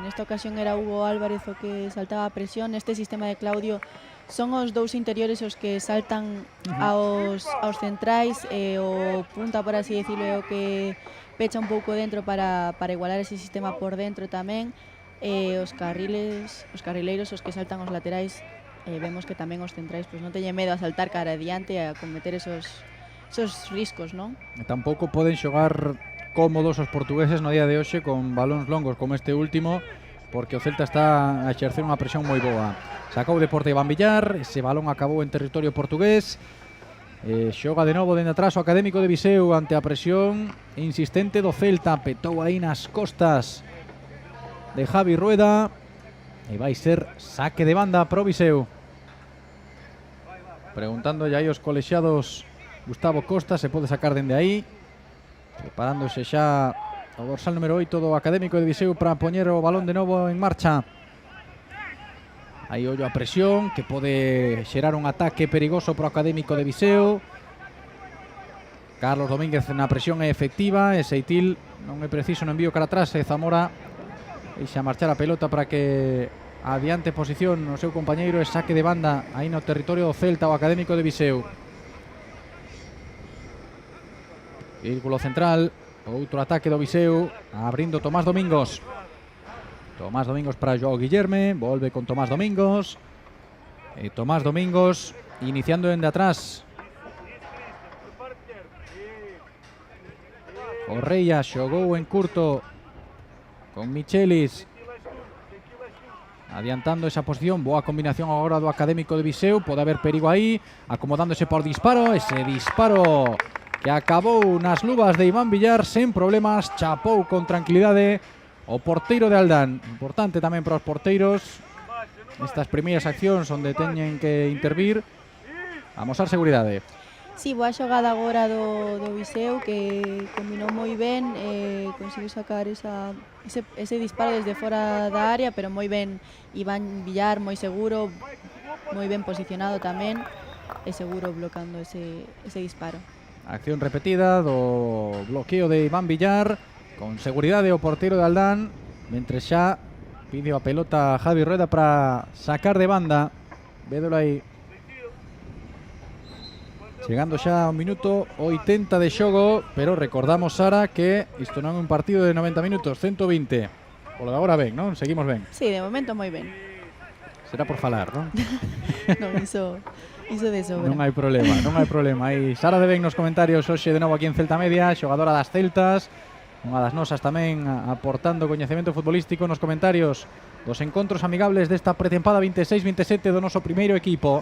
S4: Nesta ocasión era Hugo Álvarez o que saltaba a presión. Neste sistema de Claudio son os dous interiores os que saltan aos centrais, o punta, por así decirlo, é o que pecha un pouco dentro para igualar ese sistema por dentro tamén. Os carrileiros os que saltan os laterais, vemos que tamén os centrais pois non teñen medo a saltar cara adiante e a cometer esos riscos, non?
S3: Tampouco poden xogar cómodos os portugueses no día de hoxe con balóns longos como este último, porque o Celta está a exercer unha presión moi boa. Sacou de porta Iván Villar, ese balón acabou en territorio portugués. Xoga de novo dende atrás o Académico de Viseu ante a presión insistente do Celta. Petou aí nas costas de Javi Rueda e vai ser saque de banda pro Viseu. Preguntando aí os colexiados Gustavo Costa, se pode sacar dende aí. Preparándose xa o dorsal número 8 do Académico de Viseu para poñer o balón de novo en marcha. Aí ollo a presión que pode xerar un ataque perigoso pro Académico de Viseu. Carlos Domínguez na presión é efectiva e Seitil non é preciso no envío cara atrás, e Zamora deixa marchar a pelota para que adiante posición o seu compañeiro e saque de banda aí no territorio do Celta o Académico de Viseu. Círculo central, outro ataque do Viseu, abrindo Tomás Domingos. Tomás Domingos para Joao Guillerme, volve con Tomás Domingos. E Tomás Domingos iniciando dende atrás. Correia xogou en curto con Michelis, adiantando esa posición. Boa combinación agora do Académico de Viseu, pode haber perigo aí, acomodándose por disparo, ese disparo que acabou nas luvas de Iván Villar sen problemas, chapou con tranquilidade o porteiro de Aldán. Importante tamén para os porteiros estas primeiras accións onde teñen que intervir, amosar seguridade.
S4: Sí, boa xogada agora do Viseu, que combinou moi ben, conseguiu sacar ese disparo desde fora da área, pero moi ben Iván Villar, moi seguro, moi ben posicionado tamén, e seguro blocando ese disparo.
S3: Acción repetida do bloqueo de Iván Villar, con seguridade o porteiro de Aldán, mentre xa pide a pelota a Javi Rueda para sacar de banda. Védolo aí. Chegando xa ao minuto 80 de xogo, pero recordamos, Sara, que isto non é un partido de 90 minutos, 120. Polo de agora ben, non? Seguimos ben.
S4: Sí, de momento moi ben.
S3: Será por falar, non?
S4: Non, iso de sobra.
S3: Non hai problema, non hai problema. Aí Sara de Ben nos comentarios hoxe de novo aquí en Celta Media, xogadora das Celtas, unha das nosas tamén aportando coñecemento futbolístico nos comentarios dos encontros amigables desta pretempada 26-27 do noso primeiro equipo.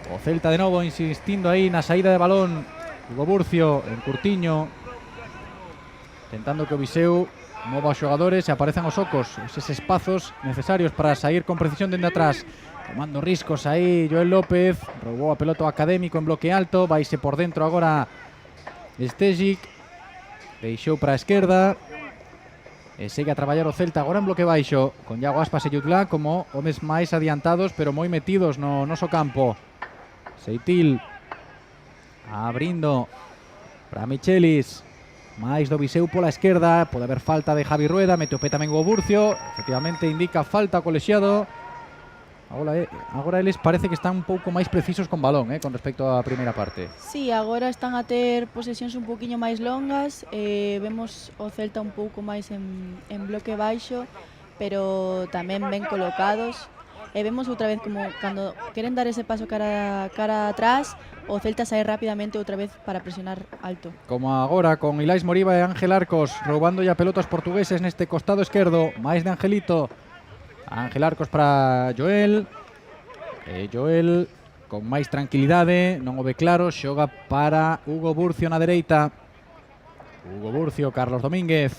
S3: O Celta de novo insistindo aí na saída de balón. Hugo Burcio en curtiño, tentando que o Viseu mova os xogadores e aparezan os ocos, eses espazos necesarios para sair con precisión dende atrás. Tomando riscos aí Joel López, roubou a pelota ao Académico en bloque alto, vaise por dentro agora Stegic, deixou para a esquerda e segue a traballar o Celta agora en bloque baixo, con Iago Aspas e Jutla como homes máis adiantados pero moi metidos no noso campo. Seitil abrindo para Michelis, máis do Viseu pola esquerda, pode haber falta de Javi Rueda, mete o pé tamén o Burcio, efectivamente indica falta o colexiado. Agora eles parece que están un pouco máis precisos con balón, con respecto á primeira parte.
S4: Sí, agora están a ter posesións un poquinho máis longas, vemos o Celta un pouco máis en bloque baixo, pero tamén ben colocados. E vemos outra vez como cando queren dar ese paso cara atrás, o Celta sae rapidamente outra vez para presionar alto.
S3: Como agora con Ilais Moriba e Ángel Arcos roubando ya pelotas portugueses neste costado esquerdo, máis de Angelito. Ángel Arcos para Joel. Joel con máis tranquilidade, non o ve claro, xoga para Hugo Burcio na dereita. Hugo Burcio, Carlos Domínguez.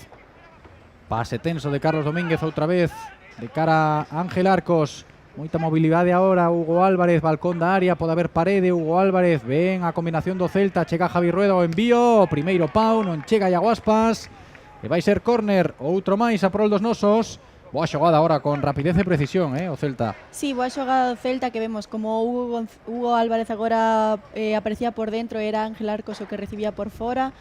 S3: Pase tenso de Carlos Domínguez outra vez de cara a Ángel Arcos. Moita mobilidade agora, Hugo Álvarez, balcón da área, pode haber parede, Hugo Álvarez, ven a combinación do Celta, chega Javi Rueda o envío, o primeiro pau, non chega Iago Aspas, e vai ser córner, outro máis a prol dos nosos. Boa xogada agora con rapidez e precisión, o Celta.
S4: Sí, boa xogada do Celta que vemos como Hugo Álvarez agora aparecía por dentro, era Ángel Arcos o que recibía por fora.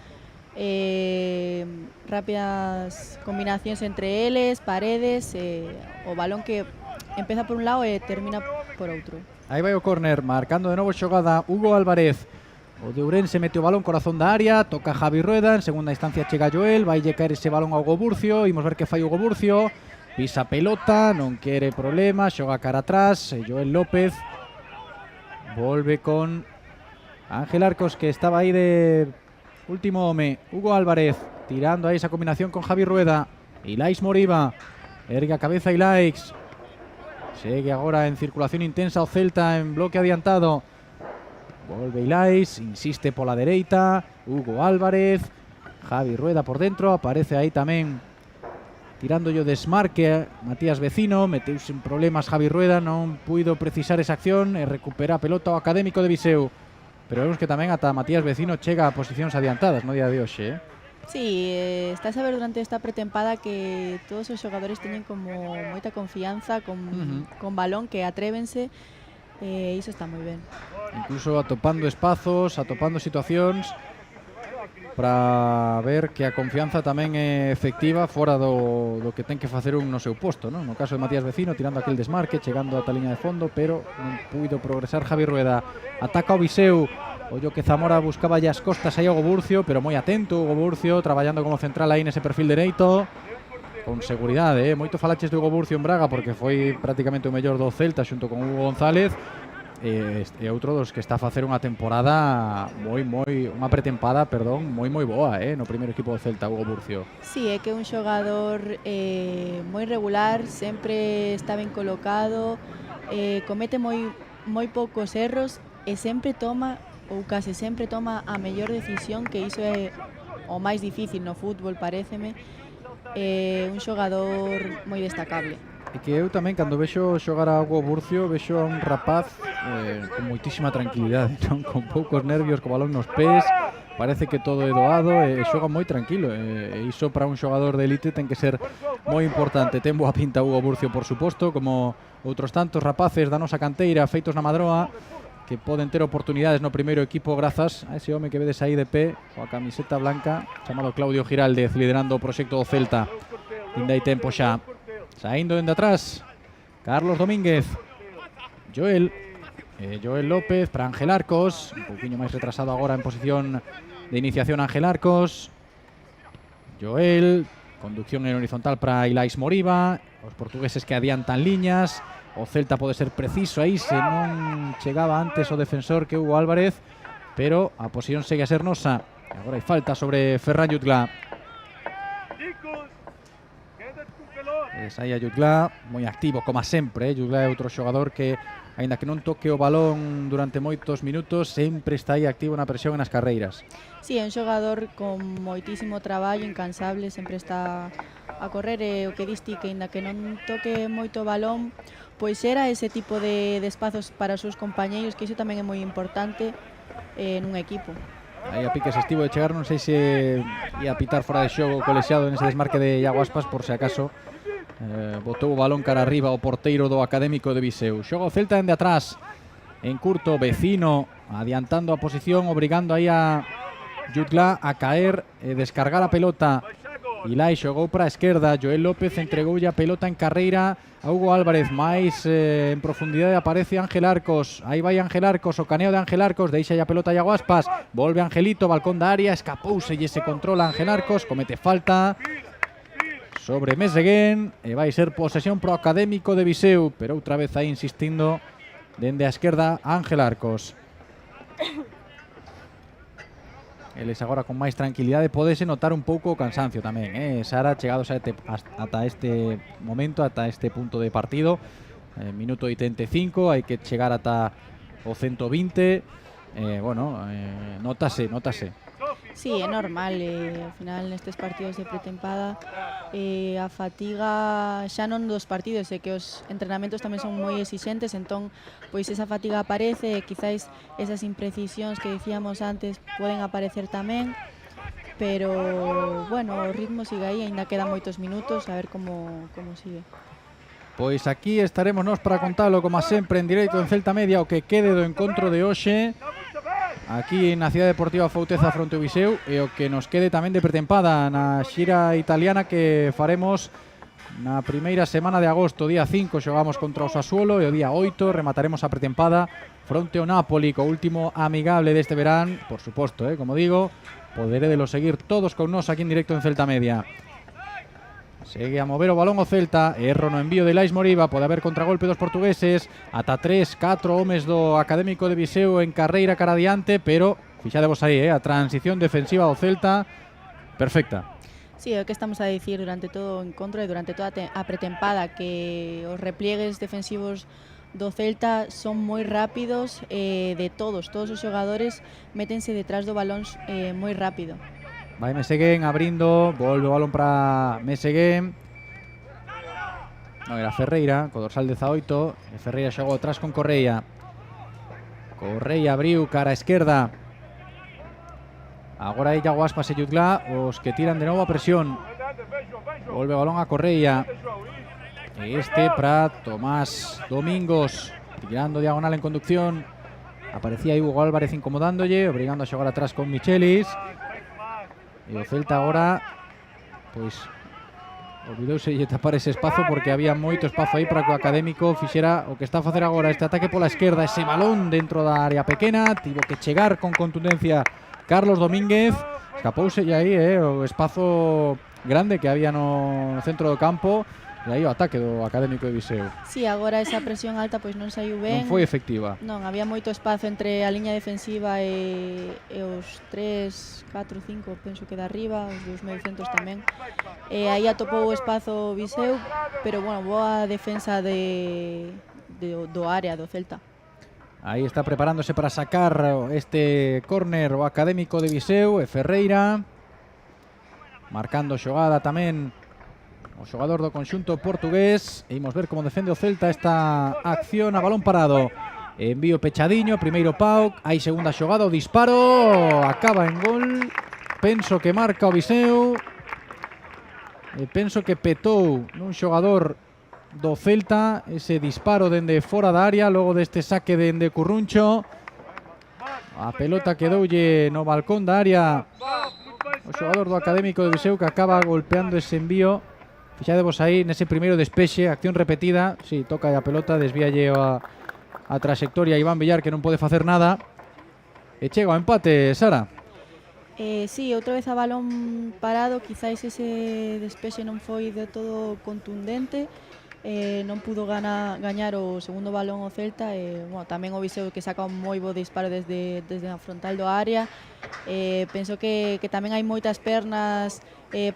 S4: rápidas combinacións entre eles, paredes, o balón que empeza por un lado e termina por outro.
S3: Aí vai o córner, marcando de novo xogada Hugo Álvarez. O de Ourense mete o balón corazón da área, toca Javi Rueda, en segunda instancia chega Joel, vai lle caer ese balón a Hugo Burcio, imos ver que fai Hugo Burcio, pisa pelota, non quere problema, xoga cara atrás, Joel López volve con Ángel Arcos, que estaba aí de último home, Hugo Álvarez tirando aí esa combinación con Javi Rueda, Ilais Moriba, ergue a cabeza Ilais, segue agora en circulación intensa o Celta en bloque adiantado. Volve Ilais, insiste pola dereita, Hugo Álvarez, Javi Rueda por dentro, aparece aí tamén tirando yo desmarque Matías Vecino, meteuse en problemas Javi Rueda, non puido precisar esa acción e recupera a pelota o Académico de Viseu. Pero vemos que tamén ata Matías Vecino chega a posicións adiantadas no día de hoxe,
S4: Sí, está a saber durante esta pretempada que todos os xogadores teñen como moita confianza con balón, que atrévense, e iso está moi ben.
S3: Incluso atopando espazos, atopando situacións para ver que a confianza tamén é efectiva fora do que ten que facer un no seu posto, non? No caso de Matías Vecino, tirando aquel desmarque, chegando ata a liña de fondo, pero non puido progresar Javi Rueda. Ataca o Viseu, ollo que Zamora buscaba ya as costas aí a Hugo Burcio, pero moi atento Hugo Burcio, traballando como central aí nese perfil dereito, con seguridade, moito falaches de Hugo Burcio en Braga, porque foi prácticamente o mellor do Celta xunto con Hugo González, e outro dos que está a facer unha temporada unha pretempada, perdón, moi boa, no primeiro equipo do Celta, Hugo Burcio.
S4: Sí, é que é un xogador moi regular, sempre está ben colocado, comete moi poucos erros e sempre toma, ou case sempre toma a mellor decisión, que iso é o máis difícil no fútbol, paréceme. Un xogador moi destacable.
S3: E que eu tamén, cando vexo xogar a Hugo Burcio, vexo a un rapaz con moitísima tranquilidade, non? Con poucos nervios, co balón nos pés, parece que todo é doado e xoga moi tranquilo, e iso para un xogador de élite ten que ser moi importante. Ten boa pinta Hugo Burcio, por suposto, como outros tantos rapaces da nosa canteira feitos na Madroa, que poden ter oportunidades no primeiro equipo grazas a ese home que vedes aí de pé, coa camiseta blanca, chamado Claudio Giraldez, liderando o proxecto do Celta. Ainda hai tempo xa. Saindo dende atrás, Carlos Domínguez, Joel López para Ángel Arcos, un poquinho máis retrasado agora en posición de iniciación Ángel Arcos. Joel, conducción en horizontal para Ilais Moriba, os portugueses que adiantan liñas. O Celta pode ser preciso aí se non chegaba antes o defensor que Hugo Álvarez, pero a posición segue a ser nosa. Agora hai falta sobre Ferran Jutgla. Aí a Jutgla, moi activo, como sempre. Jutgla é outro xogador que, aínda que non toque o balón durante moitos minutos, sempre está aí activo na presión e nas carreiras.
S4: Sí, é un xogador con moitísimo traballo, incansable, sempre está a correr, e o que diste que, aínda que non toque moito o balón, pois era ese tipo de espazos para os seus compañeiros, que iso tamén é moi importante nun equipo.
S3: Aí a piques estivo de chegar, non sei se ia a pitar fora de xogo colexiado nese desmarque de Iago Aspas, por se acaso botou o balón cara arriba o porteiro do Académico de Viseu. Xoga o Celta dende atrás, en curto, Vecino adiantando a posición, obrigando aí a Jutgla a caer e descargar a pelota. Ilai xogou para a esquerda, Joel López entregoulle a pelota en carreira a Hugo Álvarez, máis en profundidade aparece Ángel Arcos. Aí vai Ángel Arcos, o caneo de Ángel Arcos, deixa a pelota a Iago Aspas, volve Angelito, balcón da área, escapouse e se controla Ángel Arcos, comete falta sobre Meseguén e vai ser posesión pro Académico de Viseu, pero outra vez aí insistindo dende a esquerda Ángel Arcos. Eles agora con máis tranquilidade, podese notar un pouco o cansancio tamén, Sara, chegados ata este momento, ata este punto de partido, minuto 85, hai que chegar ata o 120, notase.
S4: Sí, é normal, ao final nestes partidos de pretempada a fatiga xa non dos partidos, é que os entrenamentos tamén son moi exixentes, entón pois esa fatiga aparece, e quizáis esas imprecisións que dicíamos antes poden aparecer tamén, pero bueno, o ritmo sigue aí, aínda quedan moitos minutos, a ver como sigue.
S3: Pois aquí estaremos nós para contalo, como sempre, en directo en Celta Media, o que quede do encontro de hoxe. aquí na Cidade Deportiva Fouteza fronte ao Viseu e o que nos quede tamén de pretempada na xira italiana que faremos na primeira semana de agosto. Día 5 xogamos contra o Sassuolo e o día 8 remataremos a pretempada fronte ao Napoli, co último amigable deste verán. Por suposto, como digo, poderedelo seguir todos con nós aquí en directo en Celta Media. Segue a mover o balón o Celta, erro no envío de Lais Moriba, pode haber contragolpe dos portugueses, ata 3-4 homes do Académico de Viseu en carreira cara adiante, pero fixadevos aí, a transición defensiva do Celta, perfecta.
S4: Sí, é o que estamos a dicir durante todo o encontro e durante toda a pretempada, que os repliegues defensivos do Celta son moi rápidos, de todos os xogadores métense detrás do balón moi rápido.
S3: Vai Meseguén abrindo, volve o balón para Meseguén. Non, era Ferreira, co dorsal 18. E Ferreira xogou atrás con Correia. Correia abriu cara a esquerda. Agora Iago Aspas e Yudglá, os que tiran de novo a presión. Volve o balón a Correia. E este para Tomás Domingos, tirando diagonal en conducción. Aparecía Hugo Álvarez incomodándolle, obrigando a xogar atrás con Michelis. E o Celta agora, pois, olvidouse de tapar ese espazo porque había moito espazo aí para que o Académico fixera o que está a facer agora, este ataque pola esquerda, ese balón dentro da área pequena, tivo que chegar con contundencia Carlos Domínguez, escapouse aí o espazo grande que había no centro do campo. E aí o ataque do Académico de Viseu.
S4: Sí, agora esa presión alta pois non saiu ben.
S3: Non foi efectiva.
S4: Non, había moito espazo entre a liña defensiva e os 3, 4, 5, penso que de arriba, os dos mediocentros tamén. E aí atopou o espazo Viseu, pero bueno, boa defensa do área do Celta.
S3: Aí está preparándose para sacar este córner o Académico de Viseu e Ferreira. Marcando xogada tamén o xogador do conxunto portugués. E imos ver como defende o Celta esta acción a balón parado. Envío pechadiño, primeiro pau, hai segunda xogada, o disparo acaba en gol. Penso que marca o Viseu. E penso que petou nun xogador do Celta ese disparo dende fora da área, logo deste saque dende Curruncho. A pelota quedoulle no balcón da área o xogador do Académico de Viseu, que acaba golpeando ese envío. Fixadevos aí nese primeiro despexe, acción repetida. Si, toca a pelota, desvíalle a trayectoria Iván Villar, que non pode facer nada. E chega o empate, Sara.
S4: Sí, outra vez a balón parado, quizáis ese despexe non foi de todo contundente. Non pudo gañar o segundo balón o Celta. Bueno, tamén o Viseu, que saca un moi bo disparo desde a frontal do área. Penso que tamén hai moitas pernas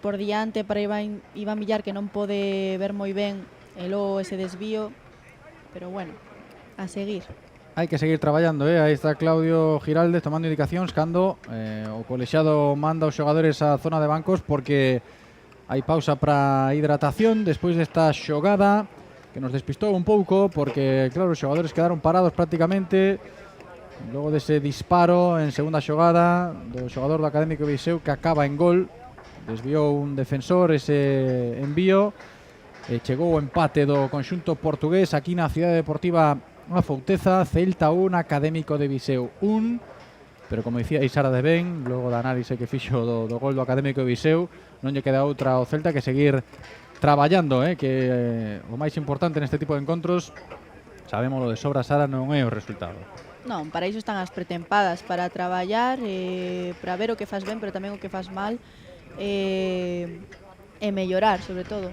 S4: por diante para Iván Villar, que non pode ver moi ben e logo ese desvío, pero bueno, a seguir.
S3: Hai que seguir traballando, aí está Claudio Giraldez tomando indicacións cando o colexiado manda os xogadores á zona de bancos, porque hai pausa para hidratación despois desta xogada que nos despistou un pouco, porque claro, os xogadores quedaron parados prácticamente logo dese disparo en segunda xogada do xogador do Académico de Viseu, que acaba en gol. Desviou un defensor ese envío e chegou o empate do conxunto portugués aquí na Cidade Deportiva a Fouteza. Celta 1, Académico de Viseu 1, pero como dicía Sara de Ben, logo da análise que fixo do gol do Académico de Viseu, non lle queda outra ao Celta que seguir traballando, que o máis importante neste tipo de encontros, sabemos lo de sobra, Sara, non é o resultado.
S4: Non, para iso están as pretempadas, para traballar, para ver o que fas ben, pero tamén o que fas mal, e mellorar, sobre todo.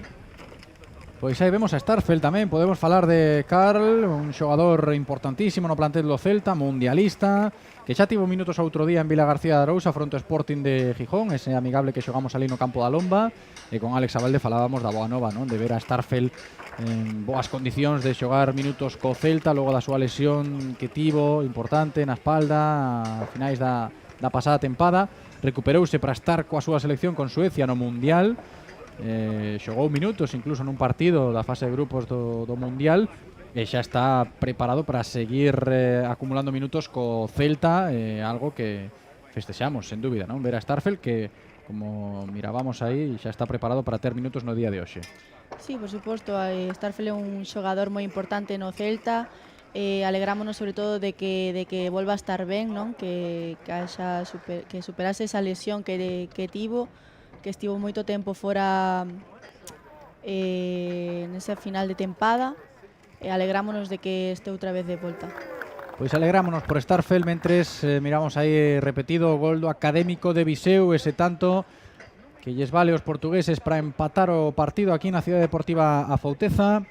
S3: Pois aí vemos a Starfelt tamén, podemos falar de Carl, un xogador importantísimo no plantel do Celta, mundialista, que xa tivo minutos outro día en Vila García de Arousa fronte ao Sporting de Gijón, ese amigable que xogamos ali no campo da Lomba, e con Alex Abalde falábamos da boa nova, non? De ver a Starfelt en boas condicións de xogar minutos co Celta logo da súa lesión que tivo importante na espalda a finais da pasada tempada. Recuperouse para estar coa súa selección con Suecia no Mundial, xogou minutos incluso nun partido da fase de grupos do Mundial e xa está preparado para seguir acumulando minutos co Celta, algo que festexamos, sen dúbida, non? Ver a Starfelt, que como mirábamos aí, xa está preparado para ter minutos no día de hoxe.
S4: Sí, por suposto, Starfelt é un xogador moi importante no Celta, alegrámonos sobre todo de que volva a estar ben, non? Que superase esa lesión que tivo, que estivo moito tempo fora nesa final de tempada, e alegrámonos de que este outra vez de volta.
S3: Pois alegrámonos por Starfelt, mentres miramos aí repetido o gol do Académico de Viseu, ese tanto que lles vale aos portugueses para empatar o partido aquí na Cidade Deportiva A Fouteza.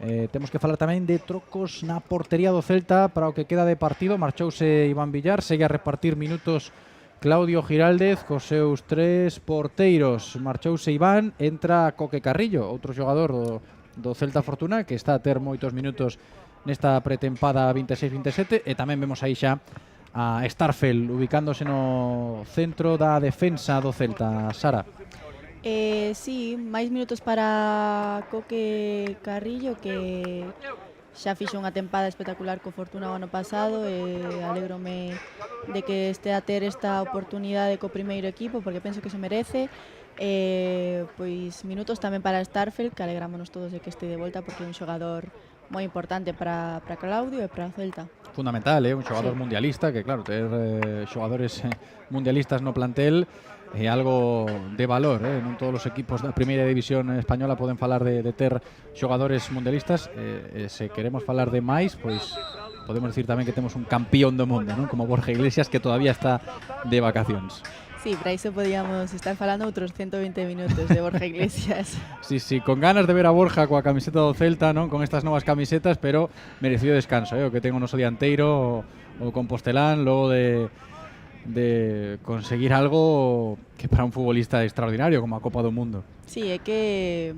S3: Temos que falar tamén de trocos na portería do Celta para o que queda de partido. Marchouse Iván Villar, segue a repartir minutos Claudio Giraldez cos seus 3 porteiros. Marchouse Iván, entra Coque Carrillo, outro xogador do Celta Fortuna, que está a ter moitos minutos nesta pretempada 26-27, e tamén vemos aí xa a Starfelt ubicándose no centro da defensa do Celta. Sara.
S4: Sí, máis minutos para Coque Carrillo, que xa fixo unha tempada espectacular co Fortuna o ano pasado, e alégrome de que este a ter esta oportunidade co primeiro equipo, porque penso que se merece. Pois minutos tamén para Starfelt, que alegrámonos todos de que este de volta, porque é un xogador moi importante para Claudio e para o Celta.
S3: Fundamental, un xogador mundialista, que claro, ter xogadores mundialistas no plantel é algo de valor, non todos os equipos da primeira división española poden falar de ter xogadores mundialistas. Se queremos falar de máis, pois podemos decir tamén que temos un campeón do mundo, non? Como Borja Iglesias, que todavía está de vacacións.
S4: Sí, para iso podíamos estar falando outros 120 minutos de Borja Iglesias.
S3: Sí, con ganas de ver a Borja coa camiseta do Celta, non? Con estas novas camisetas, pero merecido descanso, o que ten o noso dianteiro, o Compostelán, logo de conseguir algo que para un futbolista extraordinario como a Copa do Mundo.
S4: Sí, é que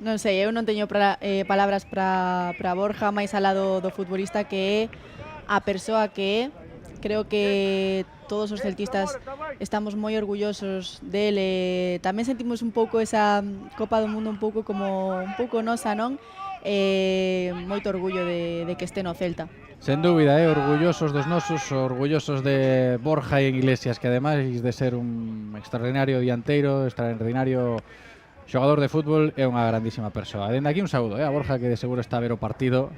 S4: non sei, eu non teño palabras para Borja, máis alá do futbolista que é, a persoa que é. Creo que todos os celtistas estamos moi orgullosos dele. Tamén sentimos un pouco esa Copa do Mundo un pouco nosa, non? Moito orgullo de que este no Celta.
S3: Sen dúbida, orgullosos dos nosos, orgullosos de Borja Iglesias, que ademais de ser un extraordinario dianteiro, extraordinario xogador de fútbol, é unha grandísima persoa. Dende aquí un saúdo a Borja, que de seguro está a ver o partido.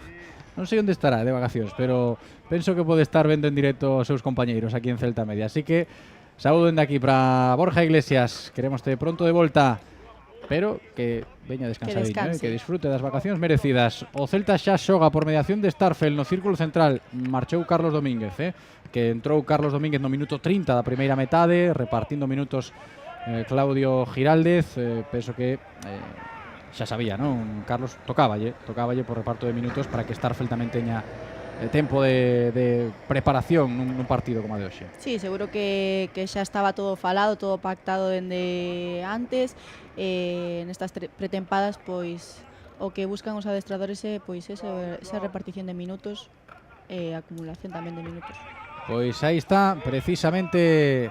S3: Non sei onde estará de vacacións, pero penso que pode estar vendo en directo os seus compañeiros aquí en Celta Media. Así que saúdo dende aquí para Borja Iglesias. Queremos te pronto de volta, pero que veña descansadinho, que disfrute das vacacións merecidas. O Celta xa xoga por mediación de Starfelt no círculo central. Marchou Carlos Domínguez, que entrou Carlos Domínguez no minuto 30 da primeira metade, repartindo minutos Claudio Giraldez. Penso que xa sabía, non? Carlos tocáballe por reparto de minutos para que Starfelt tamén teña tempo de preparación nun partido como a de hoxe.
S4: Sí, seguro que xa estaba todo falado, todo pactado dende antes. Nestas pretempadas, pois o que buscan os adestradores é pois esa repartición de minutos e acumulación tamén de minutos.
S3: Pois aí está, precisamente.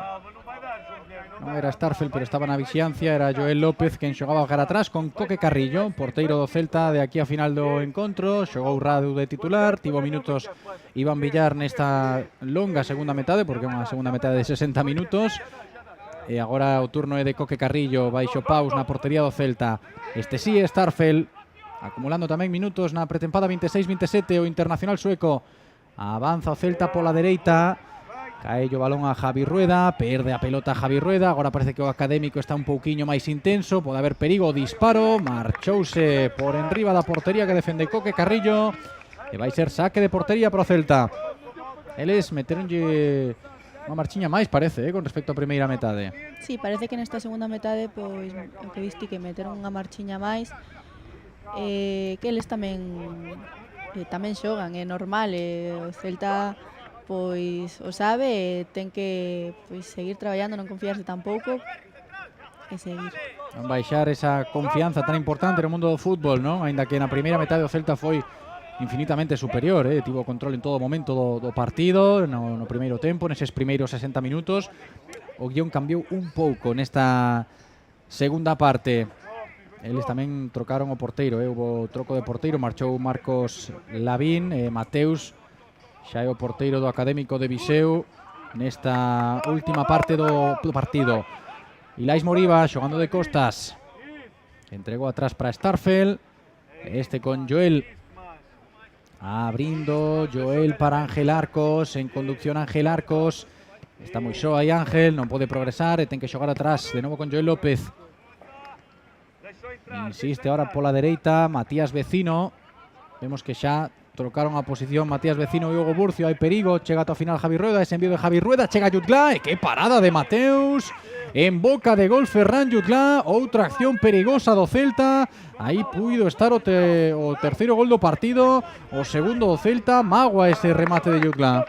S3: Non era Starfelt, pero estaba na vixiancia. Era Joel López quen xogaba cara atrás con Coque Carrillo, porteiro do Celta de aquí a final do encontro. Xogou Radu de titular, tivo minutos Iván Villar nesta longa segunda metade, porque é unha segunda metade de 60 minutos. E agora o turno é de Coque Carrillo, baixo paus na portería do Celta. Este sí é Starfelt, acumulando tamén minutos na pretempada 26-27. O internacional sueco avanza o Celta pola dereita. Cae o balón a Javi Rueda, perde a pelota a Javi Rueda. Agora parece que o Académico está un pouquiño máis intenso, pode haber perigo, disparo, marchouse por enriba da portería que defende Coque Carrillo, e vai ser saque de portería para o Celta. Eles meteronlle unha marchiña máis, parece, con respecto á primeira metade.
S4: Sí, parece que nesta segunda metade, pois, o que diste que meteron unha marchiña máis, que eles tamén xogan, é normal, o Celta pois o sabe, ten que seguir traballando, non confiarse tampouco e seguir.
S3: Non baixar esa confianza tan importante no mundo do fútbol, non? Aínda que na primeira metade o Celta foi infinitamente superior, tivo control en todo momento do partido, no primeiro tempo, neses primeiros 60 minutos. O guión cambiou un pouco nesta segunda parte. Eles tamén trocaron o porteiro, houve troco de porteiro, marchou Marcos Lavín, Mateus xa é o porteiro do Académico de Viseu nesta última parte do partido. Ilais Moriba xogando de costas, entregou atrás para Starfelt, este con Joel Abrindo Joel para Ángel Arcos, en conducción Ángel Arcos. Está moi só aí Ángel, non pode progresar, ten que xogar atrás de novo con Joel López. Insiste ahora pola dereita Matías Vecino. Vemos que xa trocaron a posición Matías Vecino e Hugo Burcio. Hai perigo, chega ata o final Javi Rueda, ese envío de Javi Rueda, chega Jutgla, e que parada de Mateus. En boca de gol Ferran Jutgla, outra acción perigosa do Celta. Aí puido estar o terceiro gol do partido, o segundo do Celta, magua ese remate de Jutgla.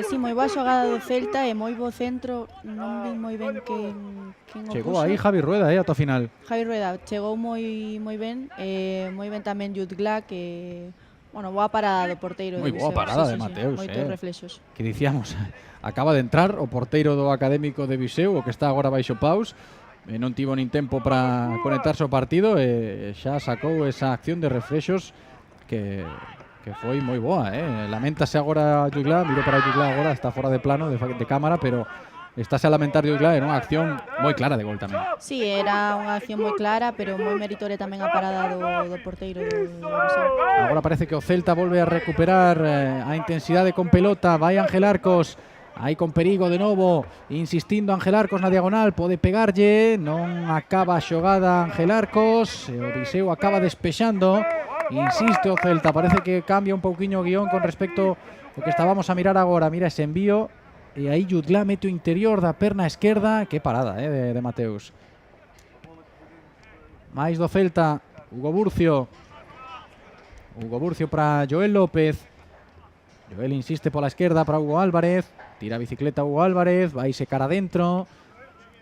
S4: Sí, moi boa xogada do Celta e moi bo centro, non vi moi ben quen o
S3: Chegou
S4: puxo.
S3: aí Javi Rueda, ata o final.
S4: Javi Rueda chegou moi ben tamén Jutgla, que, bueno, boa parada do porteiro.
S3: Moi boa parada de Mateus,
S4: moitos reflexos.
S3: Que dicíamos, acaba de entrar o porteiro do Académico de Viseu, o que está agora baixo paus, non tivo nin tempo para conectarse ao partido e xa sacou esa acción de reflexos que foi moi boa, Lamentase agora Jutgla, miro para Jutgla agora, está fora de plano, de cámara, pero estáse a lamentar Jutgla, era unha acción moi clara de gol tamén.
S4: Sí, era unha acción moi clara, pero moi meritoria tamén a parada do porteiro do Viseu.
S3: Agora parece que o Celta volve a recuperar a intensidade con pelota, vai Ángel Arcos, aí con perigo de novo, insistindo Ángel Arcos na diagonal, pode pegarlle, non acaba a xogada Ángel Arcos, e o Viseu acaba despexando. Insiste o Celta, parece que cambia un pouquiño o guión con respecto ao que estábamos a mirar agora. Mira ese envío e aí Jutgla mete o interior da perna esquerda. Que parada de Mateus. Mais do Celta, Hugo Burcio. Hugo Burcio para Joel López. Joel insiste pola esquerda para Hugo Álvarez. Tira a bicicleta Hugo Álvarez, vai se cara adentro.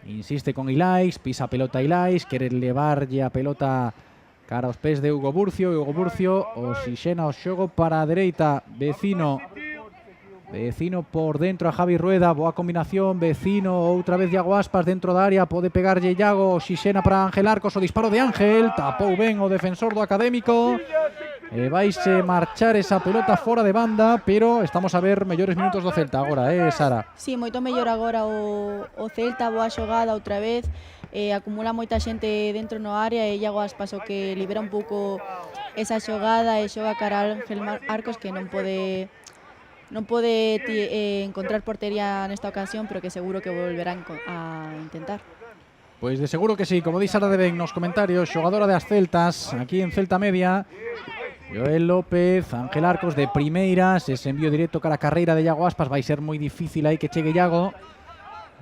S3: Insiste con Ilais, pisa a pelota Ilais, quere levarlle a pelota cara aos pés de Hugo Burcio, e Hugo Burcio oxixena o xogo para a dereita. Vecino por dentro a Javi Rueda, boa combinación, Vecino, outra vez Iago Aspas dentro da área, pode pegarlle Iago, oxixena para Ángel Arcos, o disparo de Ángel, tapou ben o defensor do Académico, e vaise marchar esa pelota fora de banda, pero estamos a ver mellores minutos do Celta agora, Sara?
S4: Sí, moito mellor agora o Celta, boa xogada outra vez, acumula moita xente dentro no área e Iago Aspas o que libera un pouco esa xogada e xoga cara a Ángel Arcos, que non pode encontrar portería nesta ocasión, pero que seguro que volverán a intentar.
S3: Pois de seguro que sí, como di Sara de Ben nos comentarios, xogadora das Celtas aquí en Celta Media. Joel López, Ángel Arcos de primeiras, ese envío directo cara a carreira de Iago Aspas, vai ser moi difícil aí que chegue Iago.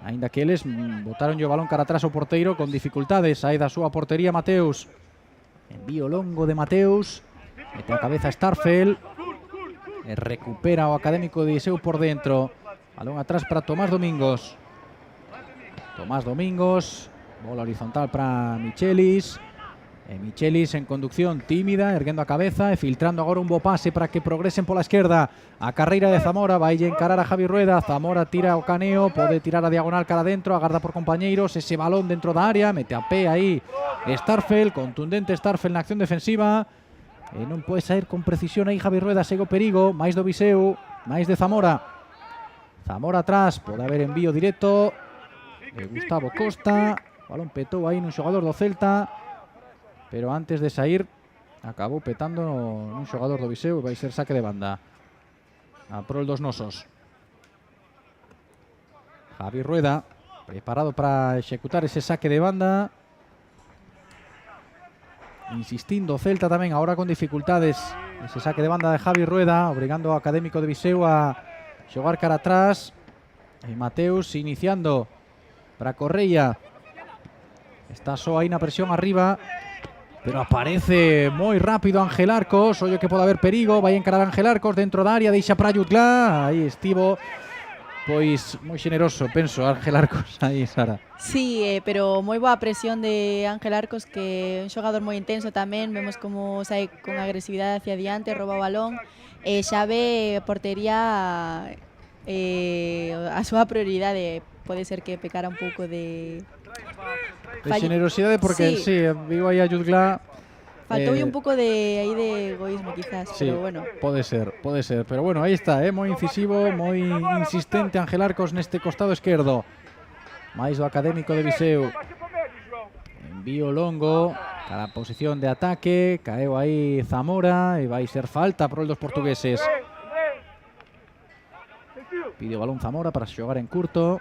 S3: Ainda que eles botaron o balón cara atrás ao porteiro con dificultades aí da súa portería Mateus. Envío longo de Mateus, mete a cabeza Starfel e recupera o Académico de Viseu por dentro. Balón atrás para Tomás Domingos. Tomás Domingos, bola horizontal para Michelis. Michelis en conducción tímida, erguendo a cabeza e filtrando agora un bo pase para que progresen pola esquerda. A carreira de Zamora, vai encarar a Javi Rueda. Zamora tira o caneo, pode tirar a diagonal cara dentro, agarda por compañeiros, ese balón dentro da área, mete a pé aí Starfel, contundente Starfel na acción defensiva. E non pode sair con precisión aí Javi Rueda, segue o perigo, máis do Viseu, máis de Zamora. Zamora atrás, pode haber envío directo de Gustavo Costa. O balón petou aí nun xogador do Celta, pero antes de sair acabou petando nun xogador do Viseu e vai ser saque de banda a prol dos nosos. Javi Rueda preparado para executar ese saque de banda, insistindo o Celta tamén agora con dificultades. Ese saque de banda de Javi Rueda obrigando ao Académico de Viseu a xogar cara atrás, e Mateus iniciando para Correia. Está só aí na presión arriba, pero aparece moi rápido Ángel Arcos. Ollo que pode haber perigo, vai encarar Ángel Arcos dentro da área, deixa para Jutgla. Aí estivo, pois, moi xeneroso, penso, Ángel Arcos. Aí, Sara.
S4: Sí, pero moi boa presión de Ángel Arcos, que é un xogador moi intenso tamén. Vemos como sai con agresividade hacia diante, rouba o balón. Xa ve portería a súa prioridade. Pode ser que pecara un pouco de
S3: xenerosidade, porque sí, vivo aí a Jutgla.
S4: Faltoulle un pouco de egoísmo, quizás,
S3: sí,
S4: pero bueno.
S3: Pode ser. Pero bueno, aí está, moi incisivo, moi insistente Ángel Arcos neste costado esquerdo. Mais do Académico de Viseu. Envío longo cada posición de ataque, caeu aí Zamora e vai ser falta por dos portugueses. Pide o balón Zamora para xogar en curto,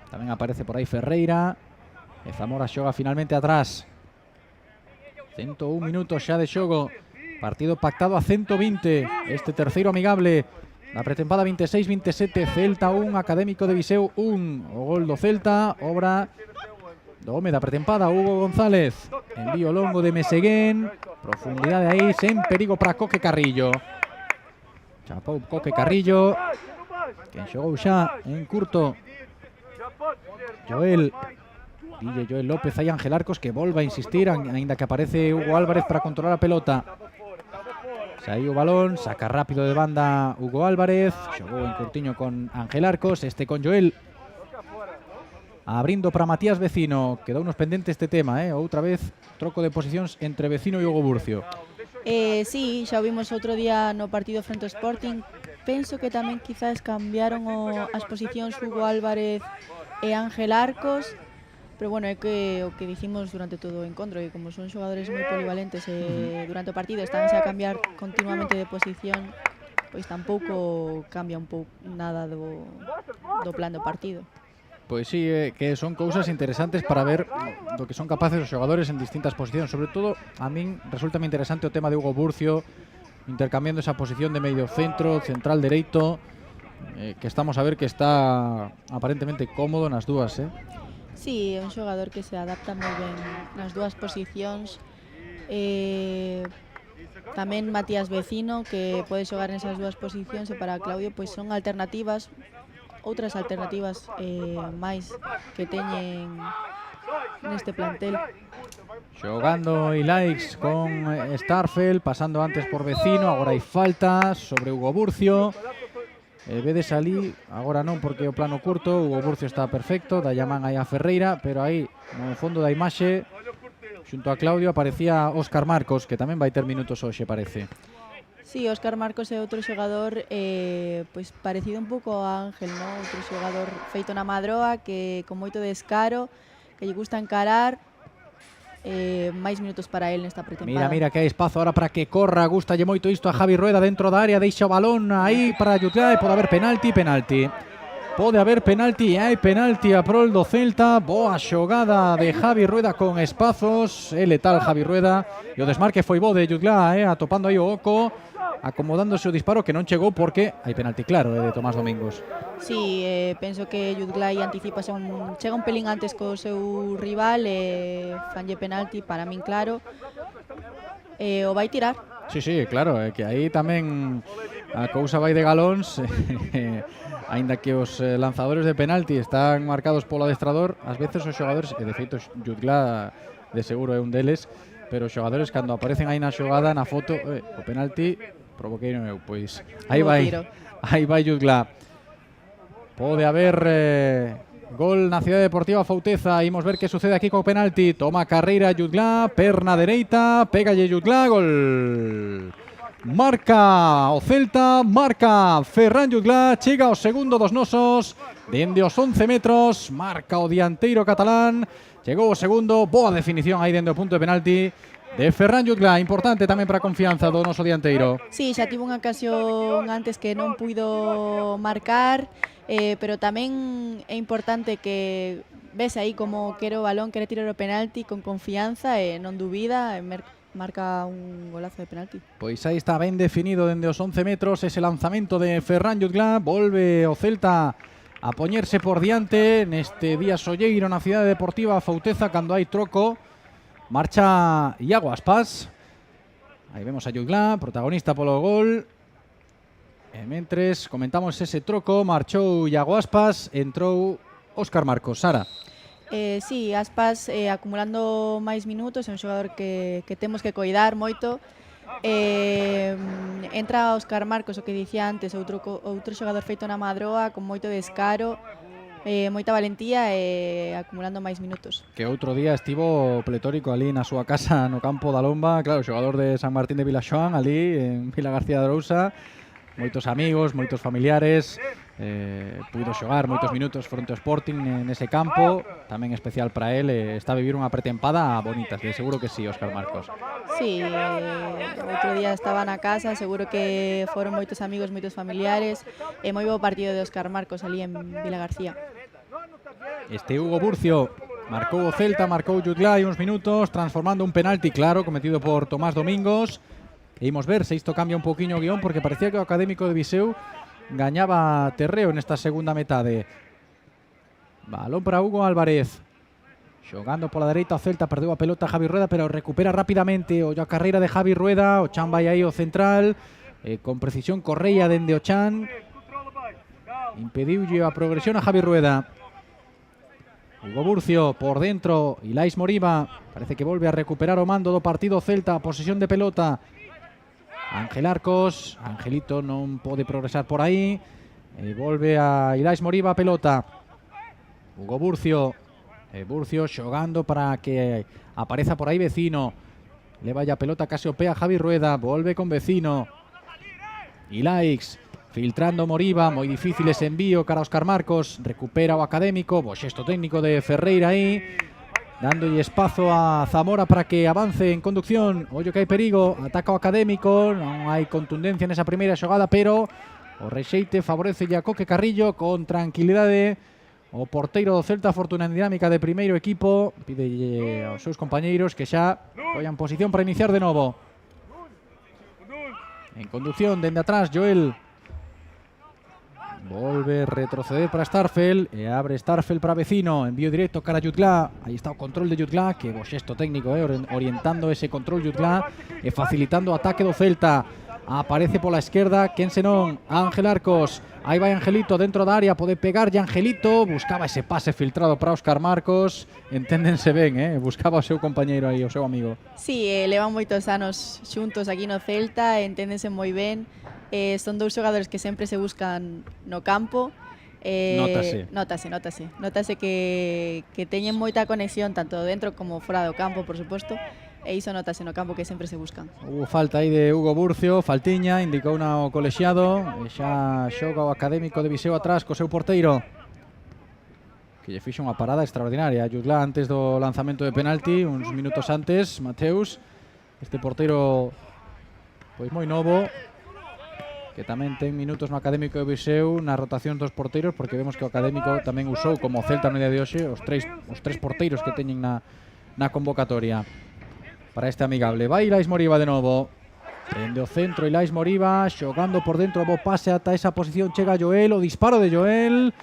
S3: tamén aparece por aí Ferreira e Zamora xoga finalmente atrás. 101 minutos xa de xogo, partido pactado a 120, este terceiro amigable da pretempada 26-27, Celta 1, Académico de Viseu 1, o gol do Celta, obra do home da pretempada, Hugo González, envío longo de Meseguén, profundidade aí, sen perigo para Coque Carrillo. Chapou Coque Carrillo, quen xogou xa en curto, Joel López, aí Ángel Arcos, que volva a insistir, aínda que aparece Hugo Álvarez para controlar a pelota. Saiu o balón, saca rápido de banda Hugo Álvarez, xogou en curtiño con Ángel Arcos, este con Joel. Abrindo para Matías Vecino, quedou nos pendente este tema, outra vez troco de posicións entre Vecino e Hugo Burcio.
S4: Sí, xa o vimos outro día no partido frente ao Sporting. Penso que tamén quizás cambiaron as posicións Hugo Álvarez e Ángel Arcos, pero bueno, é que o que dicimos durante todo o encontro, que como son xogadores moi polivalentes durante o partido estánse a cambiar continuamente de posición, pois tampouco cambia un pouco nada do plan do partido.
S3: Pois sí, que son cousas interesantes para ver do que son capaces os xogadores en distintas posicións. Sobre todo, a min resulta moi interesante o tema de Hugo Burcio, intercambiando esa posición de medio centro, central dereito, que estamos a ver que está aparentemente cómodo nas dúas,
S4: Sí, é un xogador que se adapta moi ben nas dúas posicións. Tamén Matías Vecino, que pode xogar nesas dúas posicións, e para Claudio pois son alternativas, outras alternativas máis que teñen neste plantel.
S3: Xogando Ilaix con Starfel, pasando antes por Vecino, agora hai falta sobre Hugo Burcio. Vedes ali, agora non porque o plano curto, Hugo Burcio está perfecto, da llaman aí a Ferreira, pero aí no fondo da imaxe, xunto a Claudio, aparecía Óscar Marcos, que tamén vai ter minutos hoxe, parece.
S4: Sí, Óscar Marcos é outro xogador pois parecido un pouco a Ángel, ¿no? Outro xogador feito na Madroa, que con moito descaro, que lle gusta encarar, máis minutos para él nesta pretempada.
S3: Mira que hai espazo ahora para que corra, gustalle moito isto a Javi Rueda dentro da área, deixa o balón aí para Jutla, e pode haber penalti. Pode haber penalti, hai penalti a prol do Celta. Boa xogada de Javi Rueda con espazos, é letal Javi Rueda, e o desmarque foi bo de Jutla, atopando aí o oco, acomodándose o disparo que non chegou porque hai penalti claro de Tomás Domingos.
S4: Sí, penso que Jutglai anticipa, chega un pelín antes co seu rival e fanlle penalti, para min claro, o vai tirar.
S3: Sí, claro, que aí tamén a cousa vai de galóns, aínda que os lanzadores de penalti están marcados polo adestrador, ás veces os xogadores, e de feito Jutla de seguro é un deles, pero os xogadores cando aparecen aí na xogada, na foto, o penalti provoquei eu, pois aí vai Jutla. Pode haber gol na Cidade Deportiva Fauteza. Imos ver que sucede aquí co penalti. Toma carreira Jutla, perna dereita, pégalle Jutla, gol. Marca o Celta, marca Ferran Jutla, chega o segundo dos nosos, dende os 11 metros, marca o dianteiro catalán, chegou o segundo, boa definición aí dende o punto de penalti de Ferran Jutla, importante tamén para a confianza do noso dianteiro.
S4: Sí, xa tivo unha ocasión antes que non puido marcar, pero tamén é importante que ves aí como quere o balón, quere tirar o penalti con confianza e non dubida, marca un golazo de penalti.
S3: Pois aí está ben definido dende os 11 metros ese lanzamento de Ferran Jutla, volve o Celta a poñerse por diante neste día solleiro na Cidade Deportiva Fauteza cando hai troco. Marcha Iago Aspas. Aí vemos a Jutla, protagonista polo gol. E mentres comentamos ese troco, marchou Iago Aspas, entrou Óscar Marcos. Sara.
S4: Sí, Aspas acumulando máis minutos, é un xogador que temos que coidar moito. Entra Óscar Marcos, o que dicía antes, outro xogador feito na Madroa, con moito descaro, moita valentía e acumulando máis minutos.
S3: Que outro día estivo pletórico ali na súa casa no campo da Lomba, claro, xogador de San Martín de Vilaxoán, ali en Vila García de Arousa, moitos amigos, moitos familiares, puido xogar moitos minutos fronte ao Sporting nese campo, tamén especial para él, está a vivir unha pretempada bonita, que seguro que sí, Óscar Marcos.
S4: Sí, outro día estaba na casa, seguro que foron moitos amigos, moitos familiares, e moi bo partido de Óscar Marcos ali en Vila García.
S3: Este Hugo Burcio marcou o Celta, marcou Jutla hai uns minutos, transformando un penalti claro cometido por Tomás Domingos. E imos ver se isto cambia un poquinho o guión, porque parecía que o Académico de Viseu gañaba terreo nesta segunda metade. Balón para Hugo Álvarez. Xogando pola dereita o Celta, perdeu a pelota Javi Rueda, pero recupera rapidamente. Ollo a carreira de Javi Rueda, o Chan vai aí o central, con precisión Correia dende o Chan. Impediulle a progresión a Javi Rueda. Hugo Burcio por dentro, Ilais Moriba, parece que volve a recuperar o mando do partido Celta, posesión de pelota. Ángel Arcos, Angelito non pode progresar por aí, volve a Ilais Moriba a pelota. Hugo Burcio, Burcio xogando para que apareza por aí Vecino, le vaya a pelota case o pé a Javi Rueda, volve con Vecino. Ilais filtrando Moriba, moi difícil ese envío cara a Óscar Marcos, recupera o Académico, bo xesto técnico de Ferreira aí, dándolle espazo a Zamora para que avance en conducción. Ollo que hai perigo, ataca o Académico, non hai contundencia nesa primeira xogada, pero o rexeite favorece a Coque Carrillo con tranquilidade. O porteiro do Celta, fortuna en dinámica de primeiro equipo, pide aos seus compañeiros que xa vayan posición para iniciar de novo. En conducción, dende atrás, Joel volve a retroceder para Starfel e abre Starfel para Vecino, envío directo cara a Jutla. Aí está o control de Jutla, que bo xesto técnico, orientando ese control Jutla e facilitando o ataque do Celta. Aparece pola esquerda, quen senón, Ángel Arcos. Aí vai Angelito dentro da área, pode pegar e Angelito buscaba ese pase filtrado para Óscar Marcos. Enténdense ben, buscaba o seu compañeiro aí, o seu amigo.
S4: Sí, levan moitos anos xuntos aquí no Celta, enténdense moi ben. Son dous xogadores que sempre se buscan no campo. Notase que teñen moita conexión tanto dentro como fora do campo, por suposto, e iso notase no campo, que sempre se buscan.
S3: Hubo falta aí de Hugo Burcio, faltiña, indicou o colexiado, e xa xoga o Académico de Viseu atrás co seu porteiro, que lle fixo unha parada extraordinaria. Jutla antes do lanzamento de penalti, uns minutos antes, Mateus, este porteiro pois moi novo, que tamén ten minutos no Académico de Viseu na rotación dos porteiros, porque vemos que o Académico tamén usou, como o Celta no día de hoxe, os tres porteiros que teñen na convocatoria para este amigable. Vai Ilais Moriba de novo, prende o centro Ilais Moriba, xogando por dentro, bo pase ata esa posición, chega Joel, o disparo de Joel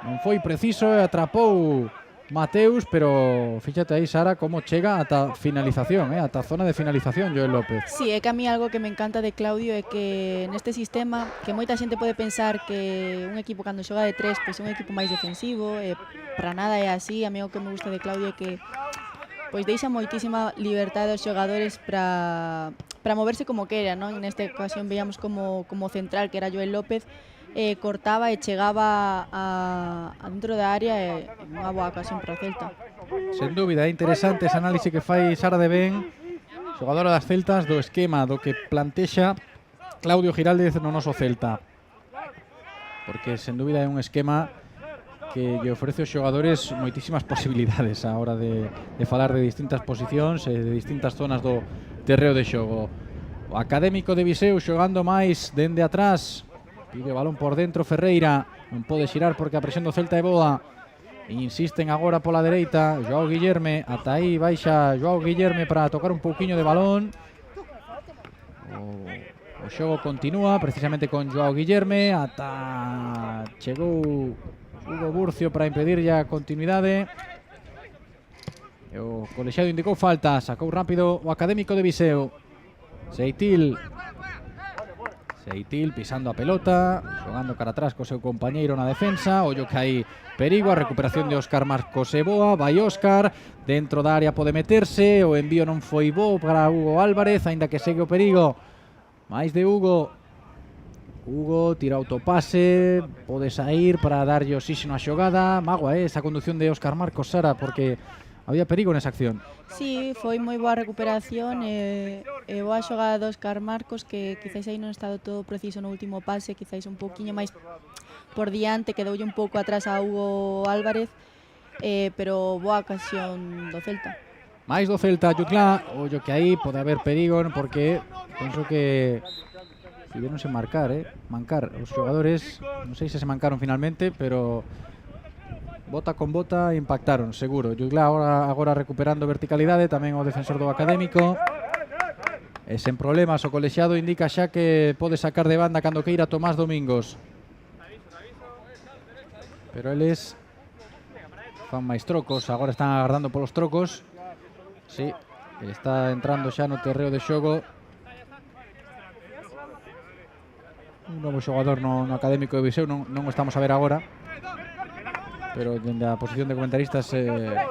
S3: non foi preciso e atrapou Mateus, pero fíxate aí, Sara, como chega ata finalización, ata zona de finalización Joel López.
S4: Sí, é que a mí algo que me encanta de Claudio é que neste sistema, que moita xente pode pensar que un equipo cando xoga de tres pois é un equipo máis defensivo, para nada é así. A mí o que me gusta de Claudio é que pois deixa moitísima liberdade aos xogadores para moverse como quera, non? Nesta ocasión veíamos como central, que era Joel López, cortaba e chegaba a dentro da área, e unha boa ocasión para o Celta.
S3: Sen dúbida, é interesante ese análise que fai Sara de Ben, xogadora das Celtas, do esquema do que plantexa Claudio Giraldez no noso Celta, porque sen dúbida é un esquema que lle ofrece aos xogadores moitísimas posibilidades a hora de falar de distintas posicións e de distintas zonas do terreo de xogo. O Académico de Viseu xogando máis dende atrás, pide o balón por dentro Ferreira, non pode xirar porque a presión do Celta é boa. Insisten agora pola dereita, Joao Guillerme, ata aí baixa Joao Guillerme para tocar un pouquiño de balón. O xogo continúa precisamente con Joao Guillerme, ata chegou Hugo Burcio para impedir a continuidade. O colexiado indicou falta, sacou rápido o Académico de Viseu. Seitil pisando a pelota, xogando cara atrás co seu compañeiro na defensa. Ollo que hai perigo, a recuperación de Óscar Marcos é boa, vai Óscar, dentro da área pode meterse, o envío non foi bo para Hugo Álvarez, aínda que segue o perigo. máis de Hugo. Hugo tira autopase, pode sair para darlle oxígeno á xogada. Magua esa conducción de Óscar Marcos, Sara, porque Había perigo nesa acción.
S4: Sí, foi moi boa recuperación e boa xogada do Óscar Marcos, que quizáis aí non estado todo preciso no último pase, quizáis un pouquiño máis por diante, quedoulle un pouco atrás a Hugo Álvarez, pero boa ocasión do Celta.
S3: Máis do Celta, Jutla, ollo que aí pode haber perigo, porque penso que tiveronse mancar os xogadores, non sei se mancaron finalmente, pero bota con bota impactaron, seguro. Jutla agora recuperando verticalidade, tamén o defensor do Académico. E sen problemas, o colexiado indica xa que pode sacar de banda cando queira Tomás Domingos. Pero eles fan máis trocos, agora están agardando polos trocos. Sí, está entrando xa no terreo de xogo un novo xogador no Académico de Viseu, non o estamos a ver agora, pero dende a posición de comentaristas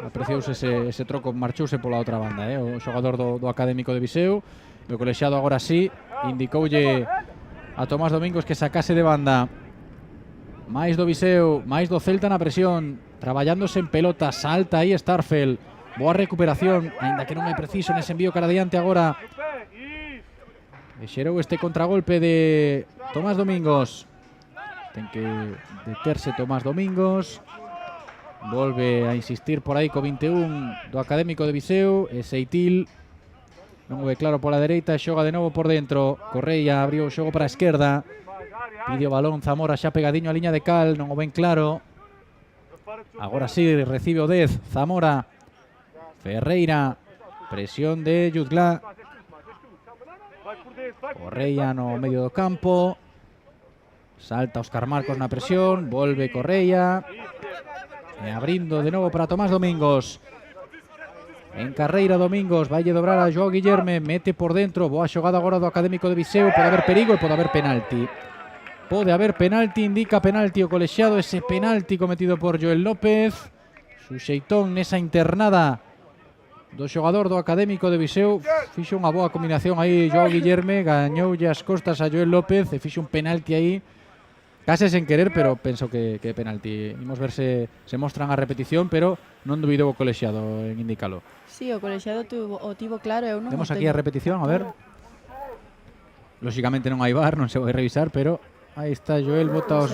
S3: apreciouse ese troco, marchouse pola outra banda, o xogador do Académico de Viseu. O colexiado agora sí indicoulle a Tomás Domingos que sacase de banda. Máis do Viseu, máis do Celta na presión, traballándose en pelota, salta aí Starfel. Boa recuperación, aínda que non é preciso nese envío cara adiante agora. E xerou este contragolpe de Tomás Domingos. Ten que deterse Tomás Domingos. Volve a insistir por aí co 21 do Académico de Viseu. E Seitil non o ve claro pola dereita, xoga de novo por dentro. Correia abriu o xogo para a esquerda. Pide o balón Zamora xa pegadiño a liña de cal, non o ven claro. Agora sí, recibe o 10 Zamora. Ferreira, presión de Jutla. Correia no medio do campo. Salta Óscar Marcos na presión, volve Correia. E abrindo de novo para Tomás Domingos. En carreira Domingos, vai dobrar a Joao Guillerme, mete por dentro, boa xogada agora do Académico de Viseu, pode haber perigo e pode haber penalti. Pode haber penalti, indica penalti o colexiado, ese penalti cometido por Joel López. Suxeitón nesa internada do xogador do Académico de Viseu. Fixo unha boa combinación aí Joao Guillerme, gañoulle as costas a Joel López e fixo un penalti aí. Case sen querer, pero penso que é penalti. Imos ver se mostran a repetición, pero non dubidou o colexiado en indícalo.
S4: Sí, o colexiado o tivo claro. Eu non
S3: Temos aquí a repetición, a ver. Lóxicamente non hai VAR, non se vai revisar, pero aí está Joel, bota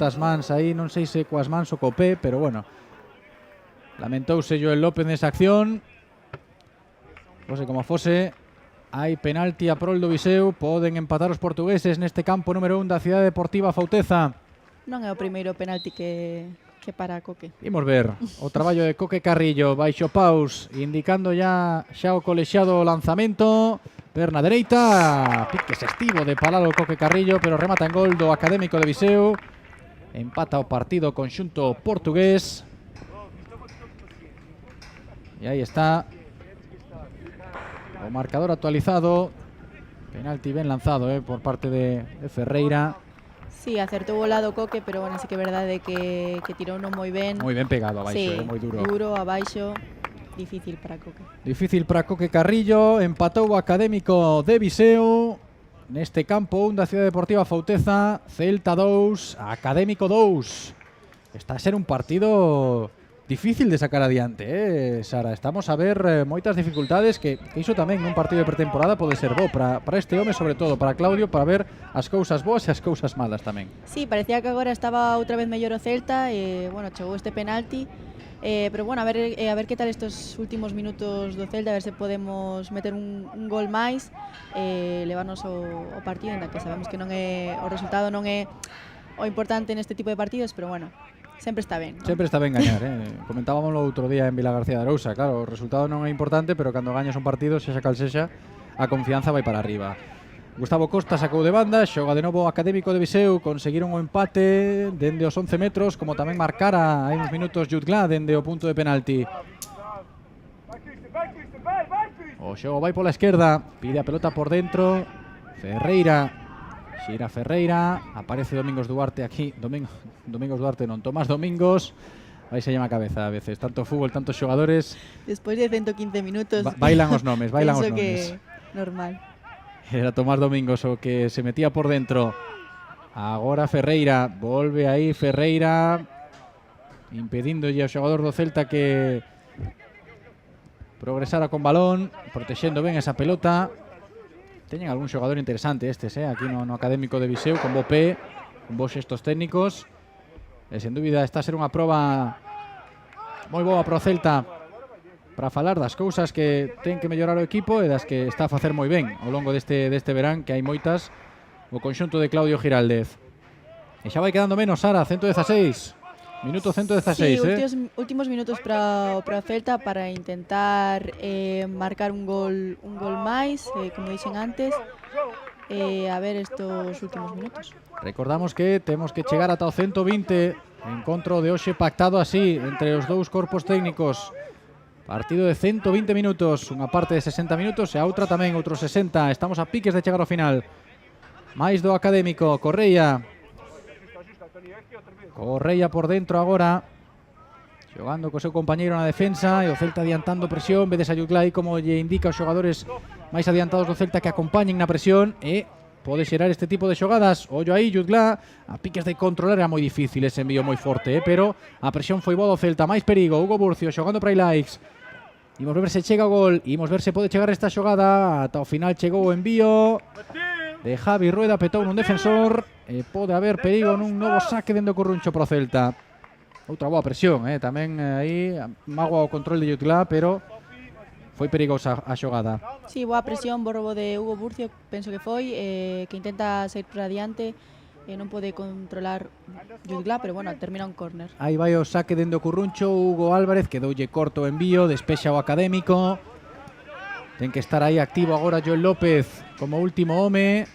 S3: as mans aí, non sei se coas mans ou co pé, pero bueno. Lamentouse Joel López nesa acción. Fose como fose, hai penalti a prol do Viseu, poden empatar os portugueses neste campo número 1 da Cidade Deportiva Fauteza.
S4: Non é o primeiro penalti que para Coque.
S3: Imos ver o traballo de Coque Carrillo, baixo paus, indicando xa o colexiado o lanzamento, perna dereita, pique sestivo de palalo Coque Carrillo, pero remata en gol do Académico de Viseu. Empata o partido conxunto portugués. E aí está o marcador actualizado. Penalti ben lanzado por parte de Ferreira.
S4: Sí, acertou o lado Coque, pero bueno, sí que é verdade que tirou non moi ben.
S3: Moi ben pegado abaixo,
S4: sí,
S3: moi duro.
S4: Duro abaixo, difícil para Coque.
S3: Difícil para Coque Carrillo, empatou o Académico de Viseu neste campo 1 da Cidade Deportiva Fauteza. Celta 2, Académico 2. Está a ser un partido difícil de sacar adiante, Sara. Estamos a ver moitas dificultades que iso tamén nun partido de pretemporada pode ser bo para este home, sobre todo para Claudio, para ver as cousas boas e as cousas malas tamén.
S4: Sí, parecía que agora estaba outra vez mellor o Celta e, bueno, chegou este penalti, pero, bueno, a ver que tal estos últimos minutos do Celta, a ver se podemos meter un gol máis e levarnos o partido, ainda que sabemos que non é o resultado non é o importante neste tipo de partidos, pero, bueno, sempre está ben, ¿no?
S3: Sempre está ben gañar, Comentábamos o outro día en Vila García de Arousa. Claro, o resultado non é importante, pero cando gañas un partido, sexa cal sexa, a confianza vai para arriba. Gustavo Costa sacou de banda, xoga de novo o Académico de Viseu, conseguiron o empate dende os 11 metros, como tamén marcara hai uns minutos Jutla dende o punto de penalti. O xogo vai pola esquerda, pide a pelota por dentro, Ferreira. Xira Ferreira, aparece Domingos Duarte aquí, Domingos Duarte non, Tomás Domingos, vai se llama a cabeza a veces, tanto fútbol, tantos xogadores.
S4: Despois de 115 minutos
S3: bailan os nomes, bailan os nomes.
S4: Penso que normal.
S3: Era Tomás Domingos o que se metía por dentro. Agora Ferreira, volve aí Ferreira, impedíndolle ao xogador do Celta que progresara con balón, protexendo ben esa pelota. Teñen algún xogador interesante estes, aquí no Académico de Viseu, con bo pé, con bons xestos técnicos. E sen dúbida está a ser unha proba moi boa pro Celta para falar das cousas que ten que mellorar o equipo e das que está a facer moi ben ao longo deste verán, que hai moitas, o conxunto de Claudio Giraldez. E xa vai quedando menos, Sara, 116. Minuto 116,
S4: últimos minutos para o Celta para intentar marcar un gol máis, como dixen antes, a ver estos últimos minutos.
S3: Recordamos que temos que chegar ata o 120, encontro de hoxe pactado así entre os dous corpos técnicos. Partido de 120 minutos, unha parte de 60 minutos e a outra tamén, outros 60. Estamos a piques de chegar ao final. Máis do Académico, Correia por dentro agora, xogando co seu compañeiro na defensa, e o Celta adiantando presión. Vedes a Jutla aí como lle indica aos xogadores máis adiantados do Celta que acompañen na presión, e pode xerar este tipo de xogadas. Ollo aí, Jutla, a piques de controlar, era moi difícil ese envío moi forte, pero a presión foi boa do Celta. Máis perigo, Hugo Burcio xogando para Ilaix. Imos ver se chega o gol, imos ver se pode chegar esta xogada. Ata o final chegou o envío de Javi Rueda, petou nun defensor, e pode haber perigo nun novo saque dentro do Corruncho pro Celta. Outra boa presión, tamén aí magua o control de Jutla, pero foi perigosa a xogada.
S4: Sí, boa presión, bo robo de Hugo Burcio, penso que foi, que intenta sair para adiante, non pode controlar Jutla, pero bueno, termina un córner.
S3: Aí vai o saque dentro do Corruncho, Hugo Álvarez, quedoulle corto o envío, despexa o Académico. Ten que estar aí activo agora Joel López como último home.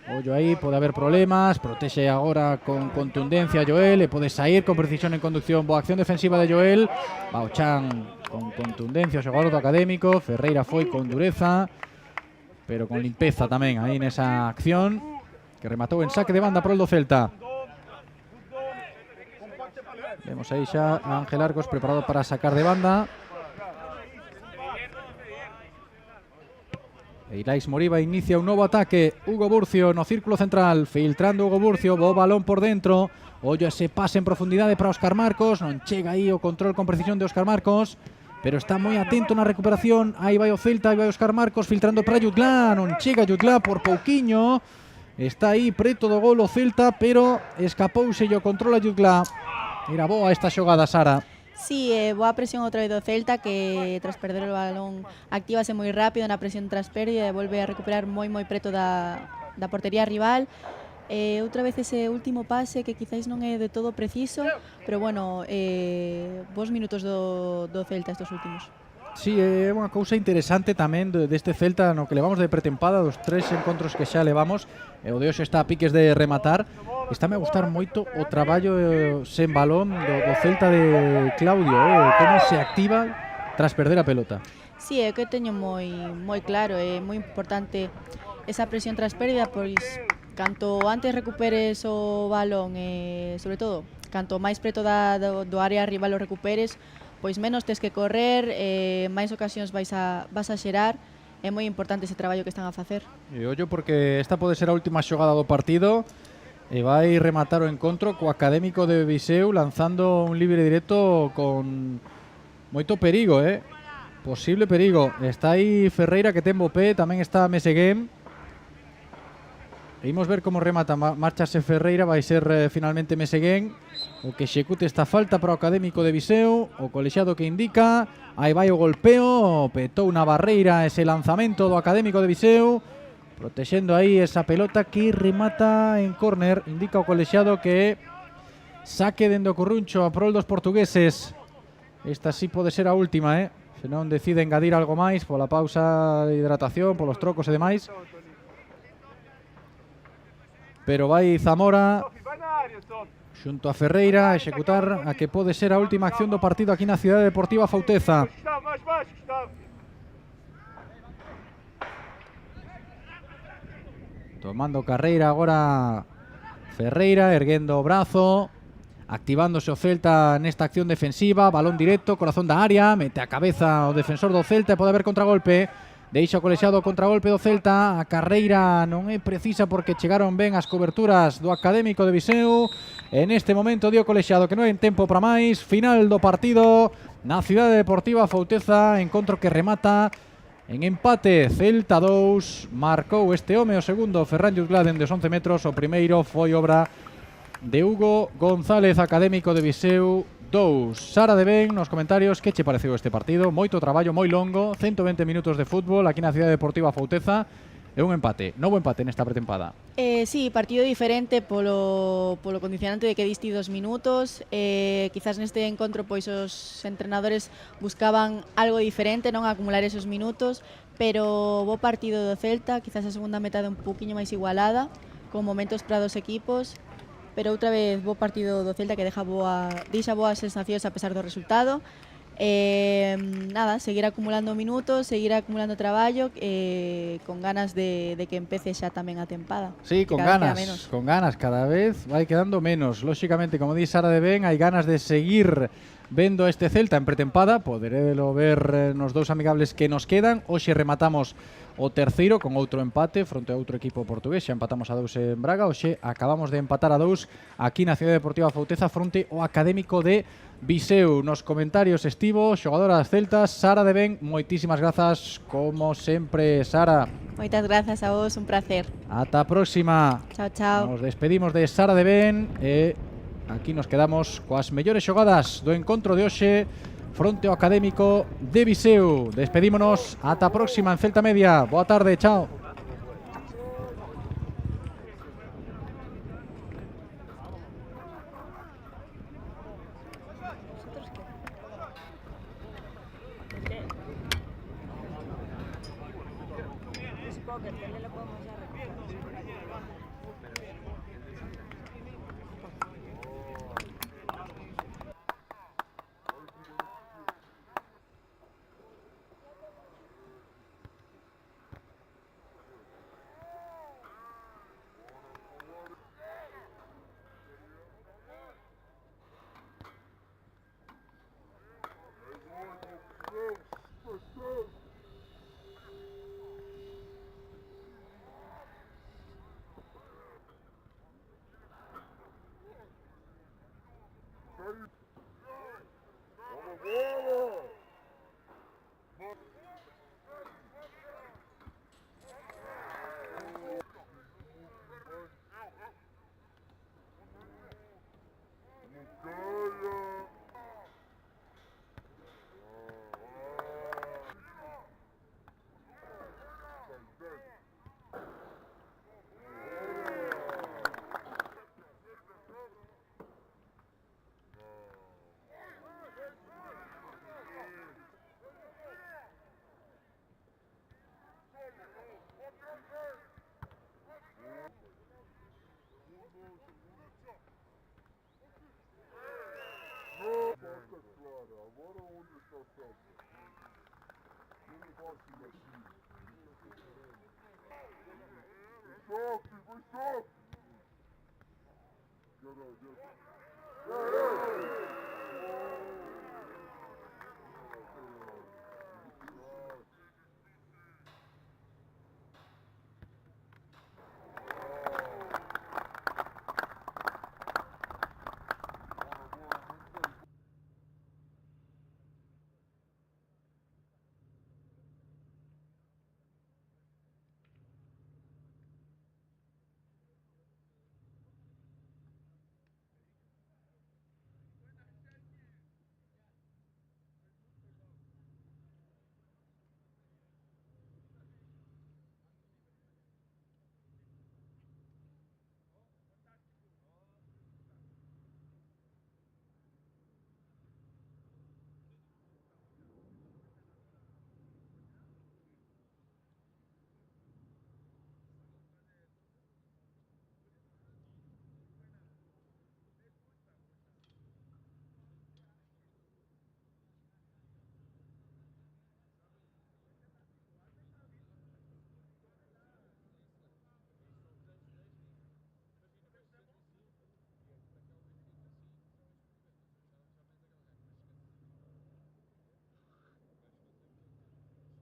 S3: Ollo aí, pode haber problemas, protexe agora con contundencia Joel, e pode sair con precisión en conducción. Boa acción defensiva de Joel. Bauchan con contundencia, o xogador do Académico. Ferreira foi con dureza, pero con limpeza tamén aí nesa acción, que rematou en saque de banda pro el do Celta. Vemos aí xa a Ángel Arcos preparado para sacar de banda. Ilaix Moriba inicia un novo ataque. Hugo Burcio no círculo central, filtrando Hugo Burcio, bo balón por dentro. Ollo ese pase en profundidade para Óscar Marcos, non chega aí o control con precisión de Óscar Marcos, pero está moi atento na recuperación. Aí vai o Celta, aí vai Óscar Marcos filtrando para Jutla, non chega Jutla por pouquiño. Está aí preto do gol o Celta, pero escapouse e o controla Jutla. Era boa esta xogada, Sara.
S4: Sí, boa presión outra vez do Celta, que tras perder o balón actívase moi rápido na presión tras pérdida e volve a recuperar moi preto da portería rival. Outra vez ese último pase que quizáis non é de todo preciso, pero bueno, bons minutos do Celta estos últimos.
S3: Sí, é unha cousa interesante tamén deste Celta no que levamos de pretempada, dos 3 encontros que xa levamos, e o de hoxe está a piques de rematar. Estáme a gustar moito o traballo sen balón do Celta de Claudio, como se activa tras perder a pelota.
S4: Sí, é que teño moi claro, é moi importante esa presión tras pérdida, pois canto antes recuperes o balón, sobre todo, canto máis preto do área rival o recuperes, pois menos tes que correr, máis ocasións vas a xerar. É moi importante ese traballo que están a facer.
S3: E ollo porque esta pode ser a última xogada do partido, e vai rematar o encontro co Académico de Viseu lanzando un libre directo con moito perigo, posible perigo. Está aí Ferreira que ten bo pé, tamén está Meseguén. E imos ver como remata, marchase Ferreira, vai ser finalmente Meseguén o que execute esta falta para o Académico de Viseu, o colexiado que indica. Aí vai o golpeo, petou na barreira ese lanzamento do Académico de Viseu, protexendo aí esa pelota que remata en córner. Indica o colexiado que saque dentro do Corruncho a prol dos portugueses. Esta sí pode ser a última, se non decide engadir algo máis pola pausa de hidratación, polos trocos e demais. Pero vai Zamora xunto a Ferreira a executar a que pode ser a última acción do partido aquí na Cidade Deportiva Fauteza. Tomando carreira agora Ferreira, erguendo o brazo, activándose o Celta nesta acción defensiva. Balón directo, corazón da área, mete a cabeza o defensor do Celta e pode haber contragolpe. Deixa o colexiado o contragolpe do Celta. A carreira non é precisa porque chegaron ben as coberturas do Académico de Viseu. En este momento dio o colexiado que non hai tempo para máis. Final do partido. na Cidade Deportiva Fouteza, encontro que remata en empate. Celta 2, marcou este home o segundo, Ferran Jutgladen, de 11 metros. O primeiro foi obra de Hugo González, académico de Viseu 2. Sara de Ben, nos comentarios, que che pareceu este partido? Moito traballo, moi longo, 120 minutos de fútbol aquí na Cidade Deportiva Fouteza. É un empate, novo empate nesta pretempada.
S4: Sí, partido diferente polo condicionante de que diste 2 minutos. Quizás neste encontro pois os entrenadores buscaban algo diferente, non acumular esos minutos, pero bo partido do Celta, quizás a segunda metade un poquinho máis igualada, con momentos para dos equipos, pero outra vez bo partido do Celta que deixa boas sensacións a pesar do resultado. Nada, seguir acumulando minutos, seguir acumulando traballo, con ganas de que empece xa tamén a tempada.
S3: Sí, con ganas, cada vez vai quedando menos. Lóxicamente, como di Sara de Ben, hai ganas de seguir vendo este Celta en pretempada. Poderelo ver nos dous amigables que nos quedan. Hoxe rematamos o terceiro con outro empate fronte a outro equipo portugués. Xa empatamos a 2 en Braga. Hoxe acabamos de empatar a 2 aquí na Cidade Deportiva Fouteza fronte ao Académico de Viseu. Nos comentarios estivo, xogadoras celtas, Sara de Ben, moitísimas grazas como sempre, Sara.
S4: Moitas grazas a vos, un placer.
S3: Ata a próxima.
S4: Chao, chao.
S3: Nos despedimos de Sara de Ben e aquí nos quedamos coas mellores xogadas do encontro de hoxe fronte ao Académico de Viseu. Despedímonos, ata a próxima en Celta Media. Boa tarde, chao.
S2: Foi